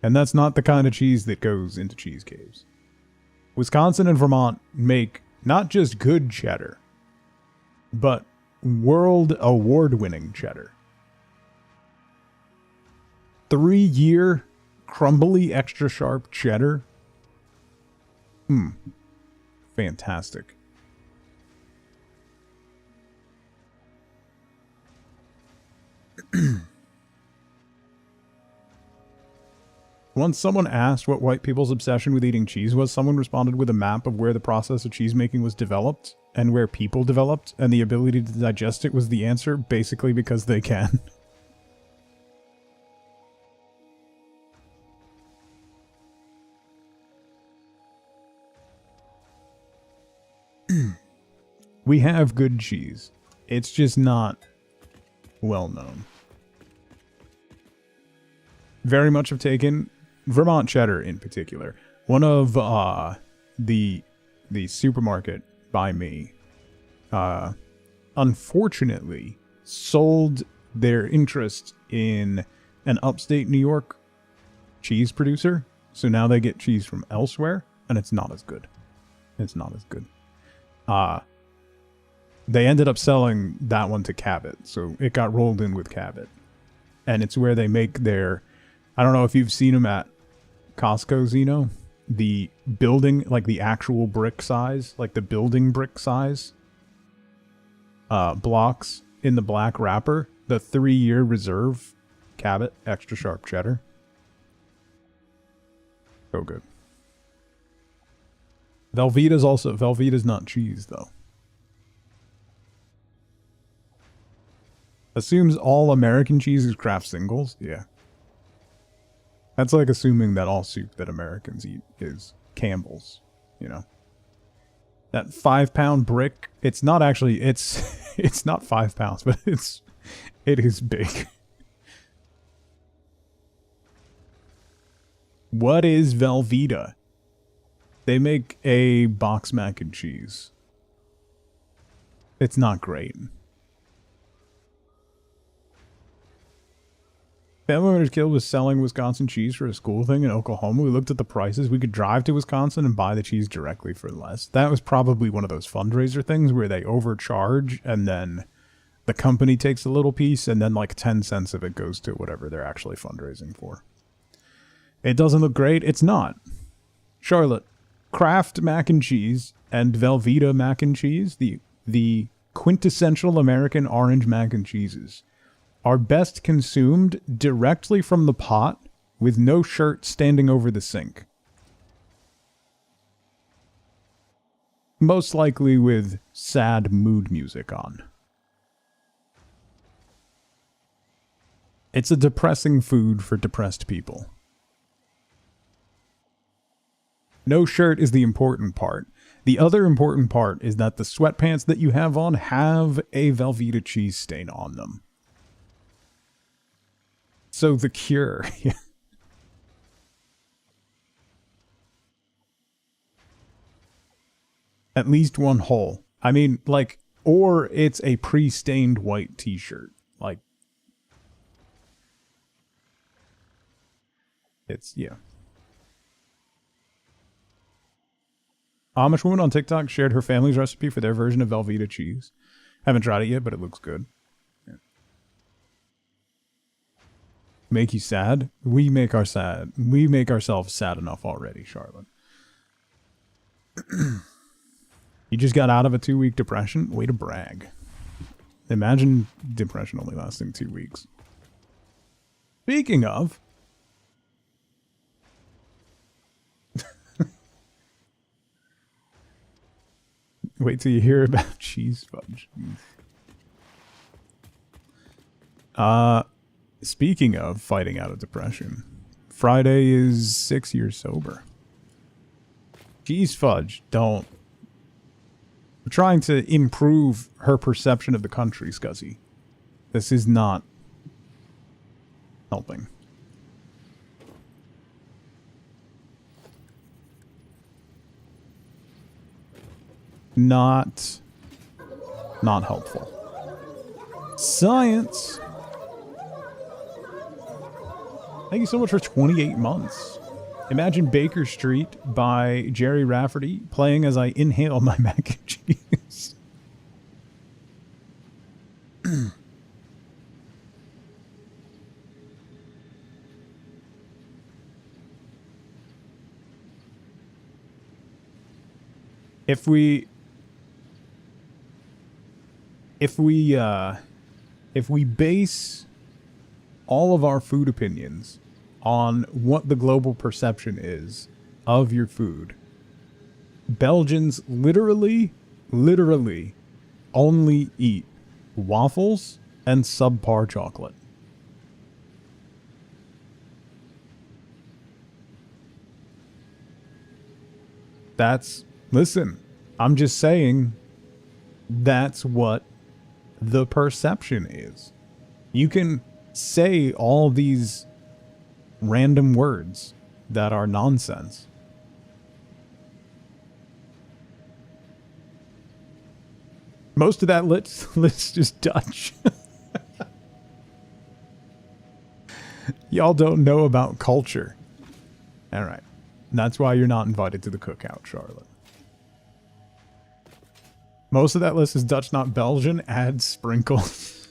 And that's not the kind of cheese that goes into cheese caves. Wisconsin and Vermont make not just good cheddar, but world award-winning cheddar. 3-year crumbly extra sharp cheddar. Fantastic. Once someone asked what white people's obsession with eating cheese was, someone responded with a map of where the process of cheese making was developed and where people developed, and the ability to digest it was the answer, basically because they can. We have good cheese. It's just not well known. Very much have taken Vermont cheddar in particular. One of the supermarket by me unfortunately sold their interest in an upstate New York cheese producer. So now they get cheese from elsewhere and it's not as good. It's not as good. They ended up selling that one to Cabot, so it got rolled in with Cabot. And it's where they make their... I don't know if you've seen them at Costco, Zeno. The building, like the actual brick size, like the building brick size blocks in the black wrapper. The 3-year reserve Cabot extra sharp cheddar. So good. Velveeta's not cheese, though. Assumes all American cheese is Kraft singles? Yeah. That's like assuming that all soup that Americans eat is Campbell's, you know. That 5-pound brick, it's not actually, it's not 5 pounds, but it is big. What is Velveeta? They make a box mac and cheese. It's not great. Family member's kid was selling Wisconsin cheese for a school thing in Oklahoma. We looked at the prices. We could drive to Wisconsin and buy the cheese directly for less. That was probably one of those fundraiser things where they overcharge and then The company takes a little piece, and then like 10 cents of it goes to whatever they're actually fundraising for. It doesn't look great. It's not. Charlotte, Kraft mac and cheese and Velveeta mac and cheese, the quintessential American orange mac and cheeses, are best consumed directly from the pot with no shirt standing over the sink. Most likely with sad mood music on. It's a depressing food for depressed people. No shirt is the important part. The other important part is that the sweatpants that you have on have a Velveeta cheese stain on them. So the cure. At least one hole. I mean, like, or it's a pre-stained white t-shirt. Like, it's, yeah. Amish woman on TikTok shared her family's recipe for their version of Velveeta cheese. Haven't tried it yet, but it looks good. Yeah. Make you sad? We make ourselves sad enough already, Charlotte. You just got out of a 2-week depression? Way to brag. Imagine depression only lasting 2 weeks. Speaking of... Wait till you hear about cheese fudge. Speaking of fighting out of depression, Friday is 6 years sober. Cheese fudge, don't. We're trying to improve her perception of the country, Scuzzy. This is not helping. Not helpful. Science. Thank you so much for 28 months. Imagine Baker Street by Jerry Rafferty playing as I inhale my mac and cheese. If we base all of our food opinions on what the global perception is of your food, Belgians literally only eat waffles and subpar chocolate. Listen, I'm just saying that's what the perception is. You can say all these random words that are nonsense. Most of that list's just Dutch. Y'all don't know about culture. All right. That's why you're not invited to the cookout, Charlotte. Most of that list is Dutch, not Belgian. Add sprinkles.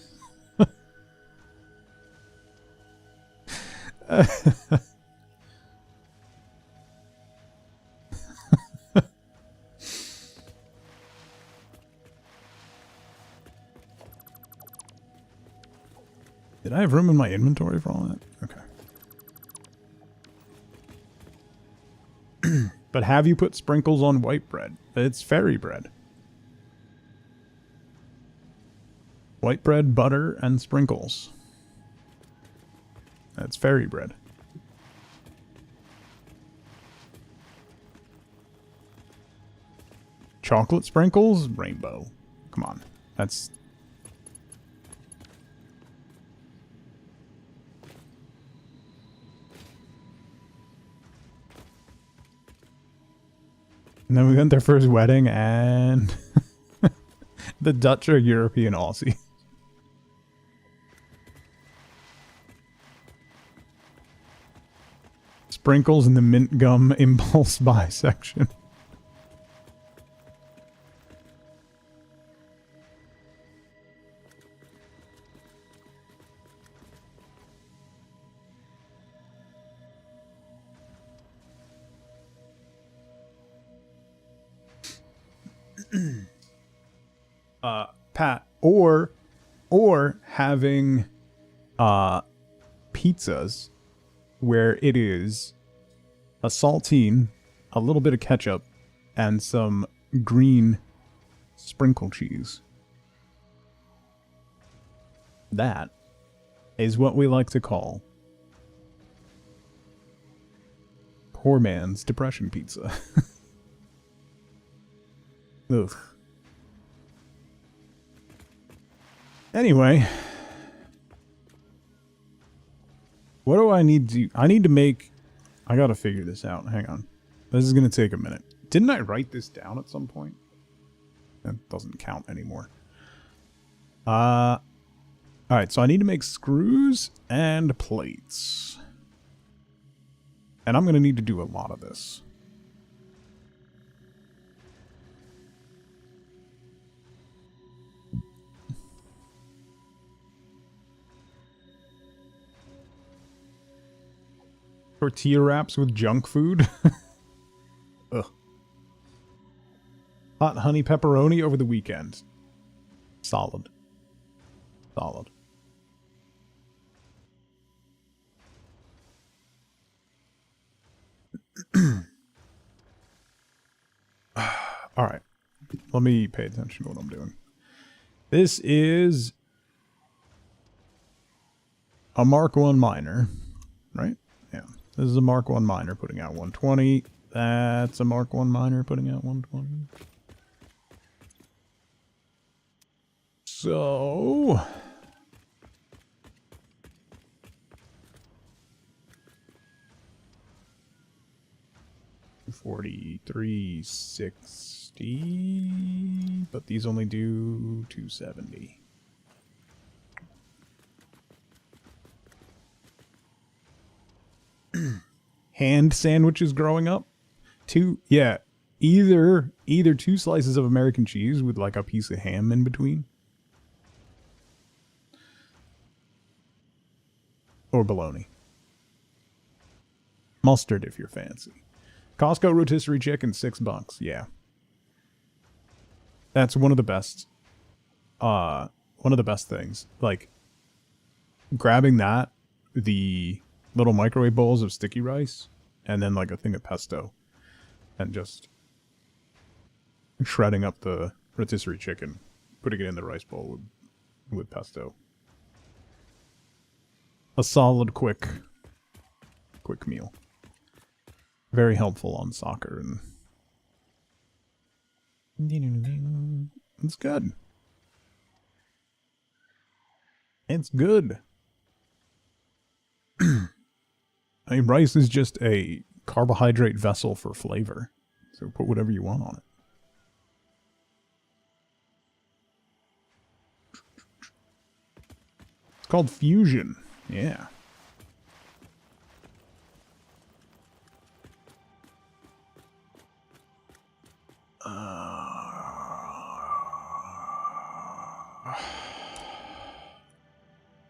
Did I have room in my inventory for all that? Okay. But have you put sprinkles on white bread? It's fairy bread. White bread, butter, and sprinkles. That's fairy bread. Chocolate sprinkles? Rainbow. Come on. That's... And then we went there for his wedding, and... the Dutch are European Aussie. Sprinkles in the mint gum impulse buy section. Pat, or having pizzas where it is a saltine, a little bit of ketchup, and some green sprinkle cheese. That is what we like to call poor man's depression pizza. Ugh. Anyway, what do I need to... I need to make... I gotta figure this out. Hang on. This is gonna take a minute. Didn't I write this down at some point? That doesn't count anymore. Alright, so I need to make screws and plates. And I'm gonna need to do a lot of this. Tortilla wraps with junk food. Ugh. Hot honey pepperoni over the weekend. Solid. Solid. Alright. Let me pay attention to what I'm doing. This is a Mark 1 miner, right? Yeah. This is a Mark 1 miner putting out 120. That's a Mark 1 miner putting out 120. So... 4360, but these only do 270. Hand sandwiches growing up? Yeah, either 2 slices of American cheese with like a piece of ham in between. Or bologna. Mustard if you're fancy. Costco rotisserie chicken, $6. Yeah. That's one of the best things. Like grabbing that, the little microwave bowls of sticky rice, and then like a thing of pesto, and just shredding up the rotisserie chicken, putting it in the rice bowl with pesto. A solid quick meal. Very helpful on soccer, and it's good. It's good. I mean, rice is just a carbohydrate vessel for flavor, so put whatever you want on it. It's called fusion. Yeah.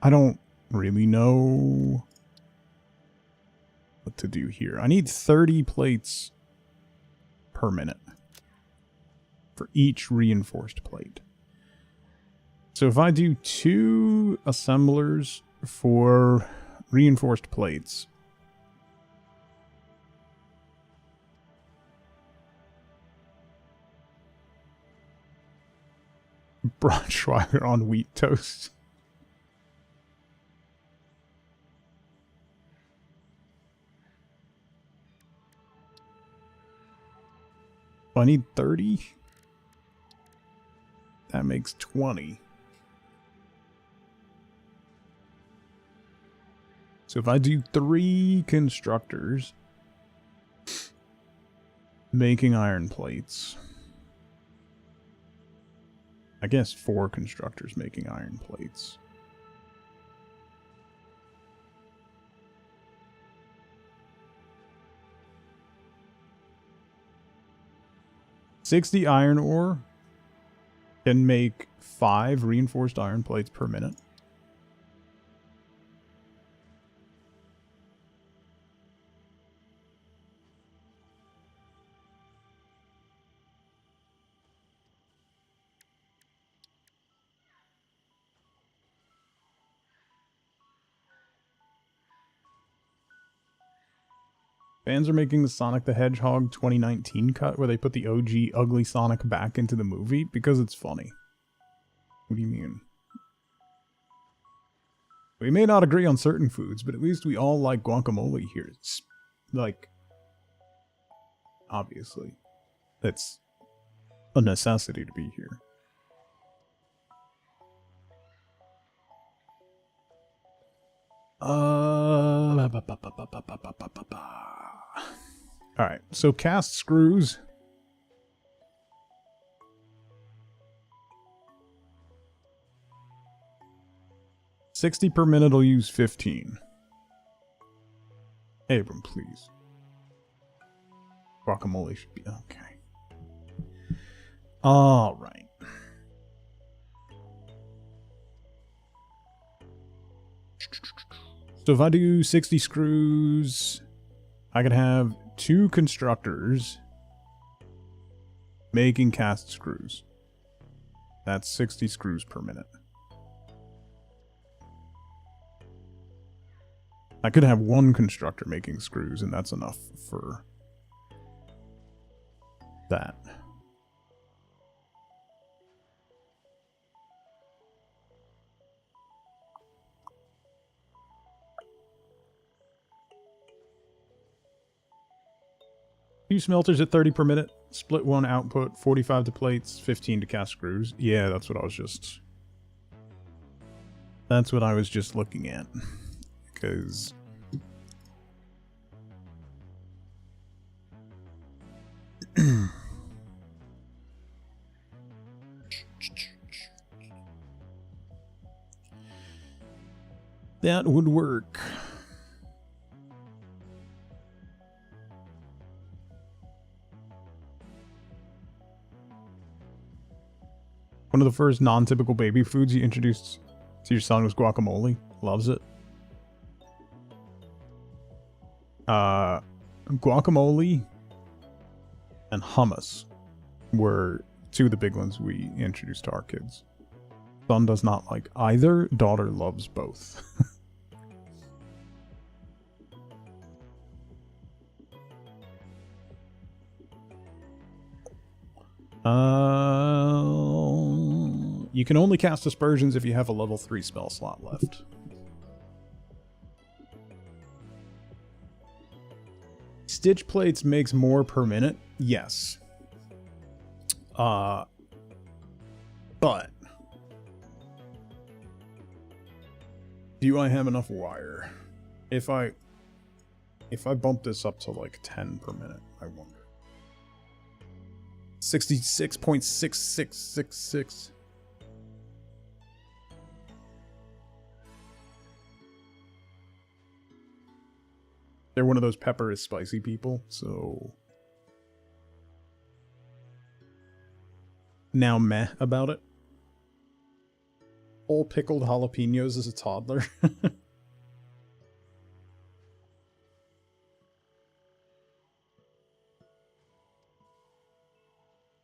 I don't really know what to do here. I need 30 plates per minute for each reinforced plate. So if I do 2 assemblers for reinforced plates, Braunschweiger on wheat toast. I need 30. That makes 20. So if I do 3 constructors making iron plates, I guess 4 constructors making iron plates. $60 iron ore can make 5 reinforced iron plates per minute. Fans are making the Sonic the Hedgehog 2019 cut where they put the OG ugly Sonic back into the movie because it's funny. What do you mean? We may not agree on certain foods, but at least we all like guacamole here. It's like, obviously, it's a necessity to be here. Alright, so cast screws. $60 per minute, I'll use 15. Abram, please. Guacamole should be okay. Alright. So if I do 60 screws, I could have 2 constructors making cast screws. That's 60 screws per minute. I could have 1 constructor making screws, and that's enough for that. Two smelters at 30 per minute, split 1 output, 45 to plates, 15 to cast screws. Yeah, that's what I was just... That's what I was just looking at. Because... that would work. One of the first non-typical baby foods you introduced to your son was guacamole. Loves it. Guacamole and hummus were 2 of the big ones we introduced to our kids. Son does not like either. Daughter loves both. You can only cast aspersions if you have a level 3 spell slot left. Stitch plates makes more per minute? Yes. But do I have enough wire? If I bump this up to like 10 per minute, I wonder. 66.6666. They're one of those pepper is spicy people, so... Now meh about it. All pickled jalapenos as a toddler.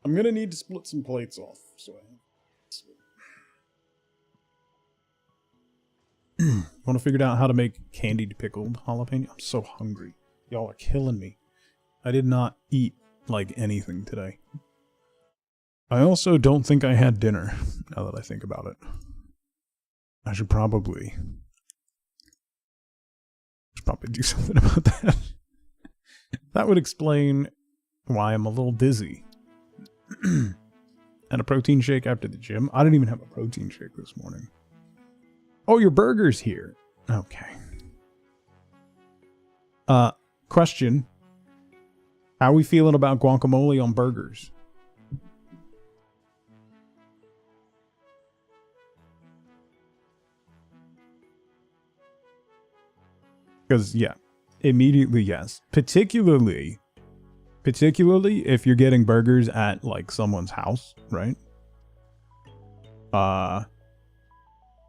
I'm gonna need to split some plates off, so I want to figure out how to make candied pickled jalapeno. I'm so hungry. Y'all are killing me. I did not eat like anything today. I also don't think I had dinner, now that I think about it. I should probably do something about that. That would explain why I'm a little dizzy. And a protein shake after the gym. I didn't even have a protein shake this morning. Oh, your burger's here. Okay. Question. How are we feeling about guacamole on burgers? Because, yeah. Immediately, yes. Particularly if you're getting burgers at, like, someone's house, right?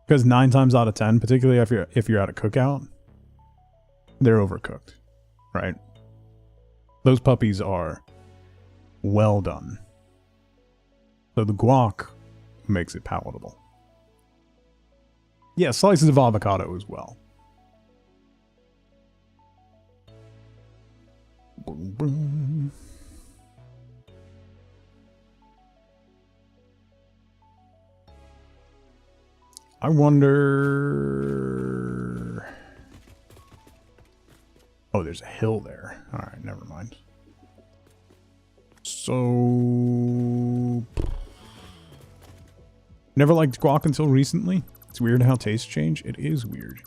Because 9 times out of 10, particularly if you're at a cookout, they're overcooked, right? Those puppies are well done. So the guac makes it palatable. Yeah, slices of avocado as well. Boom, boom. I wonder... Oh, there's a hill there. Alright, never mind. So... Never liked guac until recently. It's weird how tastes change. It is weird,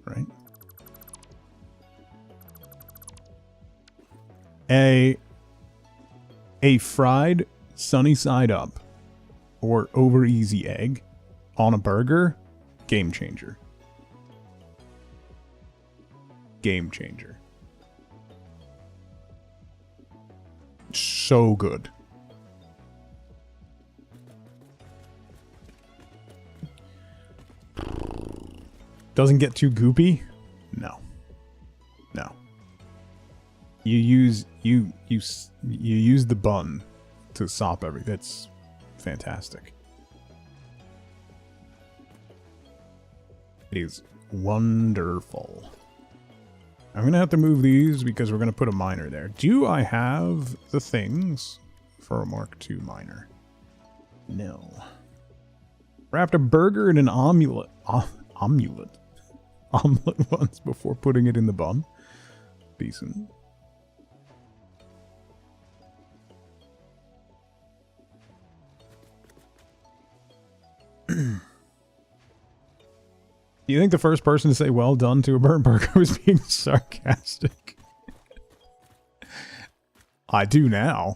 right? A fried sunny side up or over easy egg on a burger, game changer. Game changer. So good. Doesn't get too goopy? No. No. You use the bun to sop everything. That's fantastic. It is wonderful. I'm going to have to move these because we're going to put a miner there. Do I have the things for a Mark II miner? No. Wrapped a burger in an omelet. Omelet once before putting it in the bun. Decent. Do you think the first person to say well done to a burnt burger was being sarcastic? I do now.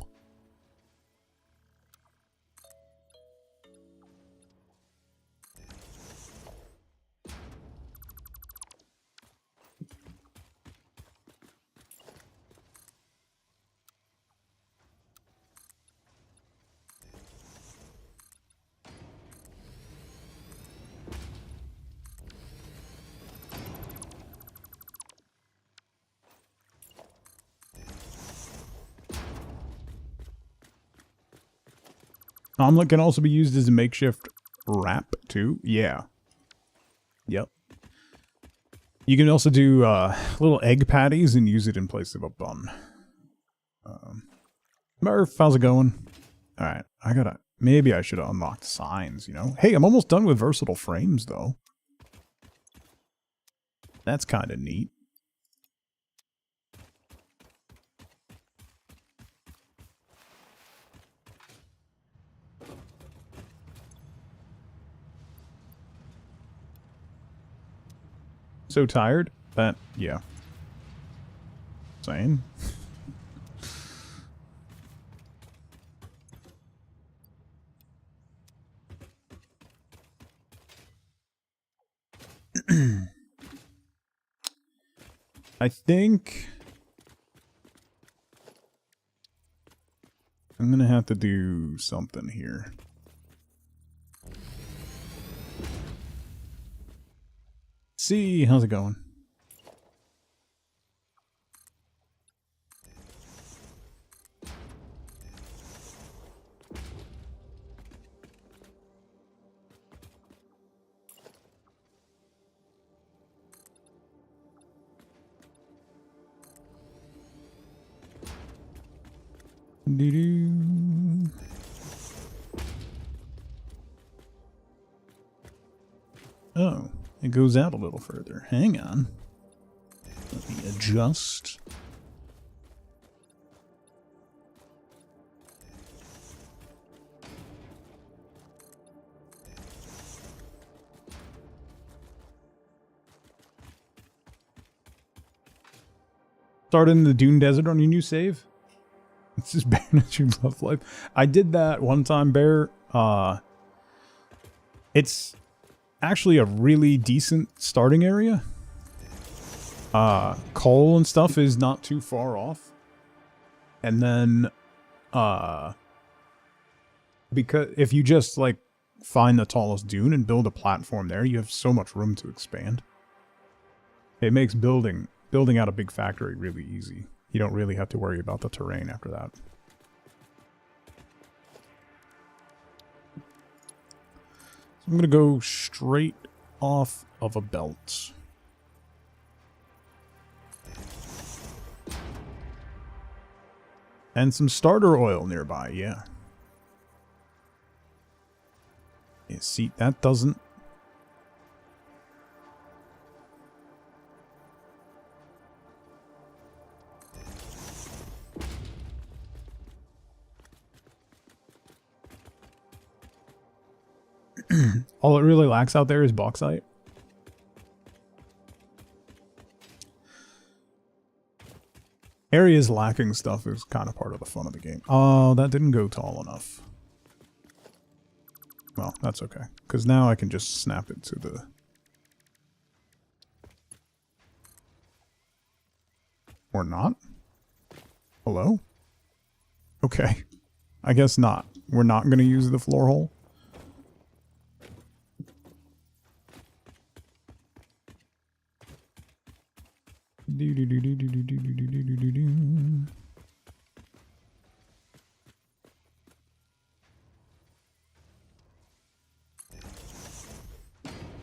Omelet can also be used as a makeshift wrap, too. Yeah. Yep. You can also do little egg patties and use it in place of a bun. Murph, how's it going? Alright, maybe I should have unlocked signs, you know? Hey, I'm almost done with versatile frames, though. That's kind of neat. So tired? Yeah. Same. I think I'm gonna have to do something here. See, how's it going? Doo-doo. Oh, it goes out a little further. Hang on. Let me adjust. Start in the Dune Desert on your new save? This is Bear Nature Love Life. I did that one time, Bear. It's actually a really decent starting area. Coal and stuff is not too far off. And then, because if you just, like, find the tallest dune and build a platform there, you have so much room to expand. It makes building out a big factory really easy. You don't really have to worry about the terrain after that. So I'm going to go straight off of a belt. And some starter oil nearby, yeah. Yeah, see, that doesn't... All it really lacks out there is bauxite. Areas lacking stuff is kind of part of the fun of the game. Oh, that didn't go tall enough. Well, that's okay. Because now I can just snap it to the... Or not? Hello? Okay. I guess not. We're not going to use the floor hole.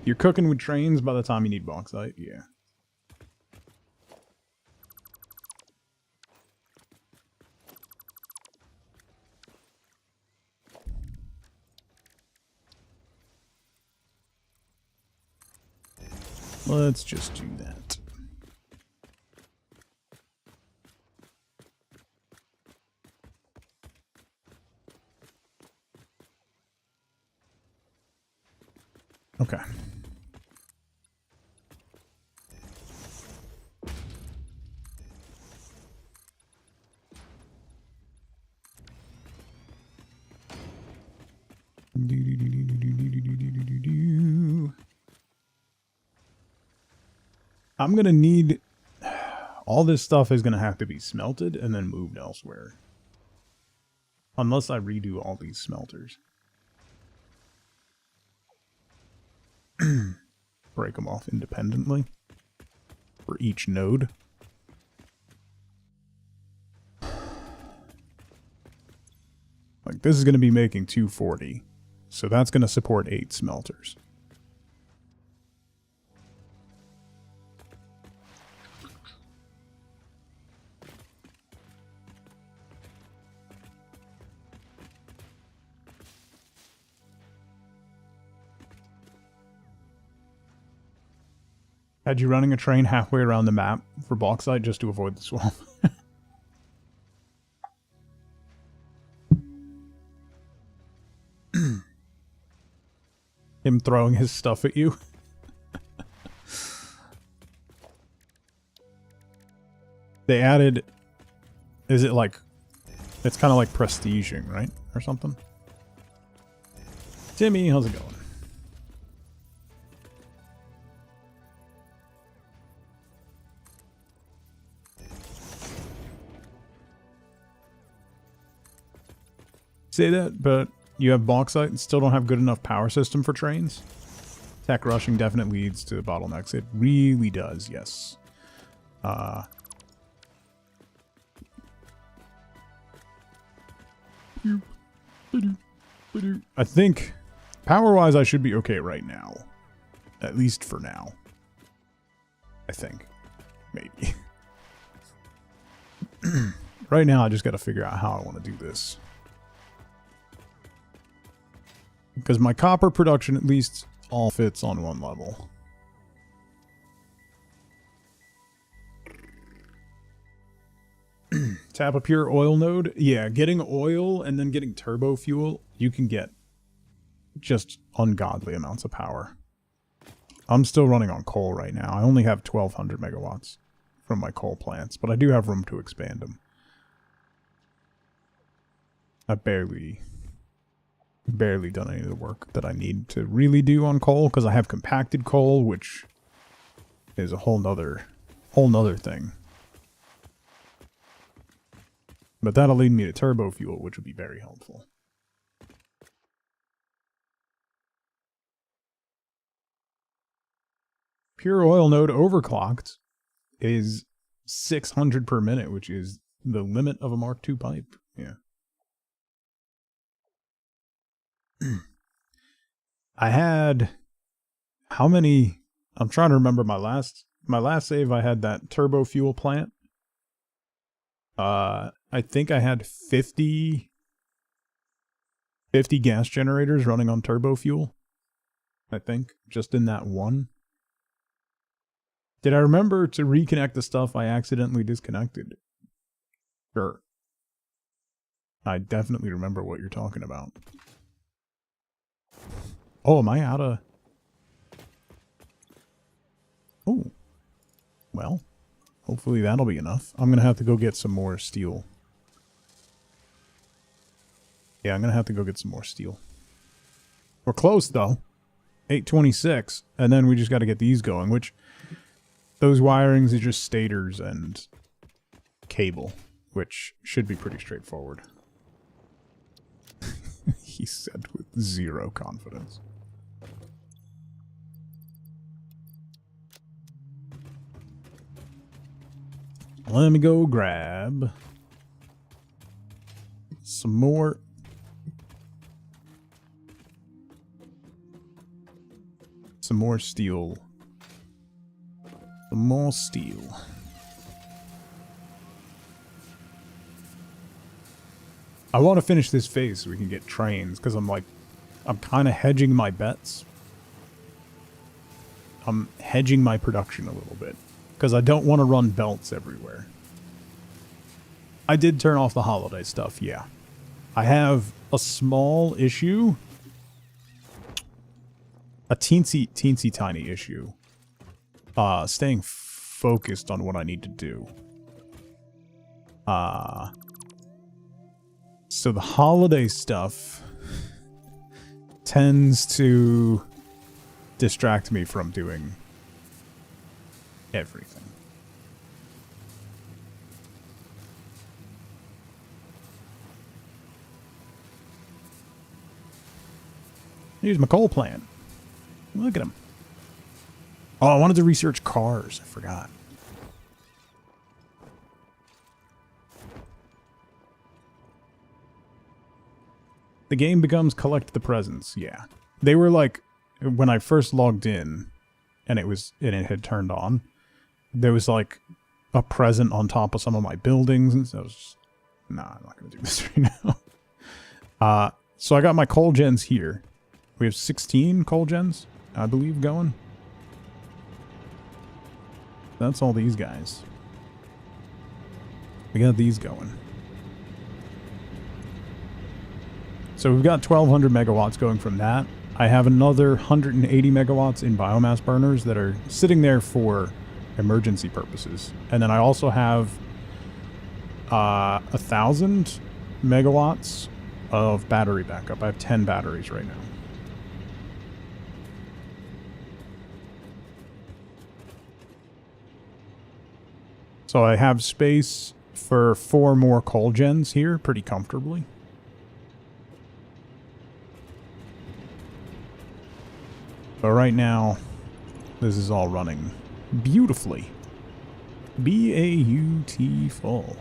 You're cooking with trains by the time you need bauxite, yeah. Let's just do that. Okay. I'm gonna need... All this stuff is gonna have to be smelted and then moved elsewhere. Unless I redo all these smelters. Break them off independently. For each node. Like, this is gonna be making 240. So that's gonna support 8 smelters. Had you running a train halfway around the map for bauxite just to avoid the swamp? Him throwing his stuff at you? They added... Is it like... It's kind of like prestiging, right? Or something? Timmy, how's it going? Say that, but you have bauxite and still don't have good enough power system for trains? Tech rushing definitely leads to bottlenecks. It really does, yes. I think, power-wise, I should be okay right now. At least for now. I think. Maybe. Right now, I just gotta figure out how I want to do this. Because my copper production at least all fits on one level. Tap a pure oil node? Yeah, getting oil and then getting turbo fuel, you can get just ungodly amounts of power. I'm still running on coal right now. I only have 1200 megawatts from my coal plants, but I do have room to expand them. I barely done any of the work that I need to really do on coal, because I have compacted coal, which is a whole nother thing. But that'll lead me to turbo fuel, which would be very helpful. Pure oil node overclocked is 600 per minute, which is the limit of a Mark II pipe. Yeah. I had how many? I'm trying to remember my last save. I had that turbo fuel plant. I think I had 50 gas generators running on turbo fuel. I think, just in that one. Did I remember to reconnect the stuff I accidentally disconnected? Sure. I definitely remember what you're talking about. Oh, am I out of... Oh. Well, hopefully that'll be enough. I'm going to have to go get some more steel. Yeah, I'm going to have to go get some more steel. We're close, though. 826. And then we just got to get these going, which... Those wirings are just stators and cable, which should be pretty straightforward. He said with zero confidence. Let me go grab some more. Some more steel. Some more steel. I want to finish this phase so we can get trains, because I'm kind of hedging my bets. I'm hedging my production a little bit, because I don't want to run belts everywhere. I did turn off the holiday stuff, yeah. I have a small issue. A teensy tiny issue. Staying focused on what I need to do. So the holiday stuff tends to distract me from doing everything. Here's my coal plant. Look at him. Oh, I wanted to research cars. I forgot. The game becomes collect the presents. Yeah. They were like, when I first logged in and it had turned on, there was like a present on top of some of my buildings. And so I was just, nah, I'm not going to do this right now. So I got my coal gens here. We have 16 coal gens, I believe, going. That's all these guys. We got these going. So we've got 1,200 megawatts going from that. I have another 180 megawatts in biomass burners that are sitting there for emergency purposes. And then I also have 1,000 megawatts of battery backup. I have 10 batteries right now. So I have space for 4 more coal gens here pretty comfortably. But right now, this is all running beautifully. B-A-U-T-ful.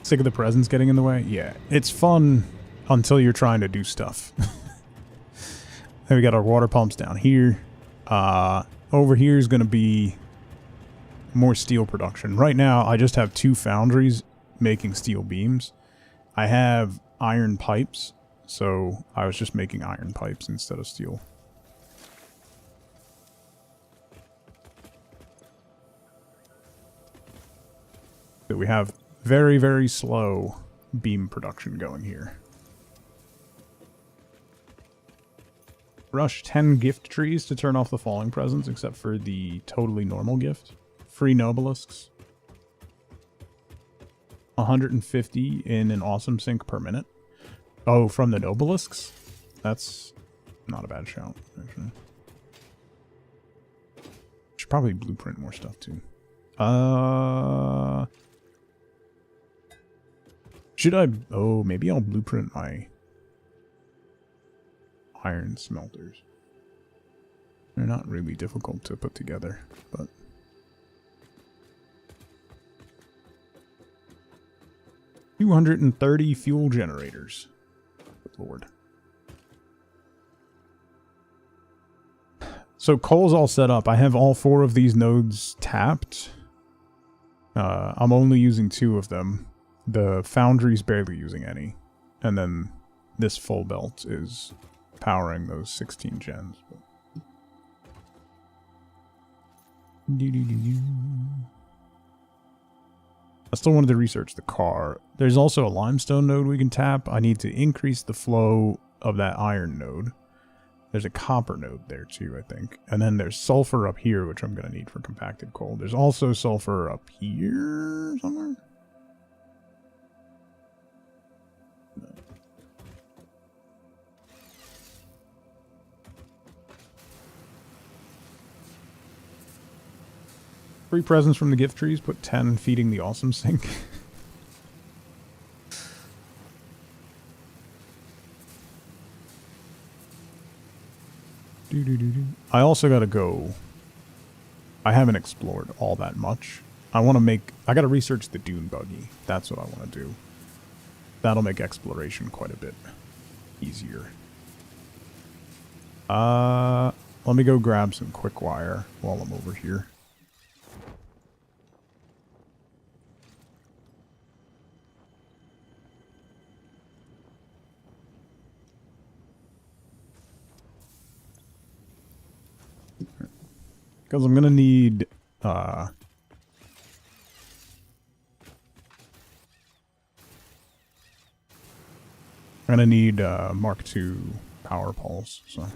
Sick of the presents getting in the way? Yeah, it's fun until you're trying to do stuff. Then we got our water pumps down here. Over here is going to be more steel production. Right now, I just have 2 foundries making steel beams. I have iron pipes, so I was just making iron pipes instead of steel. So we have very, very slow beam production going here. Rush 10 gift trees to turn off the falling presents, except for the totally normal gift. Free Nobelisks. 150 in an awesome sync per minute. Oh, from the Nobelisks? That's not a bad shout, actually. Should probably blueprint more stuff, too. Should I... Oh, maybe I'll blueprint my iron smelters. They're not really difficult to put together, but... 230 fuel generators. Good Lord. So coal's all set up. I have all 4 of these nodes tapped. I'm only using 2 of them. The foundry's barely using any. And then this full belt is powering those 16 gens. I still wanted to research the car. There's also a limestone node we can tap. I need to increase the flow of that iron node. There's a copper node there too, I think. And then there's sulfur up here, which I'm going to need for compacted coal. There's also sulfur up here somewhere. No. Free presents from the gift trees. Put 10 feeding the awesome sink. I also gotta go. I haven't explored all that much. I gotta research the dune buggy. That's what I want to do. That'll make exploration quite a bit easier. Let me go grab some quick wire while I'm over here. Because I'm going to need, I'm going to need, Mark II power poles, so.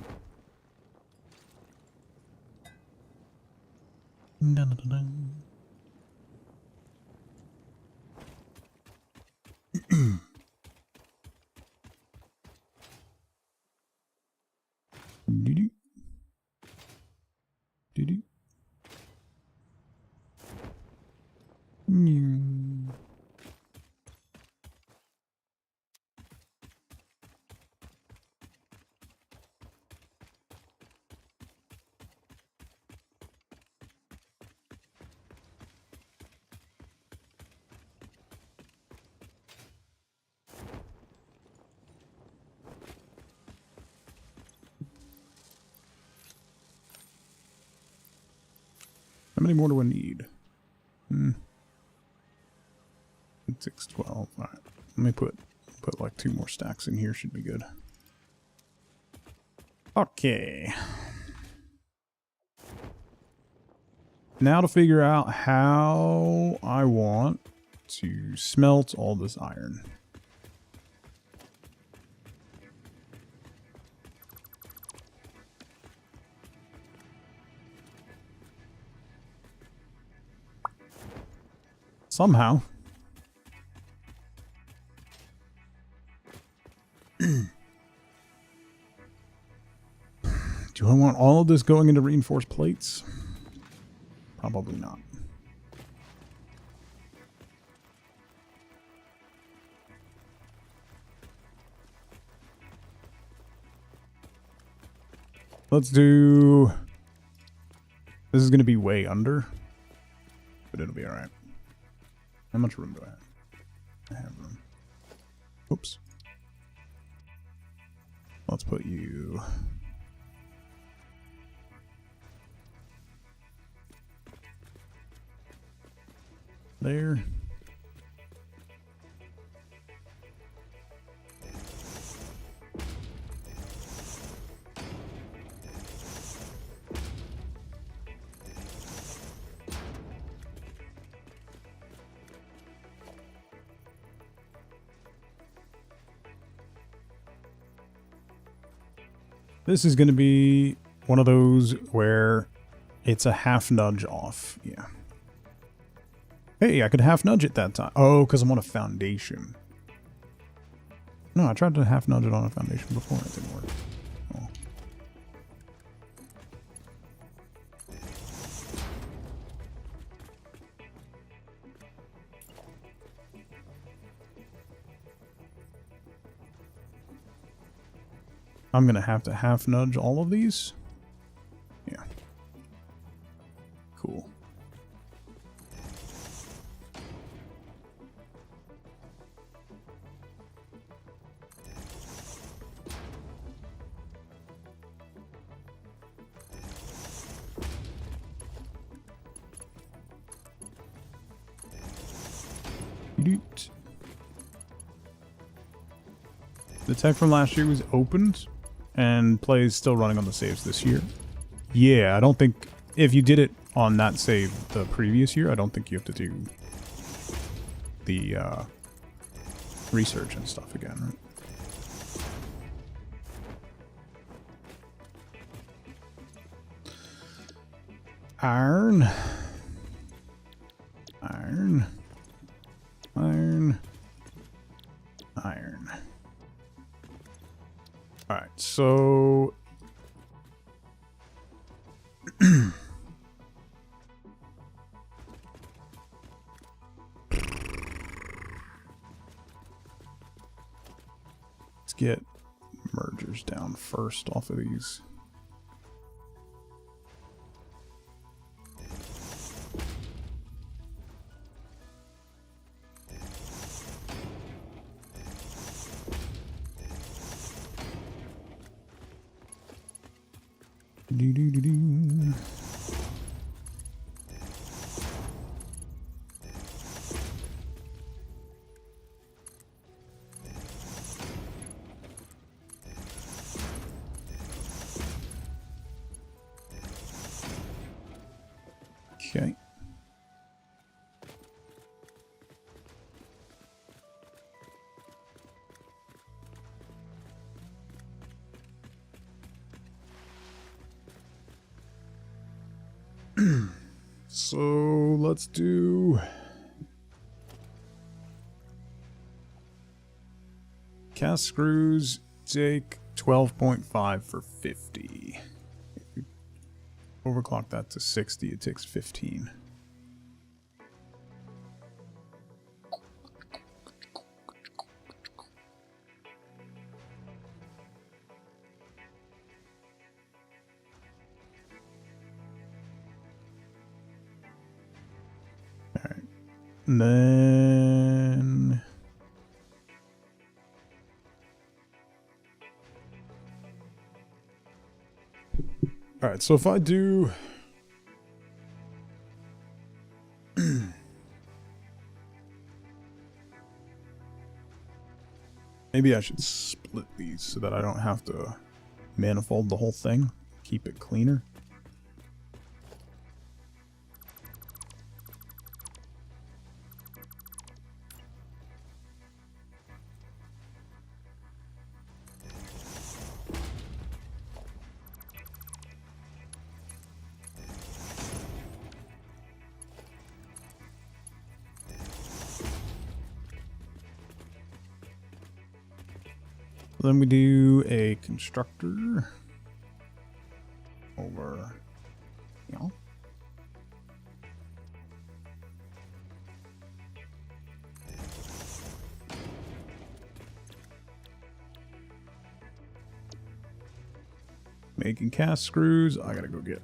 How many more do I need? 6, 12. Alright. Let me put like 2 more stacks in here. Should be good. Okay. Now to figure out how I want to smelt all this iron. Somehow. Do I want all of this going into reinforced plates? Probably not. Let's do... This is going to be way under, but it'll be alright. How much room do I have? I have room. Oops. Let's put you... there. This is going to be one of those where it's a half nudge off. Yeah. Hey, I could half nudge it that time. Oh, because I'm on a foundation. No, I tried to half nudge it on a foundation before and it didn't work. Oh. I'm going to have half nudge all of these. Yeah. Cool. The tech from last year was opened, and play is still running on the saves this year. Yeah, I don't think... If you did it on that save the previous year, I don't think you have to do the research and stuff again, right? Iron. Iron. Iron. Iron. Alright, so... Let's get mergers down first off of these. Do-do-do-do. Okay. So let's do cast screws. Take 12.5 for 50. If we overclock that to 60, it takes 15. And then... Alright, so if I do... Maybe I should split these so that I don't have to manifold the whole thing. Keep it cleaner. Then we do a constructor over, you know. Making cast screws. I gotta go get.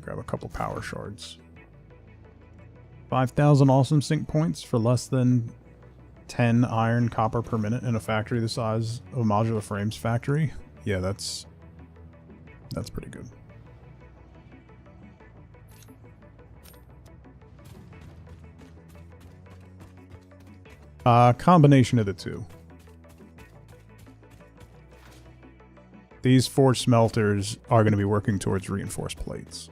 Grab a couple power shards. 5,000 awesome sync points for less than 10 iron copper per minute in a factory the size of a modular frames factory. Yeah, that's pretty good. Combination of the two. These 4 smelters are going to be working towards reinforced plates.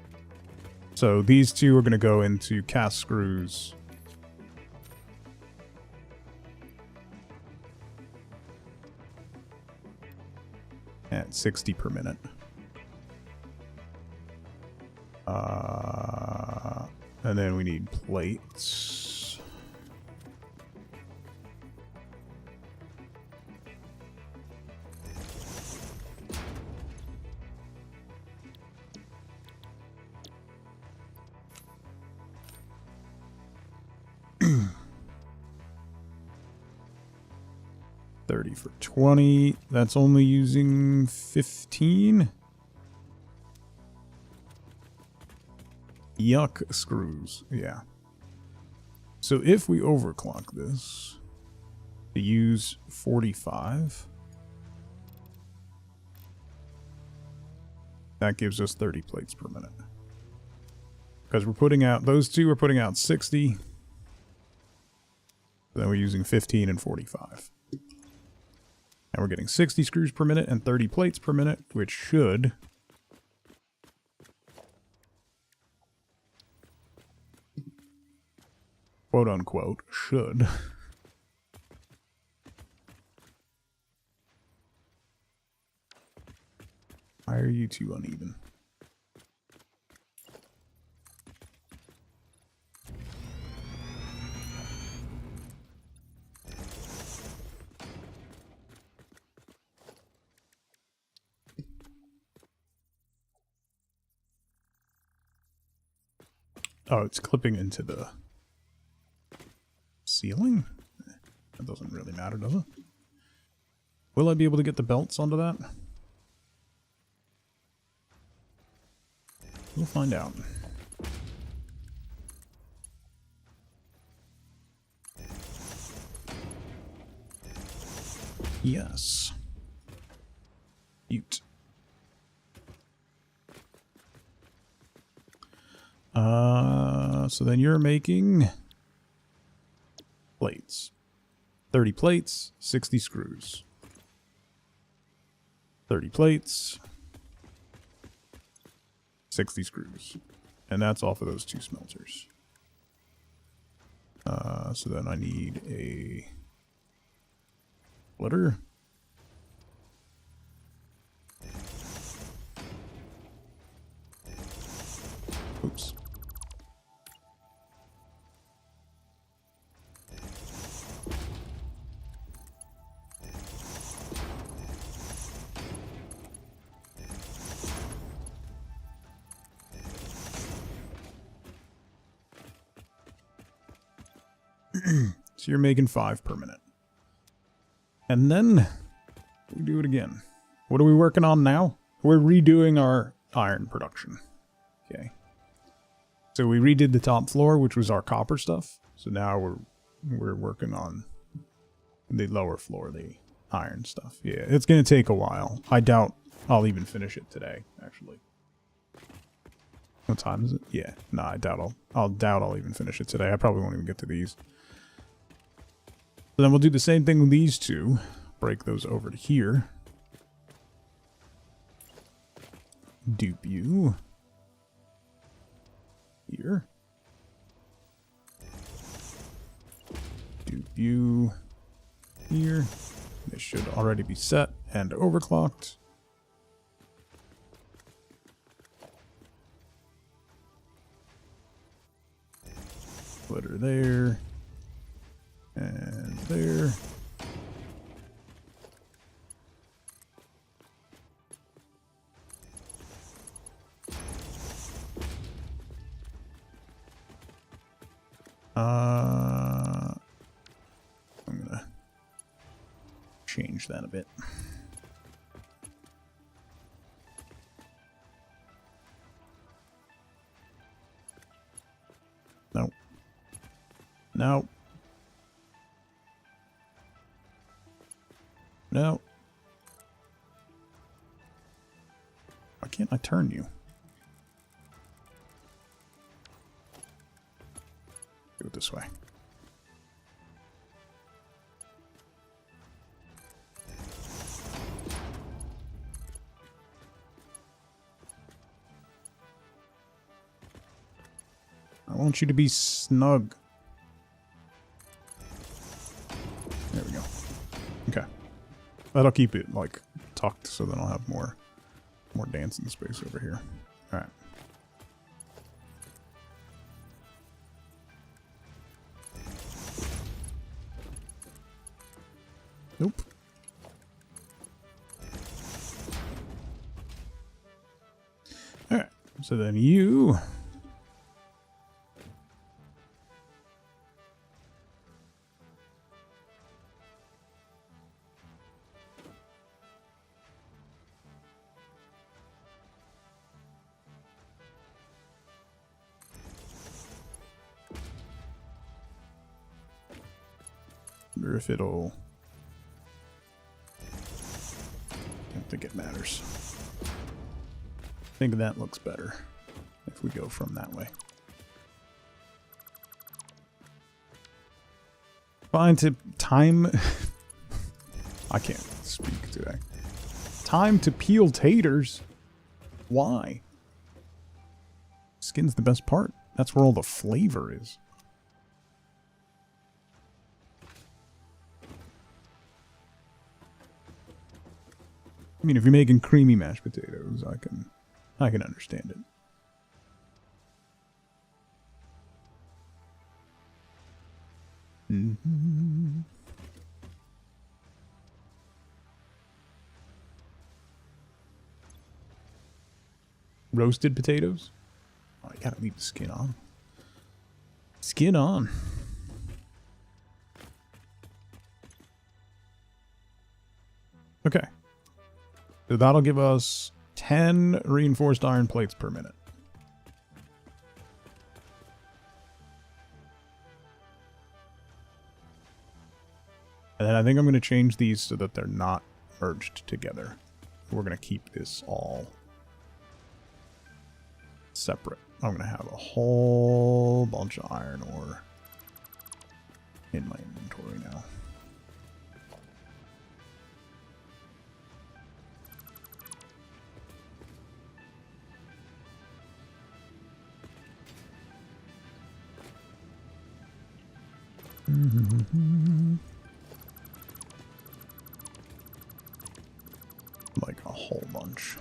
So these 2 are going to go into cast screws. At 60 per minute. And then we need plates. $30 for 20. That's only using 15. Yuck screws. Yeah. So if we overclock this to use 45, that gives us 30 plates per minute. Because we're putting out, those 2 are putting out 60. Then we're using 15 and 45. And we're getting 60 screws per minute and 30 plates per minute, which should... quote unquote, should... Why are you too uneven? Oh, it's clipping into the ceiling? That doesn't really matter, does it? Will I be able to get the belts onto that? We'll find out. Yes. Ute. So then you're making plates. 30 plates, 60 screws. 30 plates, 60 screws. And that's off of those 2 smelters. So then I need a splitter. Oops. So you're making 5 per minute. And then we do it again. What are we working on now? We're redoing our iron production. Okay. So we redid the top floor, which was our copper stuff. So now we're working on the lower floor, the iron stuff. Yeah, it's going to take a while. I doubt I'll even finish it today, actually. What time is it? Yeah. No, I doubt I'll even finish it today. I probably won't even get to these. So then we'll do the same thing with these 2. Break those over to here. Dupe you. Here. Dupe you. Here. This should already be set and overclocked. Splitter there. And there. I'm gonna change that a bit. Nope. Nope. No. Why can't I turn you? Do it this way. I want you to be snug. There we go. Okay. That'll keep it, like, tucked so then I'll have more dancing space over here. Alright. Nope. Alright. So then you... wonder if it'll... I don't think it matters. I think that looks better if we go from that way. Fine to time. I can't speak today. Time to peel taters. Why? Skin's the best part. That's where all the flavor is. I mean, if you're making creamy mashed potatoes, I can understand it. Mm-hmm. Roasted potatoes? Oh, I gotta leave the skin on. Skin on. Okay. So that'll give us 10 reinforced iron plates per minute. And then I think I'm going to change these so that they're not merged together. We're going to keep this all separate. I'm going to have a whole bunch of iron ore in my inventory now. Like a whole bunch.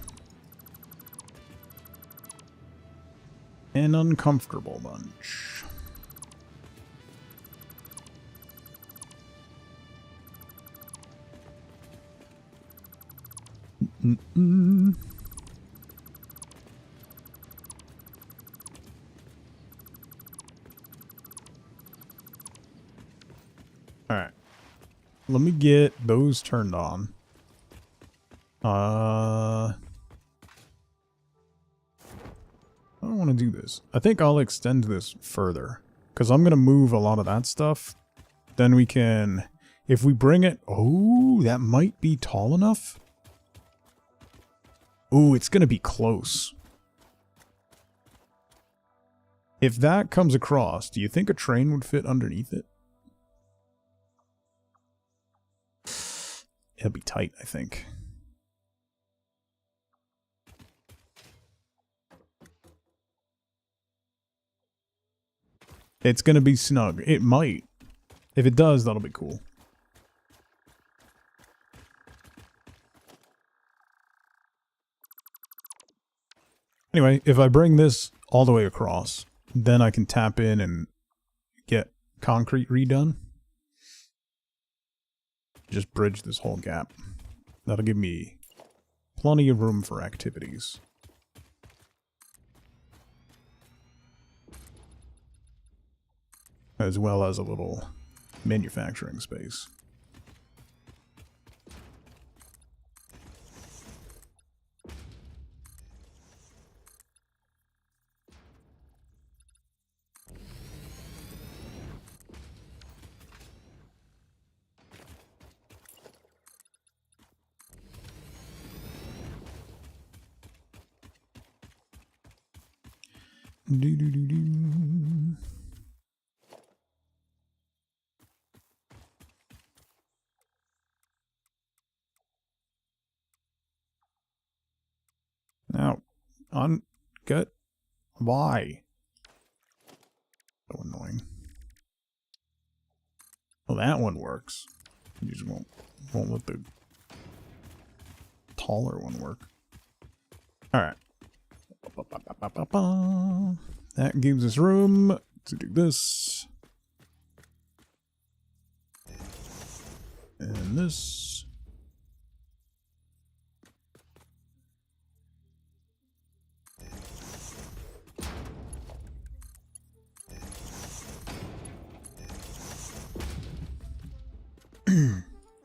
An uncomfortable bunch. Alright. Let me get those turned on. I don't want to do this. I think I'll extend this further. Because I'm going to move a lot of that stuff. Then we can... If we bring it... Oh, that might be tall enough. Oh, it's going to be close. If that comes across, do you think a train would fit underneath it? It'll be tight, I think. It's going to be snug. It might. If it does, that'll be cool. Anyway, if I bring this all the way across, then I can tap in and get concrete redone. Just bridge this whole gap. That'll give me plenty of room for activities. As well as a little manufacturing space. Do-do-do-do. Now, gut. Why? So annoying. Well, that one works. You just won't let the taller one work. Alright. That gives us room to do this. And this.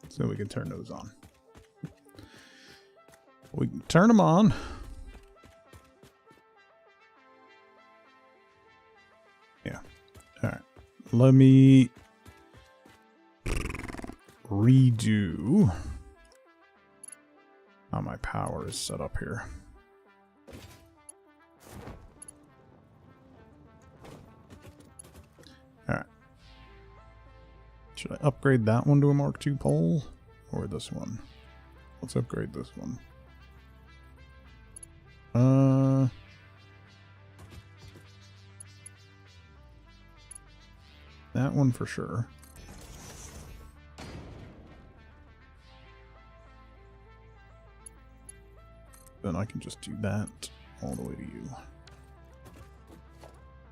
So we can turn those on. We can turn them on. Yeah. Alright. Let me redo how my power is set up here. Alright. Should I upgrade that one to a Mark II pole? Or this one? Let's upgrade this one. That one for sure. Then I can just do that all the way to you.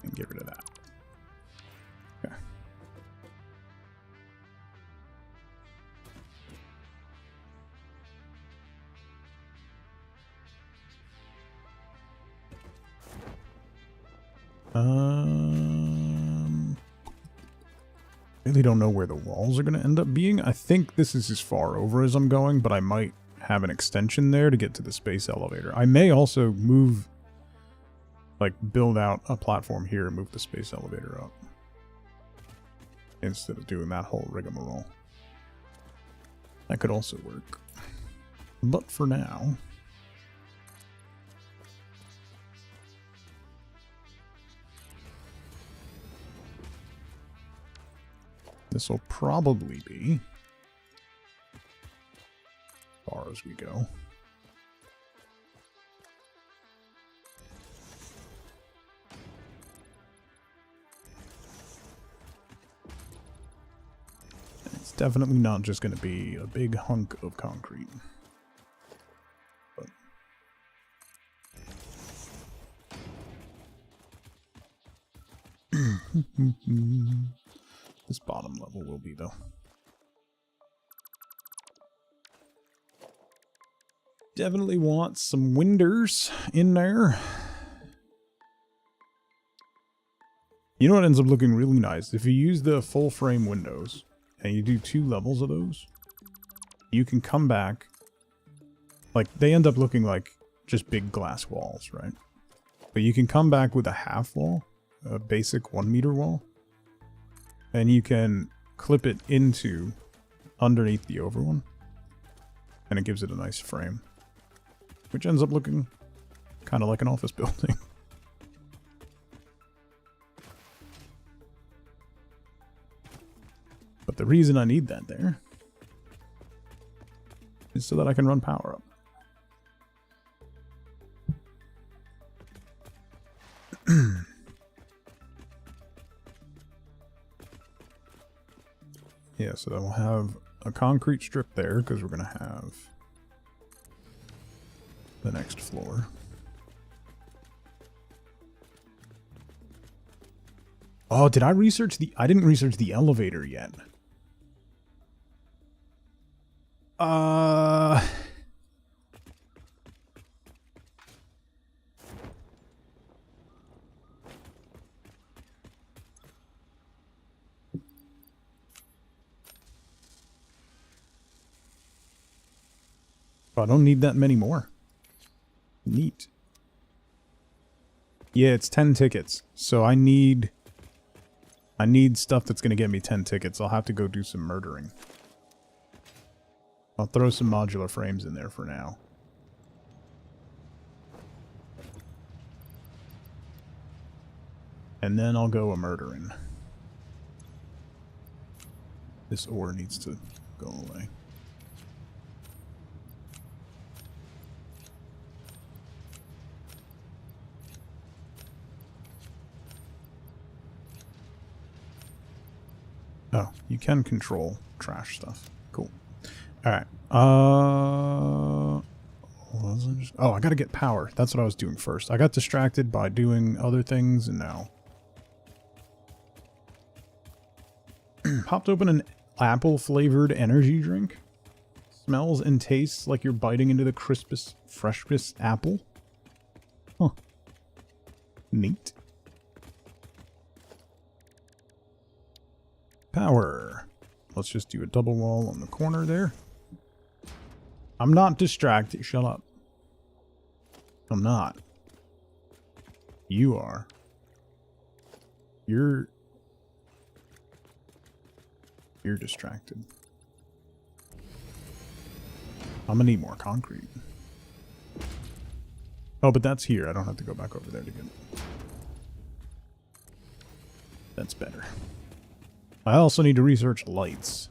And get rid of that. Okay. Really don't know where the walls are going to end up being. I think this is as far over as I'm going, but I might have an extension there to get to the space elevator. I may also move, like, build out a platform here and move the space elevator up instead of doing that whole rigmarole. That could also work. But for now, this will probably be as far as we go. It's definitely not just going to be a big hunk of concrete. But this bottom level will be, though. Definitely want some winders in there. You know what ends up looking really nice? If you use the full frame windows and you do 2 levels of those, you can come back. Like, they end up looking like just big glass walls, right? But you can come back with a half wall, a basic 1 meter wall, and you can clip it into underneath the over one, and it gives it a nice frame, which ends up looking kind of like an office building. But the reason I need that there is so that I can run power up. Yeah, so then we'll have a concrete strip there because we're going to have the next floor. Oh, did I research the... I didn't research the elevator yet. I don't need that many more. Neat. Yeah, it's 10 tickets. So I need stuff that's going to get me 10 tickets. I'll have to go do some murdering. I'll throw some modular frames in there for now. And then I'll go a murdering. This ore needs to go away. Oh, you can control trash stuff. Cool. Alright. Oh, I gotta get power. That's what I was doing first. I got distracted by doing other things, and now popped open an apple-flavored energy drink. Smells and tastes like you're biting into the crispest, freshest apple. Huh. Neat. Power. Let's just do a double wall on the corner there. I'm not distracted. Shut up. I'm not. You are. You're distracted. I'm gonna need more concrete. Oh, but that's here. I don't have to go back over there to get it. That's better. I also need to research lights.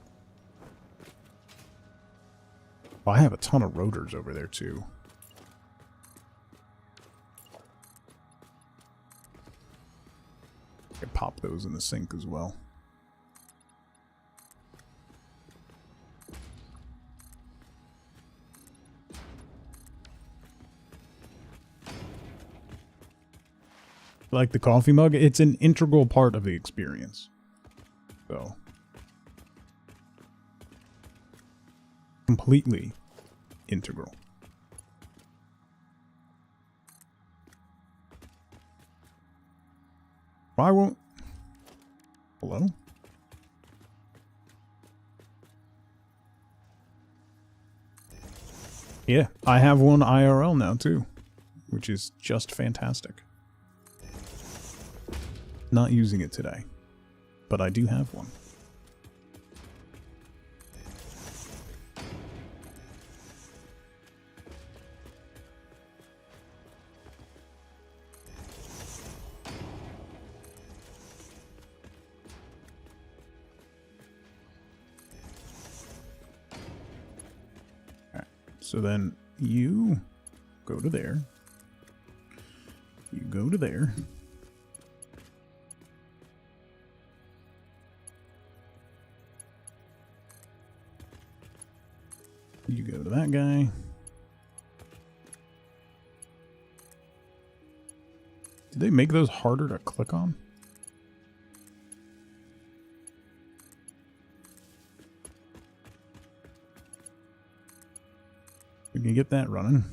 Oh, I have a ton of rotors over there too. I could pop those in the sink as well. Like the coffee mug, it's an integral part of the experience. So, completely integral. Why won't... Hello? Yeah, I have one IRL now too, which is just fantastic. Not using it today, but I do have one. Alright, so then you go to there. You go to there. You go to that guy. Did they make those harder to click on? We can get that running.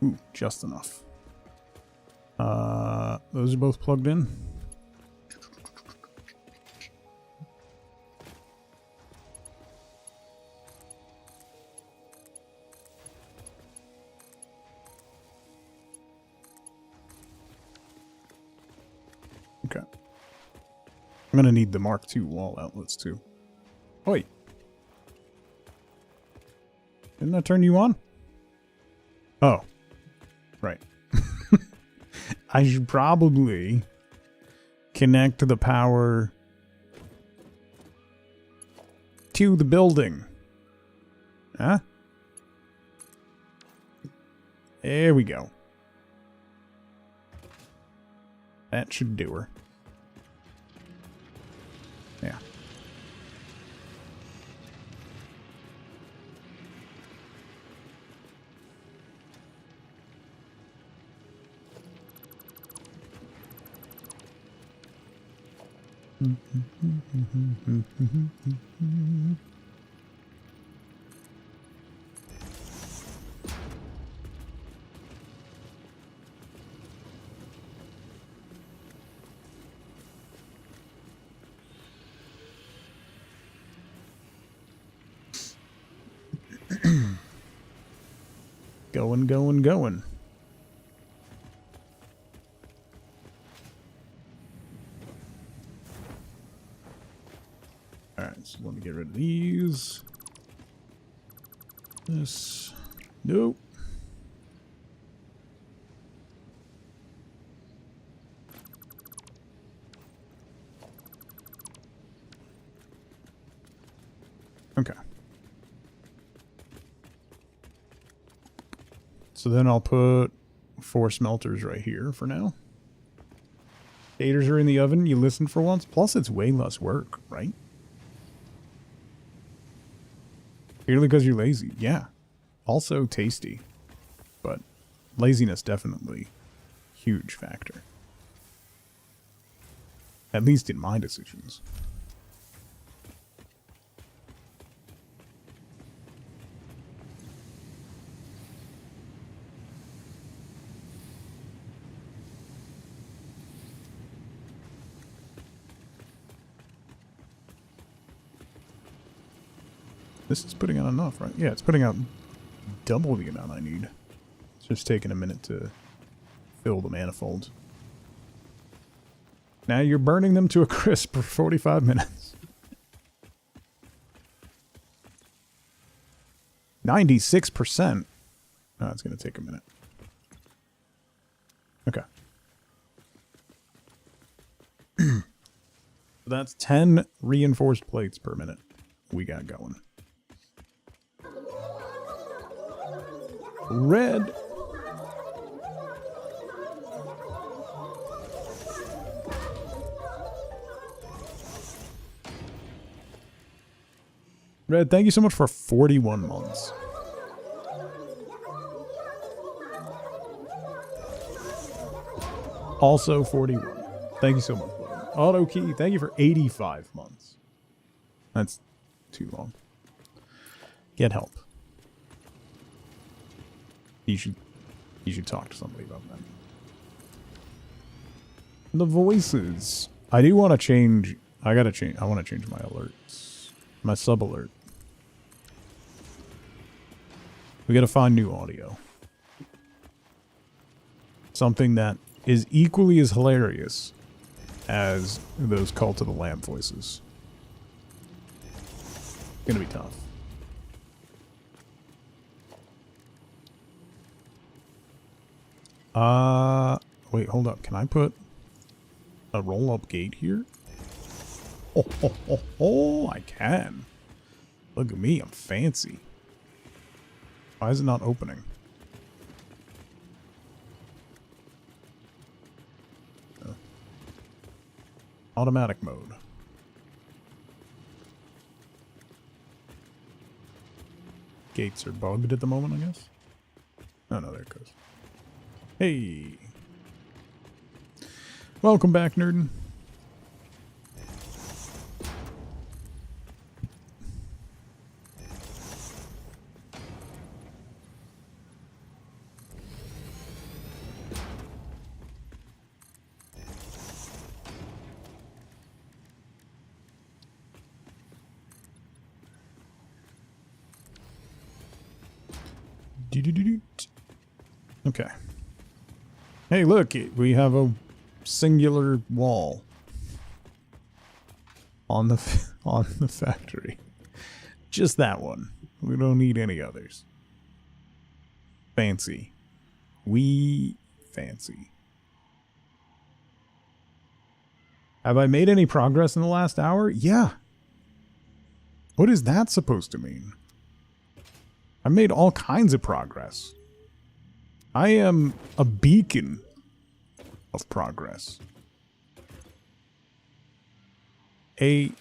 Ooh, just enough. Those are both plugged in. Okay. I'm gonna need the Mark II wall outlets too. Oh, wait. Didn't I turn you on? Oh. Right. I should probably connect the power to the building. Huh? There we go. That should do her. Yeah. Going. Alright, so let me get rid of these. This. Nope. Okay. So then I'll put 4 smelters right here for now. Taters are in the oven. You listen for once. Plus, it's way less work, right? Purely because you're lazy. Yeah. Also tasty. But laziness definitely huge factor. At least in my decisions. This is putting out enough, right? Yeah, it's putting out double the amount I need. It's just taking a minute to fill the manifold. Now you're burning them to a crisp for 45 minutes. 96%. Oh, it's going to take a minute. Okay. That's 10 reinforced plates per minute we got going. Red. Red, thank you so much for 41 months. Also 41. Thank you so much. Auto Key, thank you for 85 months. That's too long. Get help. You should talk to somebody about that. The voices. I do want to change. I want to change my alerts. My sub alert. We gotta find new audio. Something that is equally as hilarious as those Cult of the Lamb voices. It's gonna be tough. Wait, hold up. Can I put a roll-up gate here? Oh, I can. Look at me, I'm fancy. Why is it not opening? Automatic mode. Gates are bugged at the moment, I guess. Oh no, there it goes. Hey! Welcome back, Nerdin. Okay. Hey, look, we have a singular wall on the factory. Just that one. We don't need any others. Fancy. We fancy. Have I made any progress in the last hour? Yeah. What is that supposed to mean? I made all kinds of progress. I am a beacon of progress. A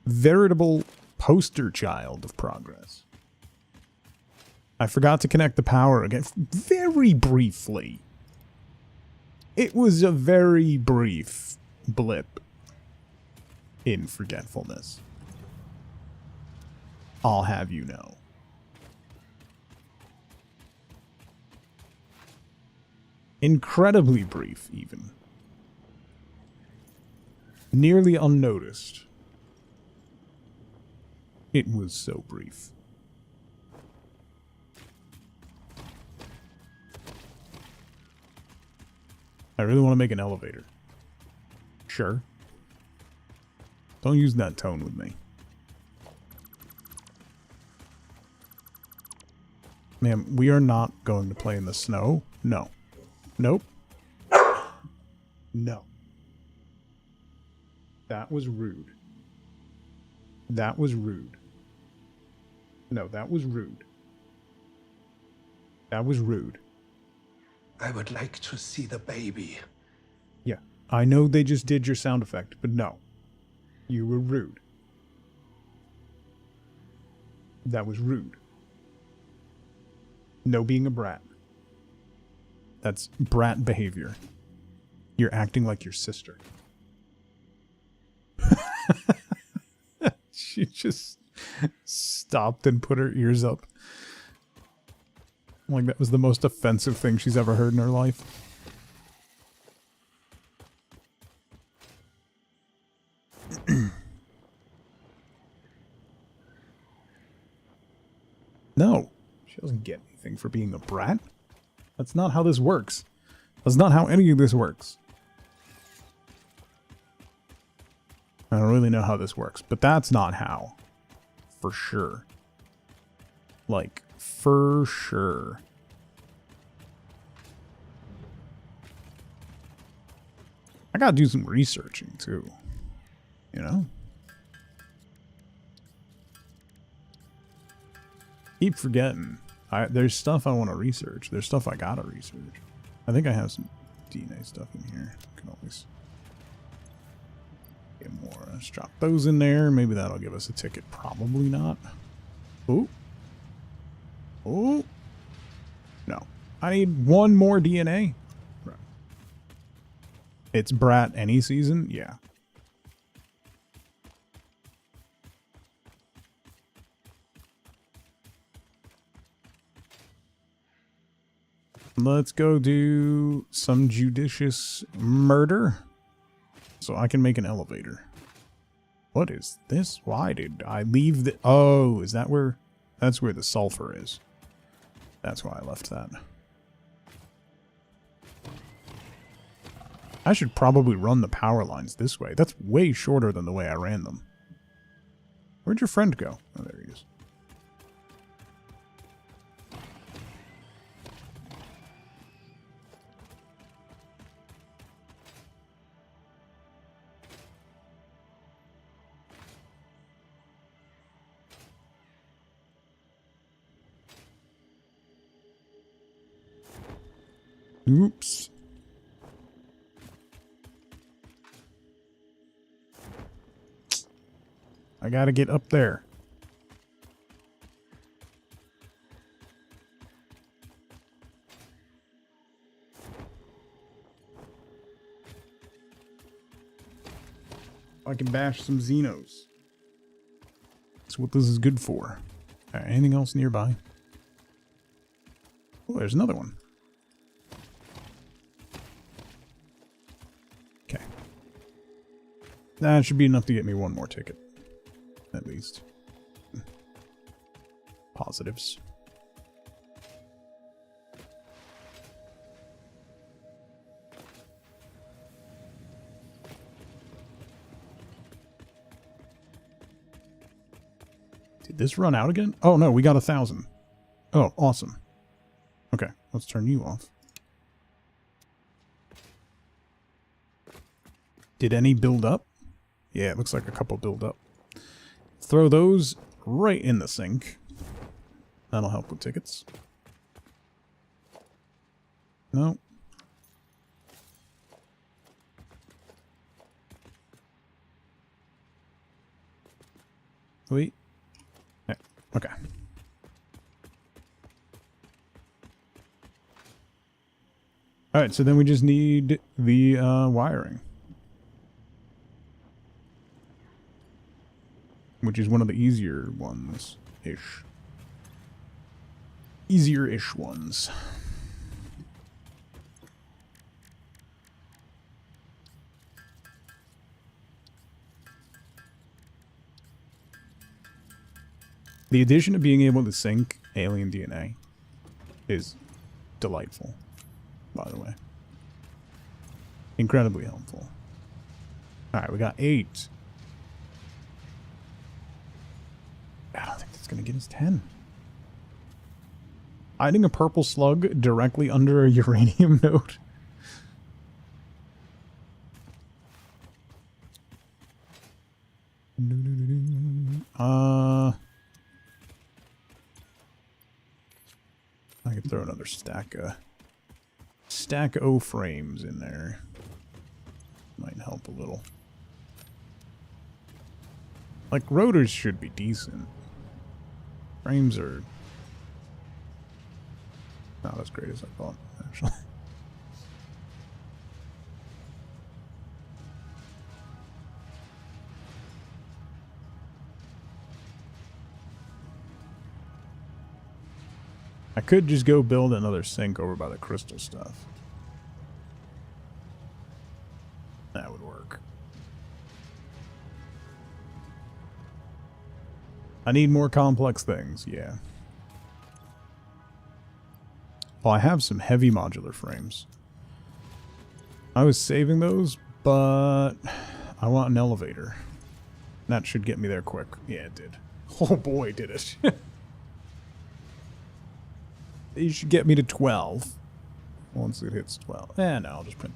veritable poster child of progress. I forgot to connect the power again very briefly. It was a very brief blip in forgetfulness. I'll have you know. Incredibly brief, even. Nearly unnoticed. It was so brief. I really want to make an elevator. Sure. Don't use that tone with me. Ma'am, we are not going to play in the snow. No. Nope. No. That was rude. That was rude. No, that was rude. That was rude. I would like to see the baby. Yeah, I know they just did your sound effect, but no. You were rude. That was rude. No being a brat. That's brat behavior. You're acting like your sister. She just stopped and put her ears up. Like that was the most offensive thing she's ever heard in her life. No, she doesn't get anything for being a brat. That's not how this works. That's not how any of this works. I don't really know how this works, but that's not how. For sure. Like, for sure. I gotta do some researching, too. You know? Keep forgetting. There's stuff I want to research. There's stuff I gotta research. I think I have some DNA stuff in here. I can always get more. Let's drop those in there. Maybe that'll give us a ticket. Probably not. Oh. Oh. No. I need one more DNA. Right. It's Brat any season? Yeah. Let's go do some judicious murder so I can make an elevator. What is this? Why did I leave the... Oh, is that where... That's where the sulfur is. That's why I left that. I should probably run the power lines this way. That's way shorter than the way I ran them. Where'd your friend go? Oh, there he is. Oops. I gotta get up there. I can bash some Xenos. That's what this is good for. All right, anything else nearby? Oh, there's another one. Okay. That should be enough to get me one more ticket. At least. Positives. Did this run out again? Oh no, we got 1,000. Oh, awesome. Okay, let's turn you off. Did any build up? Yeah, it looks like a couple build up. Throw those right in the sink. That'll help with tickets. No. Wait. Yeah. Okay. Alright, so then we just need the wiring. Which is one of the easier ones-ish. Easier-ish ones. The addition of being able to sync alien DNA is delightful, by the way. Incredibly helpful. Alright, we got 8. I don't think that's going to get us 10. Hiding a purple slug directly under a uranium node. I could throw another stack O frames in there. Might help a little. Like, rotors should be decent. Frames are not as great as I thought, actually. I could just go build another sink over by the crystal stuff. That would work. I need more complex things, yeah. Oh, I have some heavy modular frames. I was saving those, but I want an elevator. That should get me there quick. Yeah, it did. Oh boy, did it. It should get me to 12. Once it hits 12. No, I'll just print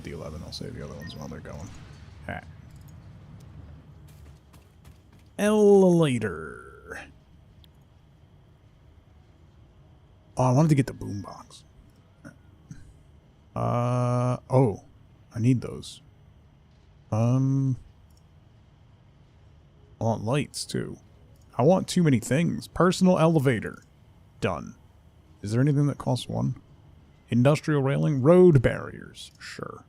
the 11. I'll save the other ones while they're going. Alright. Elevator. Oh, I wanted to get the boombox. Oh. I need those. I want lights, too. I want too many things. Personal elevator. Done. Is there anything that costs 1? Industrial railing? Road barriers. Sure.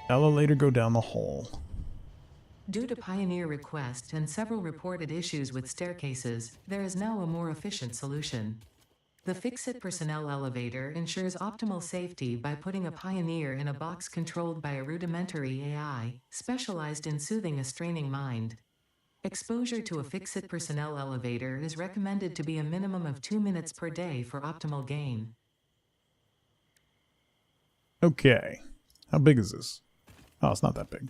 Elevator go down the hall. Due to Pioneer request and several reported issues with staircases, there is now a more efficient solution. The Fix-It personnel elevator ensures optimal safety by putting a Pioneer in a box controlled by a rudimentary AI, specialized in soothing a straining mind. Exposure to a Fix-It personnel elevator is recommended to be a minimum of 2 minutes per day for optimal gain. Okay. How big is this? Oh, it's not that big.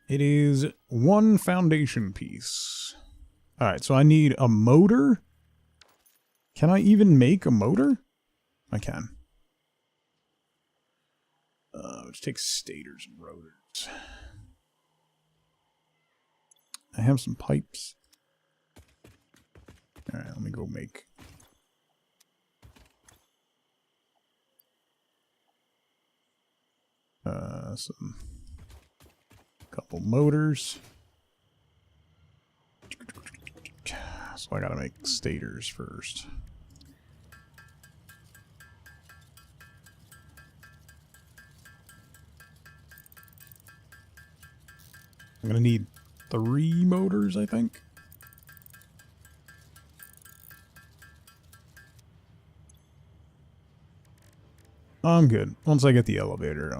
It is 1 foundation piece. Alright, so I need a motor. Can I even make a motor? I can. Which takes stators and rotors. I have some pipes. Alright, let me go make. Some couple motors. So I gotta make stators first. I'm gonna need 3 motors, I think. I'm good. Once I get the elevator,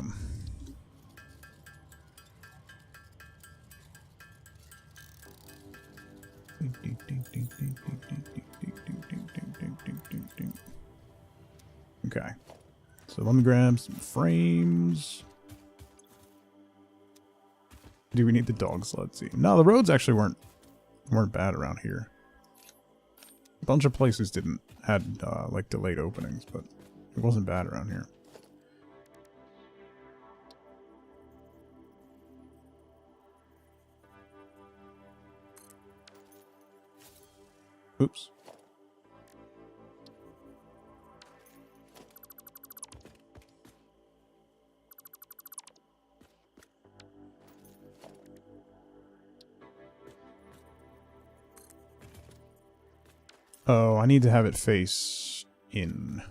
okay. So let me grab some frames. Do we need the dog sled seat? No, the roads actually weren't bad around here. A bunch of places had like delayed openings, but it wasn't bad around here. Oops. Oh, I need to have it face in.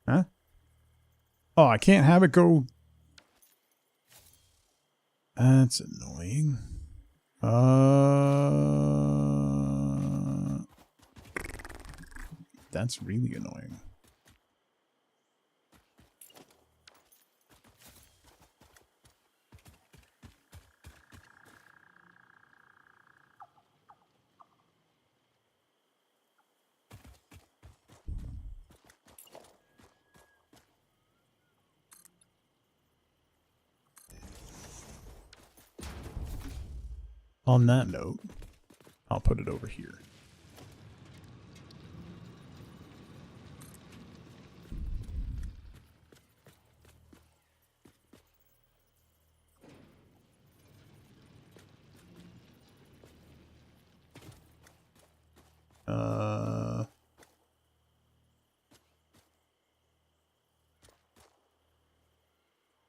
Huh? Oh, I can't have it go. That's annoying. That's really annoying. On that note, I'll put it over here.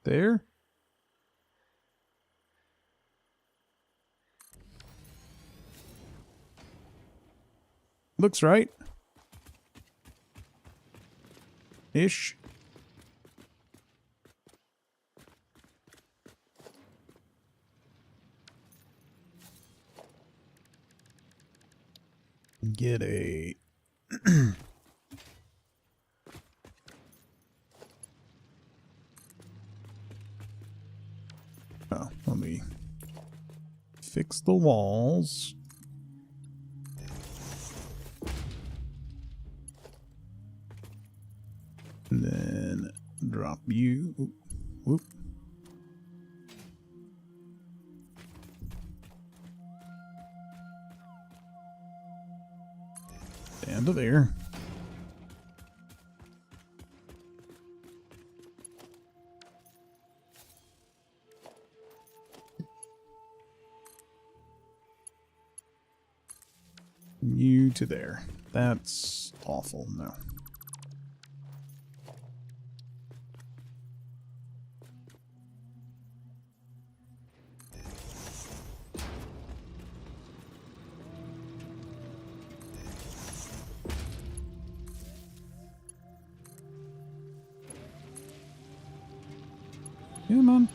There? Looks right. Ish. Get a... Oh, let me fix the walls. And then drop you. Oop, whoop. Down to there. You to there. That's awful. No. Come on.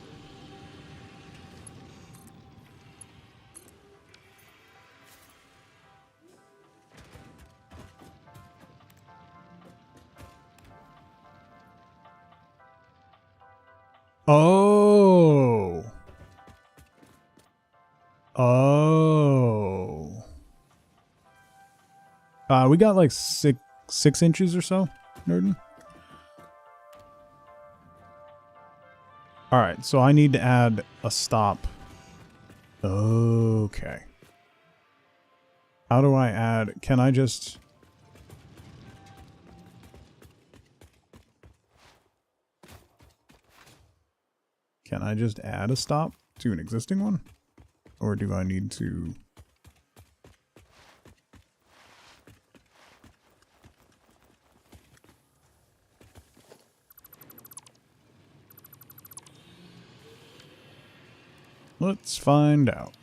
Oh. Oh. We got like six inches or so, Nerdin. Alright, so I need to add a stop. Okay. How do I add... Can I just... Can I just add a stop to an existing one? Or do I need to... Let's find out.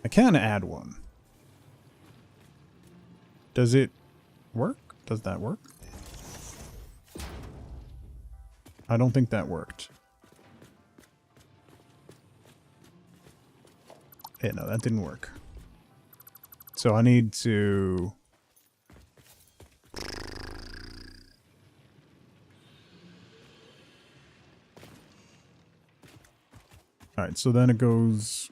I can add one. Does it work? Does that work? I don't think that worked. Yeah, no, that didn't work. So I need to... Alright, so then it goes...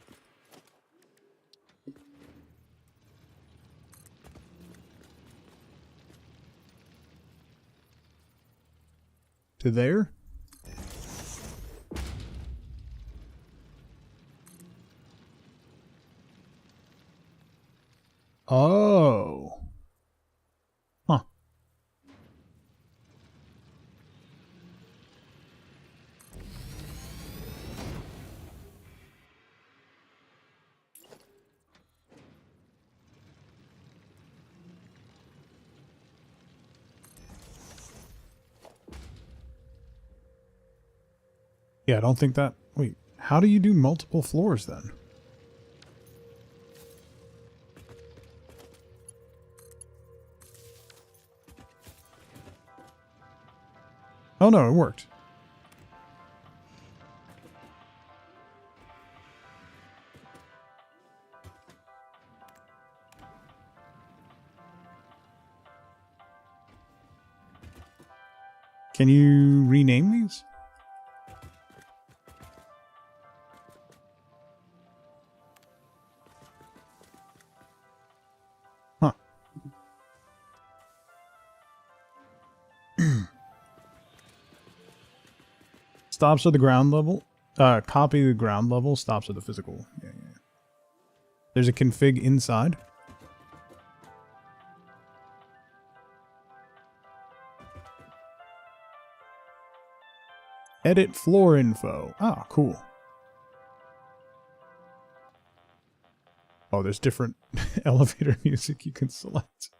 to there? Oh. Huh. Yeah, I don't think that... Wait, how do you do multiple floors then? Oh no, it worked. Can you rename these? Huh. Stops at the ground level. Copy the ground level. Stops at the physical. Yeah, yeah. There's a config inside. Edit floor info. Ah, cool. Oh, there's different elevator music you can select.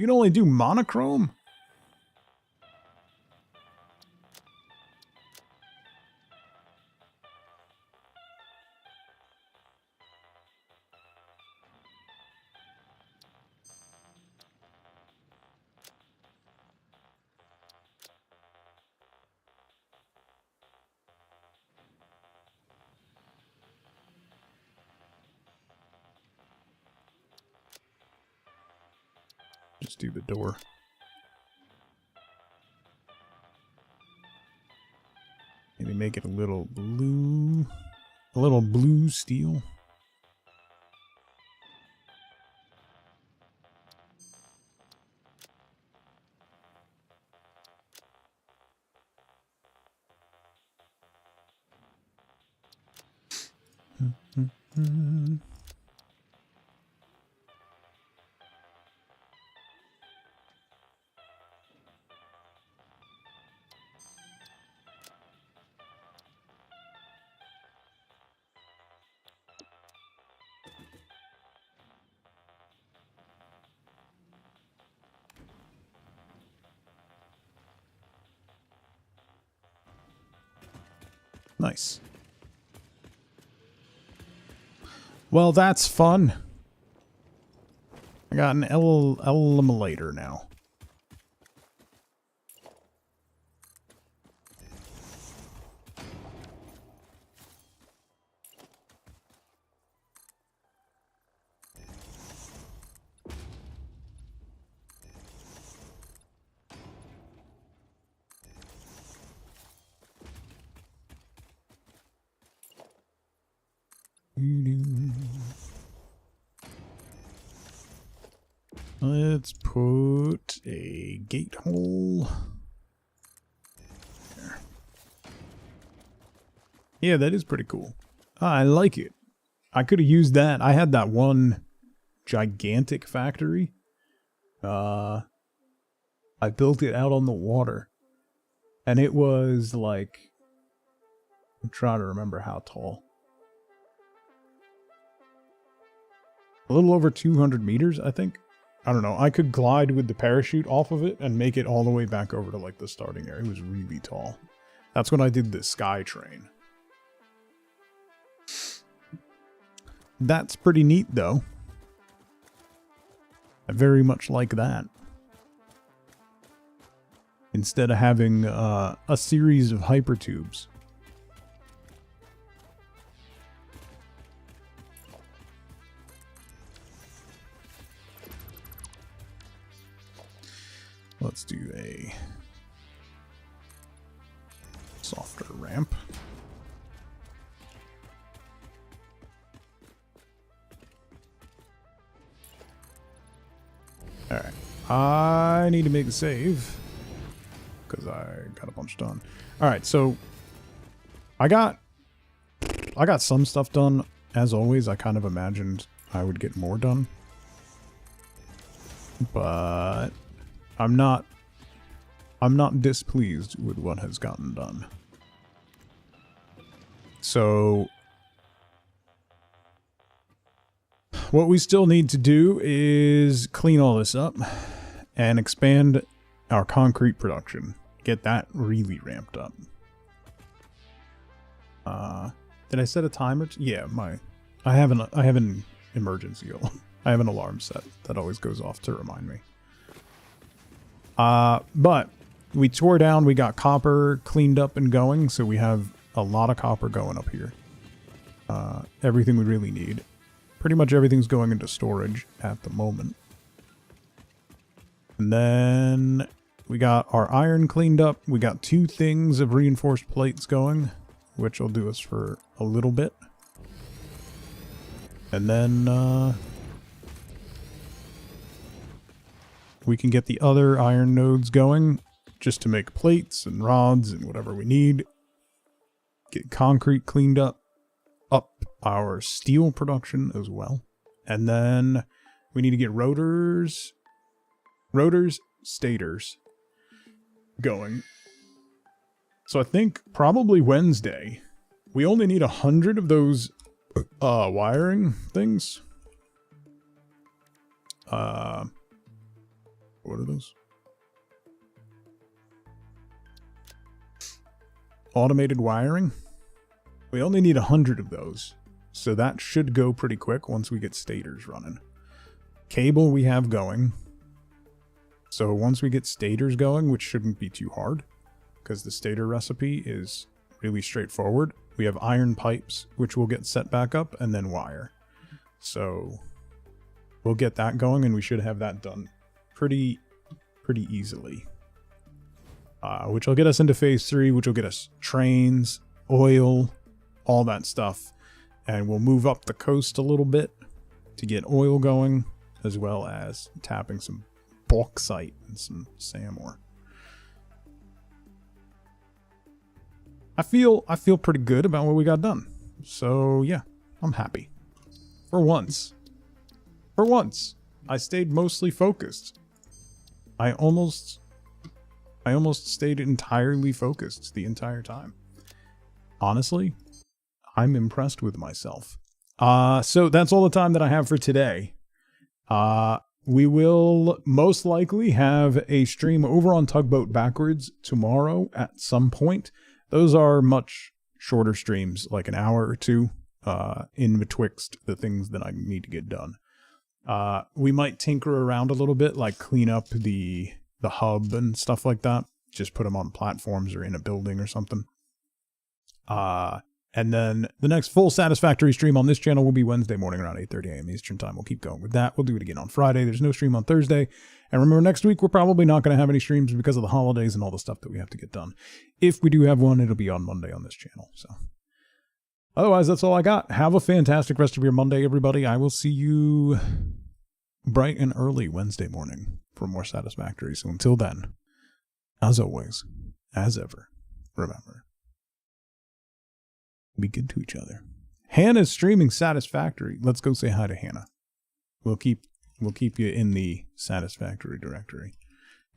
You can only do monochrome? Just do the door. Maybe make it a little blue steel. Nice. Well, that's fun. I got an eliminator now. Let's put a gate hole there. Yeah, that is pretty cool. I like it. I could have used that. I had that one gigantic factory. I built it out on the water. And it was like, I'm trying to remember how tall. A little over 200 meters, I think. I don't know. I could glide with the parachute off of it and make it all the way back over to like the starting area. It was really tall. That's when I did the sky train. That's pretty neat though. I very much like that. Instead of having a series of hypertubes. Let's do a softer ramp. Alright. I need to make a save. Because I got a bunch done. Alright, so I got some stuff done. As always, I kind of imagined I would get more done. But I'm not displeased with what has gotten done. So what we still need to do is clean all this up and expand our concrete production. Get that really ramped up. Did I set a timer? Yeah, I have an emergency. I have an alarm set that always goes off to remind me. But we tore down, we got copper cleaned up and going, so we have a lot of copper going up here. Everything we really need. Pretty much everything's going into storage at the moment. And then we got our iron cleaned up. We got 2 things of reinforced plates going, which will do us for a little bit. And then, we can get the other iron nodes going just to make plates and rods and whatever we need. Get concrete cleaned up our steel production as well. And then we need to get rotors, stators going. So I think probably Wednesday. We only need 100 of those wiring things. What are those? Automated wiring. We only need 100 of those, so that should go pretty quick once we get stators running. Cable we have going. So once we get stators going, which shouldn't be too hard, because the stator recipe is really straightforward. We have iron pipes, which will get set back up, and then wire. So we'll get that going, and we should have that done pretty easily. Which will get us into phase 3, which will get us trains, oil, all that stuff. And we'll move up the coast a little bit to get oil going, as well as tapping some bauxite and some sand ore. I feel pretty good about what we got done. So yeah, I'm happy. For once. For once, I stayed mostly focused. I almost stayed entirely focused the entire time. Honestly, I'm impressed with myself. So that's all the time that I have for today. We will most likely have a stream over on Tugboat Backwards tomorrow at some point. Those are much shorter streams, like an hour or two, in betwixt the things that I need to get done. We might tinker around a little bit, like clean up the hub and stuff like that. Just put them on platforms or in a building or something. And then the next full Satisfactory stream on this channel will be Wednesday morning around 8:30 a.m. Eastern time. We'll keep going with that. We'll do it again on Friday. There's no stream on Thursday. And remember, next week, we're probably not going to have any streams because of the holidays and all the stuff that we have to get done. If we do have one, it'll be on Monday on this channel. So otherwise, that's all I got. Have a fantastic rest of your Monday, everybody. I will see you bright and early Wednesday morning for more Satisfactory. So until then, as always, as ever, remember, be good to each other. Hannah's streaming Satisfactory. Let's go say hi to Hannah. We'll keep you in the Satisfactory directory.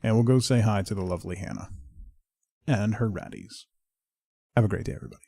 And we'll go say hi to the lovely Hannah and her ratties. Have a great day, everybody.